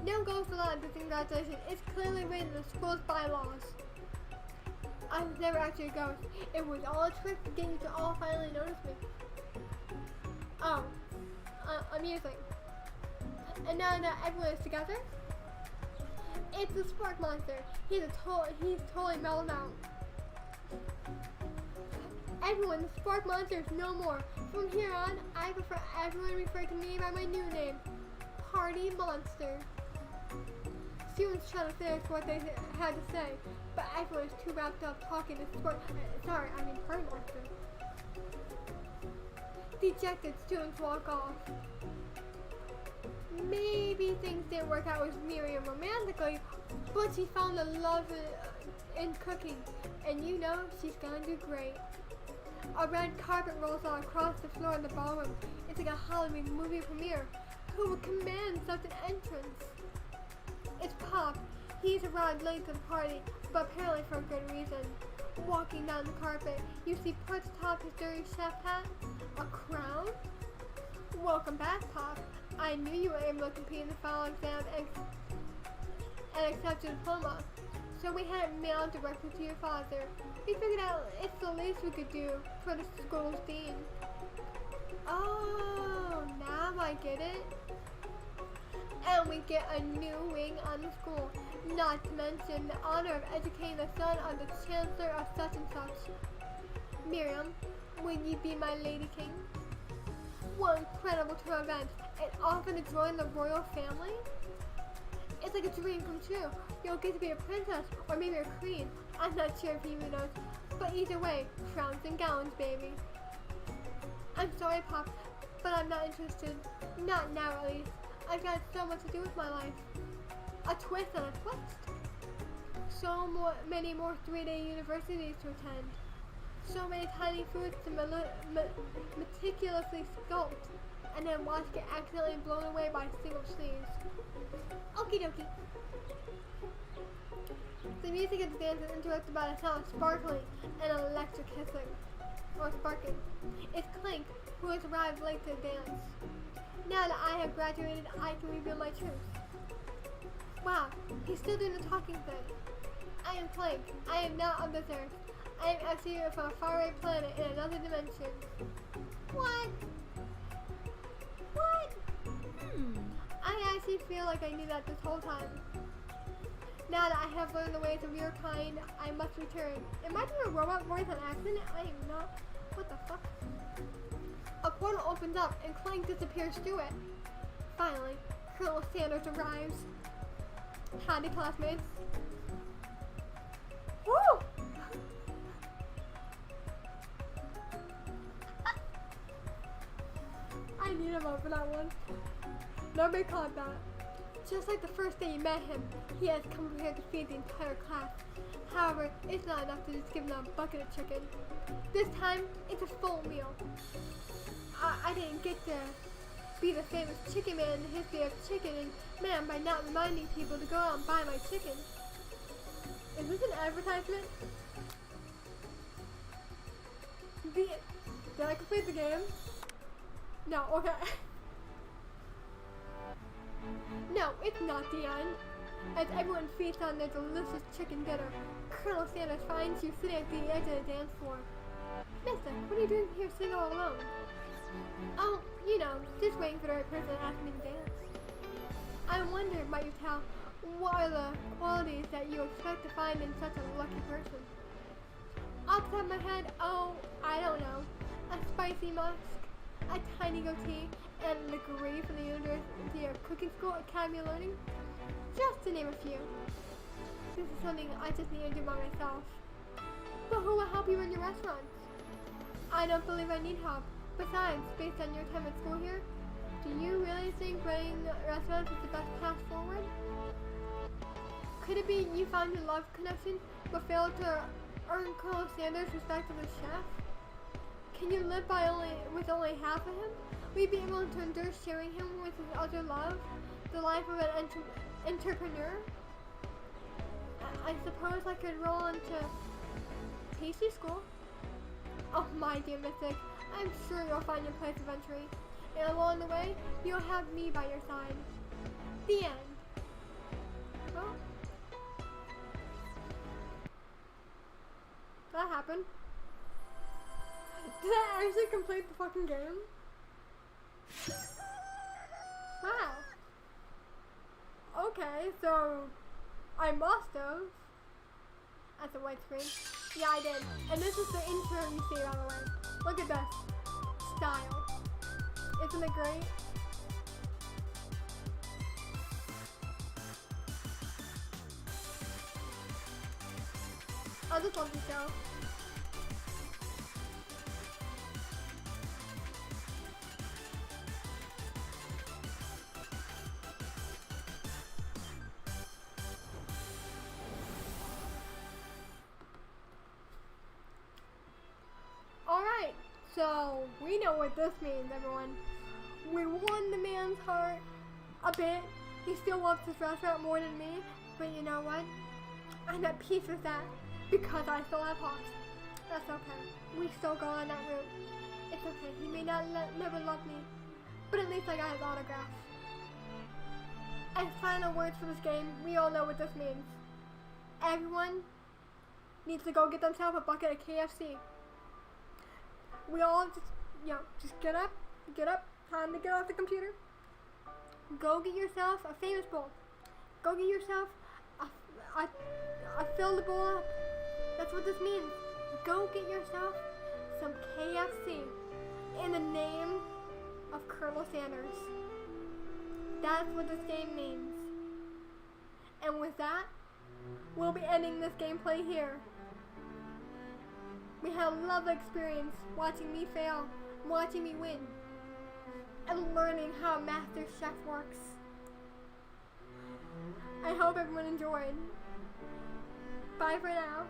No ghost allowed at this congratulation. It's clearly written in the school's bylaws. I was never actually a ghost. It was all a trick to get you to all finally notice me. Oh, amusing. And now that everyone is together, it's the Spark Monster. He's totally mellowed out. Everyone, the Spark Monster is no more. From here on, I prefer everyone to refer to me by my new name, Party Monster. Students try to finish what they had to say, but everyone is too wrapped up talking to Party Monster. Dejected students walk off. Maybe things didn't work out with Miriam romantically, but she found a love in cooking, and you know she's gonna do great. A red carpet rolls out across the floor in the ballroom. It's like a Halloween movie premiere. Who would command such an entrance? It's Pop. He's arrived late to the party, but apparently for a good reason. Walking down the carpet, you see perched atop his dirty chef hat a crown. Welcome back, Pop. I knew you were able to compete in the final exam and accept your diploma, so we had it mailed directly to your father. We figured out it's the least we could do for the school's dean. Oh, now I get it. And we get a new wing on the school, not to mention the honor of educating the son of the chancellor of such and such. Miriam, will you be my lady king? What incredible turn of events, and offer to join the royal family? It's like a dream come true. You'll get to be a princess or maybe a queen. I'm not sure if he even knows. But either way, crowns and gowns, baby. I'm sorry, Pop, but I'm not interested. Not now, at least. I've got so much to do with my life. A twist and a twist. Many more 3-day universities to attend. So many tiny foods to meticulously sculpt and then watch get accidentally blown away by single sleeves. Okie dokie. The music of the dance is interrupted by the sound of sparkling and electric hissing. Or sparking. It's Clink, who has arrived late to the dance. Now that I have graduated, I can reveal my truth. Wow, he's still doing the talking thing. I am Clink. I am not of this earth. I am actually from a faraway planet in another dimension. What? What? I actually feel like I knew that this whole time. Now that I have learned the ways of your kind, I must return. Am I doing a robot voice on accident? I am not. What the fuck? A portal opens up and Clank disappears through it. Finally, Colonel Sanders arrives. Howdy, classmates. Woo! I need a vote for that one. Nobody caught that. Just like the first day you met him, he has come prepared to feed the entire class. However, it's not enough to just give them a bucket of chicken. This time, it's a full meal. I didn't get to be the famous chicken man in the history of chicken and man by not reminding people to go out and buy my chicken. Is this an advertisement? Did I complete the game? No, okay. No, it's not the end. As everyone feasts on their delicious chicken dinner, Colonel Sanders finds you sitting at the edge of the dance floor. Mister, what are you doing here sitting all alone? Oh, you know, just waiting for the right person to ask me to dance. I wonder, might you tell, what are the qualities that you expect to find in such a lucky person? Off the top of my head, oh, I don't know. A spicy musk, a tiny goatee, and a degree from the University of Cooking School Academy of Learning. Just to name a few. This is something I just need to do by myself. But who will help you run your restaurants? I don't believe I need help. Besides, based on your time at school here, do you really think running restaurants is the best path forward? Could it be you found your love connection, but failed to earn Colonel Sanders' respect as a chef? Can you live with only half of him? Will you be able to endure sharing him with his other love, the life of an entrepreneur? I suppose I could roll into pastry school. Oh my dear Mystic, I'm sure you'll find your place of entry, and along the way, you'll have me by your side. The end. Oh. Did that happen? Did I actually complete the fucking game? Wow. Okay, so I must have. That's a white screen. Yeah, I did. And this is the intro you see, by the way. Look at this. Style. Isn't it great? I just love the show. Alright, so we know what this means, everyone. We won the man's heart a bit. He still loves this restaurant more than me, but you know what? I'm at peace with that because I still have Hops. That's okay. We still go on that route. It's okay. He may not never love me, but at least I got his autograph. And final words for this game, we all know what this means. Everyone needs to go get themselves a bucket of KFC. We all just get up, time to get off the computer. Go get yourself a famous bowl. Go get yourself a filled bowl up. That's what this means. Go get yourself some KFC in the name of Colonel Sanders. That's what this game means. And with that, we'll be ending this gameplay here. We had a lovely experience watching me fail, watching me win, and learning how Master Chef works. I hope everyone enjoyed. Bye for now.